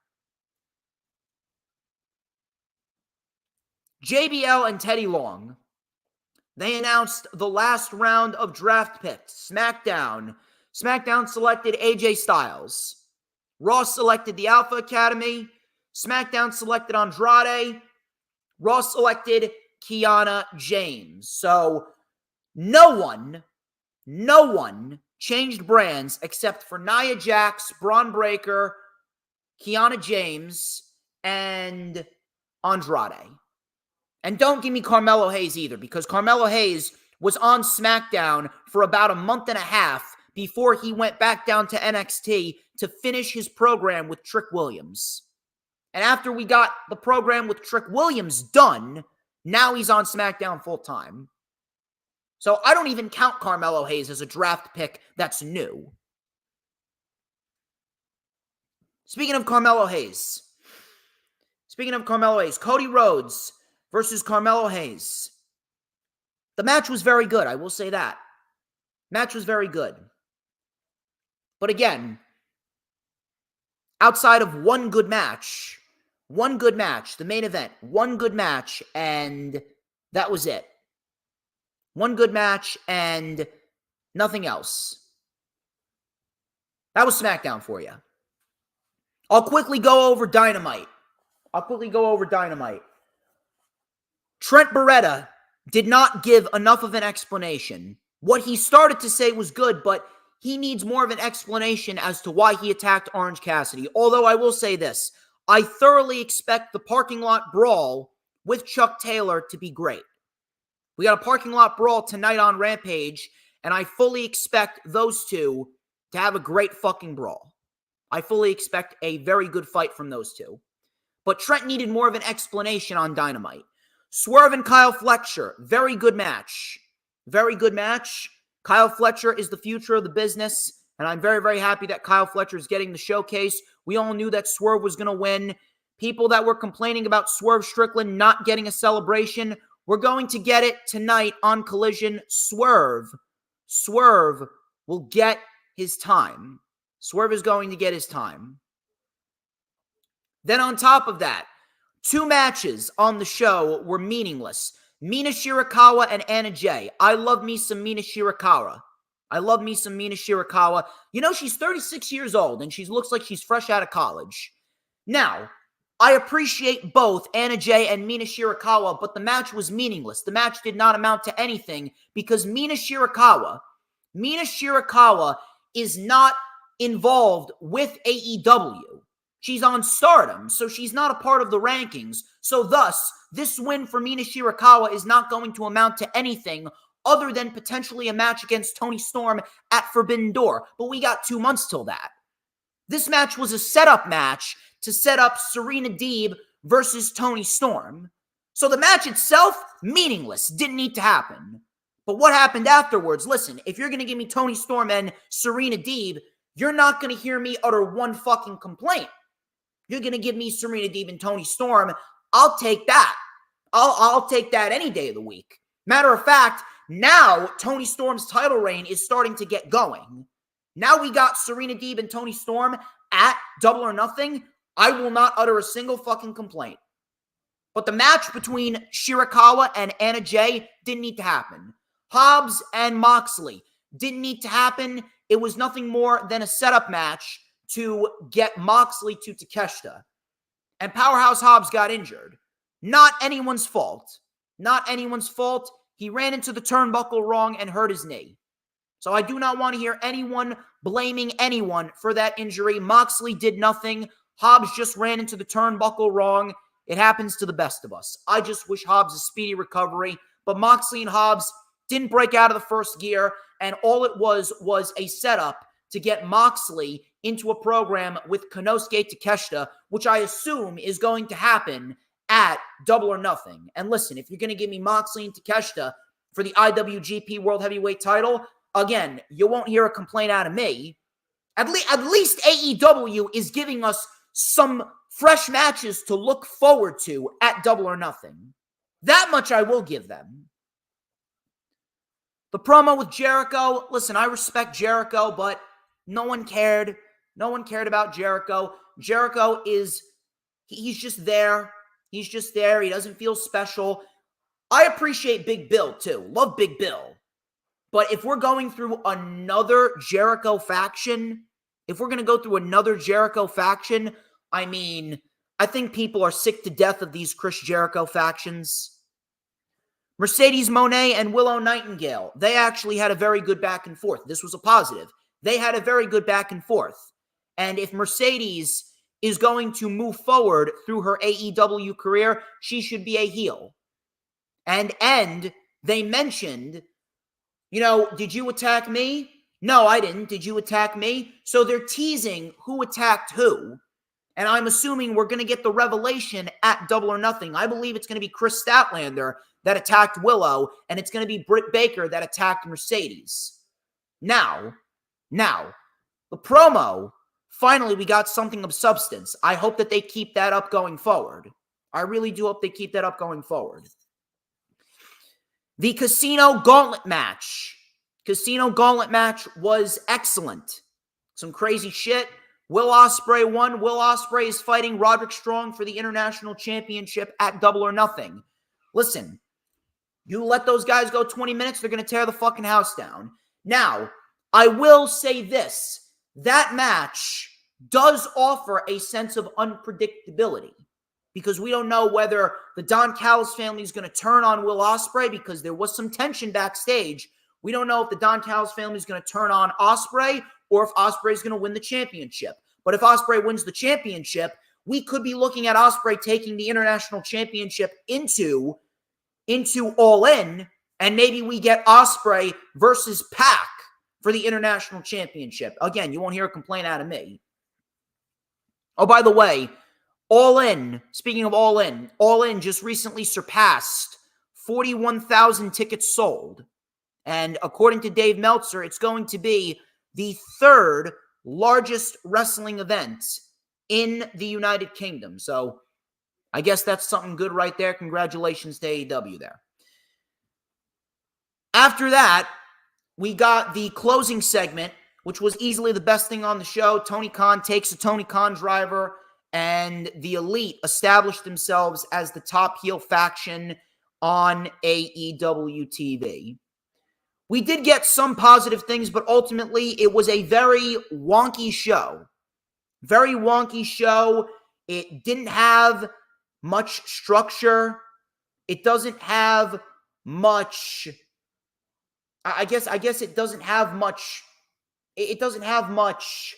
Speaker 2: JBL and Teddy Long, they announced the last round of draft picks. SmackDown selected AJ Styles. Raw selected the Alpha Academy. SmackDown selected Andrade. Raw selected Kiana James. So no one changed brands except for Nia Jax, Braun Breaker, Kiana James, and Andrade. And don't give me Carmelo Hayes either, because Carmelo Hayes was on SmackDown for about a month and a half before he went back down to NXT to finish his program with Trick Williams. And after we got the program with Trick Williams done, now he's on SmackDown full-time. So I don't even count Carmelo Hayes as a draft pick that's new. Speaking of Carmelo Hayes, Cody Rhodes versus Carmelo Hayes. The match was very good, I will say that. Match was very good. But again, outside of one good match, the main event, one good match, and that was it. One good match and nothing else. That was SmackDown for you. I'll quickly go over Dynamite. Trent Beretta did not give enough of an explanation. What he started to say was good, but he needs more of an explanation as to why he attacked Orange Cassidy. Although I will say this, I thoroughly expect the parking lot brawl with Chuck Taylor to be great. We got a parking lot brawl tonight on Rampage, and I fully expect those two to have a great fucking brawl. I fully expect a very good fight from those two. But Trent needed more of an explanation on Dynamite. Swerve and Kyle Fletcher, very good match. Very good match. Kyle Fletcher is the future of the business, and I'm very, very happy that Kyle Fletcher is getting the showcase. We all knew that Swerve was going to win. People that were complaining about Swerve Strickland not getting a celebration, we're going to get it tonight on Collision. Swerve will get his time. Swerve is going to get his time. Then on top of that, two matches on the show were meaningless. Mina Shirakawa and Anna Jay. I love me some Mina Shirakawa. You know, she's 36 years old, and she looks like she's fresh out of college. Now, I appreciate both Anna Jay and Mina Shirakawa, but the match was meaningless. The match did not amount to anything because Mina Shirakawa is not involved with AEW. She's on Stardom, so she's not a part of the rankings. So thus, this win for Mina Shirakawa is not going to amount to anything other than potentially a match against Toni Storm at Forbidden Door. But we got 2 months till that. This match was a setup match to set up Serena Deeb versus Toni Storm. So the match itself, meaningless, didn't need to happen. But what happened afterwards, listen, if you're going to give me Toni Storm and Serena Deeb, you're not going to hear me utter one fucking complaint. You're going to give me Serena Deeb and Toni Storm, I'll take that. I'll take that any day of the week. Matter of fact, now Toni Storm's title reign is starting to get going. Now we got Serena Deeb and Toni Storm at Double or Nothing. I will not utter a single fucking complaint. But the match between Shirakawa and Anna Jay didn't need to happen. Hobbs and Moxley didn't need to happen. It was nothing more than a setup match to get Moxley to Takeshita. And Powerhouse Hobbs got injured. Not anyone's fault. He ran into the turnbuckle wrong and hurt his knee. So I do not want to hear anyone blaming anyone for that injury. Moxley did nothing. Hobbs just ran into the turnbuckle wrong. It happens to the best of us. I just wish Hobbs a speedy recovery. But Moxley and Hobbs didn't break out of the first gear. And all it was a setup to get Moxley into a program with Konosuke Takeshita, which I assume is going to happen at Double or Nothing. And listen, if you're going to give me Moxley and Takeshita for the IWGP World Heavyweight title, again, you won't hear a complaint out of me. At least AEW is giving us some fresh matches to look forward to at Double or Nothing. That much I will give them. The promo with Jericho, listen, I respect Jericho, but no one cared. No one cared about Jericho. Jericho he's just there. He's just there. He doesn't feel special. I appreciate Big Bill, too. Love Big Bill. But if we're going through another Jericho faction, I mean, I think people are sick to death of these Chris Jericho factions. Mercedes Moné and Willow Nightingale, they actually had a very good back and forth. This was a positive. They had a very good back and forth. And if Mercedes is going to move forward through her AEW career, she should be a heel. And they mentioned, did you attack me? No, I didn't. Did you attack me? So they're teasing who attacked who. And I'm assuming we're going to get the revelation at Double or Nothing. I believe it's going to be Chris Statlander that attacked Willow, and it's going to be Britt Baker that attacked Mercedes. Now, the promo, finally we got something of substance. I hope that they keep that up going forward. I really do hope they keep that up going forward. The Casino Gauntlet match. Casino Gauntlet match was excellent. Some crazy shit. Will Ospreay won. Will Ospreay is fighting Roderick Strong for the International Championship at Double or Nothing. Listen, you let those guys go 20 minutes, they're going to tear the fucking house down. Now, I will say this. That match does offer a sense of unpredictability because we don't know whether the Don Callis family is going to turn on Will Ospreay because there was some tension backstage. We don't know if the Don Callis family is going to turn on Ospreay or if Ospreay is going to win the championship. But if Ospreay wins the championship, we could be looking at Ospreay taking the International Championship into All In, and maybe we get Ospreay versus Pac for the International Championship. Again, you won't hear a complaint out of me. Oh, by the way, All In, speaking of All In just recently surpassed 41,000 tickets sold. And according to Dave Meltzer, it's going to be the third largest wrestling event in the United Kingdom. So I guess that's something good right there. Congratulations to AEW there. After that, we got the closing segment, which was easily the best thing on the show. Tony Khan takes a Tony Khan driver, and the Elite established themselves as the top heel faction on AEW TV. We did get some positive things, but ultimately it was a very wonky show. Very wonky show. It didn't have much structure. It doesn't have much. I guess it doesn't have much. It doesn't have much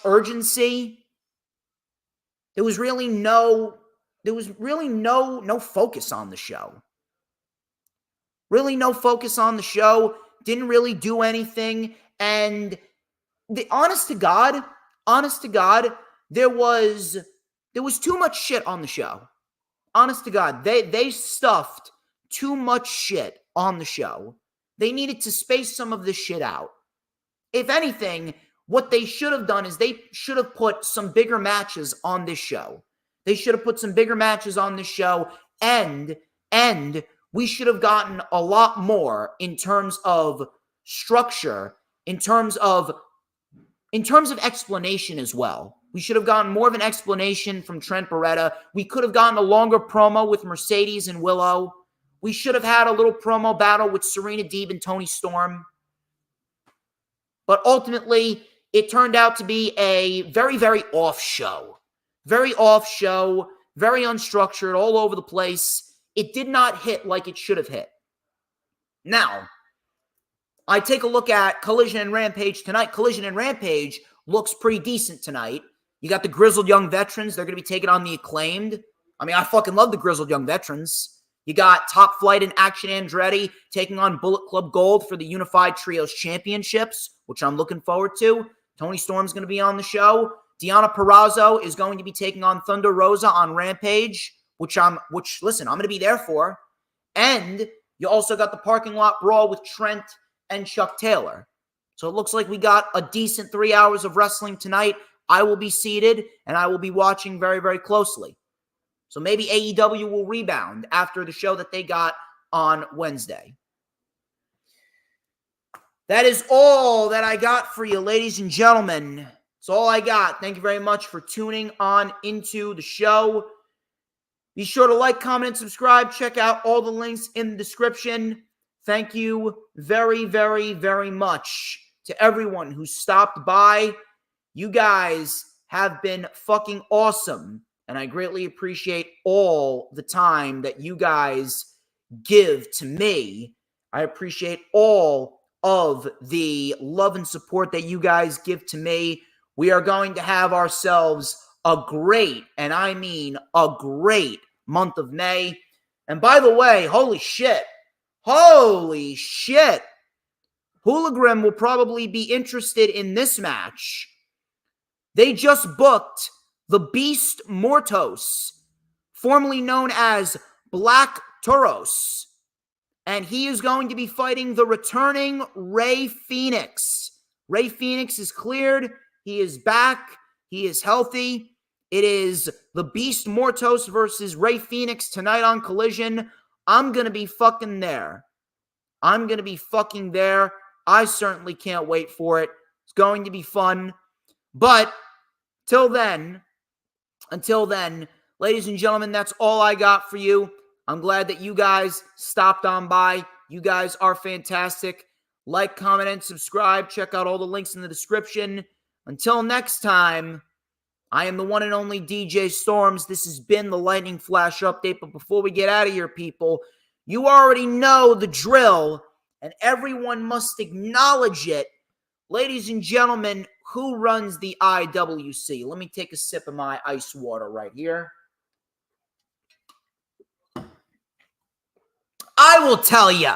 Speaker 2: urgency. There was really no focus on the show. Really no focus on the show. Didn't really do anything. And honest to God, there was too much shit on the show. Honest to God, they stuffed too much shit on the show. They needed to space some of this shit out. If anything, what they should have done is they should have put some bigger matches on this show. They should have put some bigger matches on this show, and we should have gotten a lot more in terms of structure, in terms of explanation as well. We should have gotten more of an explanation from Trent Beretta. We could have gotten a longer promo with Mercedes and Willow. We should have had a little promo battle with Serena Deeb and Toni Storm. But ultimately, it turned out to be a very, very off show. Very off show, very unstructured, all over the place. It did not hit like it should have hit. Now, I take a look at Collision and Rampage tonight. Collision and Rampage looks pretty decent tonight. You got the Grizzled Young Veterans. They're going to be taking on the Acclaimed. I mean, I fucking love the Grizzled Young Veterans. You got Top Flight and Action Andretti taking on Bullet Club Gold for the Unified Trios Championships, which I'm looking forward to. Toni Storm's going to be on the show. Deonna Purrazzo is going to be taking on Thunder Rosa on Rampage, which listen, I'm going to be there for. And you also got the Parking Lot Brawl with Trent and Chuck Taylor. So it looks like we got a decent 3 hours of wrestling tonight. I will be seated, and I will be watching very, very closely. So maybe AEW will rebound after the show that they got on Wednesday. that is all that I got for you, ladies and gentlemen. That's all I got. Thank you very much for tuning on into the show. Be sure to like, comment, and subscribe. Check out all the links in the description. Thank you very, very, very much to everyone who stopped by. You guys have been fucking awesome, and I greatly appreciate all the time that you guys give to me. I appreciate all of the love and support that you guys give to me. We are going to have ourselves a great, and I mean a great, month of May. And by the way, holy shit, Hooligrim will probably be interested in this match. They just booked the Beast Mortos, formerly known as Black Toros, and he is going to be fighting the returning Rey Fenix. Rey Fenix is cleared. He is back. He is healthy. It is the Beast Mortos versus Rey Fenix tonight on Collision. I'm going to be fucking there. I'm going to be fucking there. I certainly can't wait for it. It's going to be fun. But until then, ladies and gentlemen, that's all I got for you. I'm glad that you guys stopped on by. You guys are fantastic. Like, comment, and subscribe. Check out all the links in the description. Until next time, I am the one and only DJ Storms. This has been the Lightning Flash Update. But before we get out of here, people, you already know the drill, and everyone must acknowledge it. Ladies and gentlemen, who runs the IWC? Let me take a sip of my ice water right here. I will tell you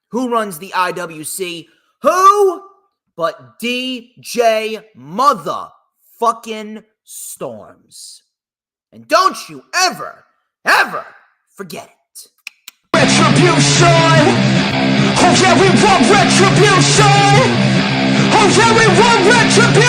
Speaker 2: who runs the IWC. Who but DJ motherfucking Storms. And don't you ever forget it.
Speaker 1: Retribution! Oh yeah, we want retribution! Oh yeah, we want retribution!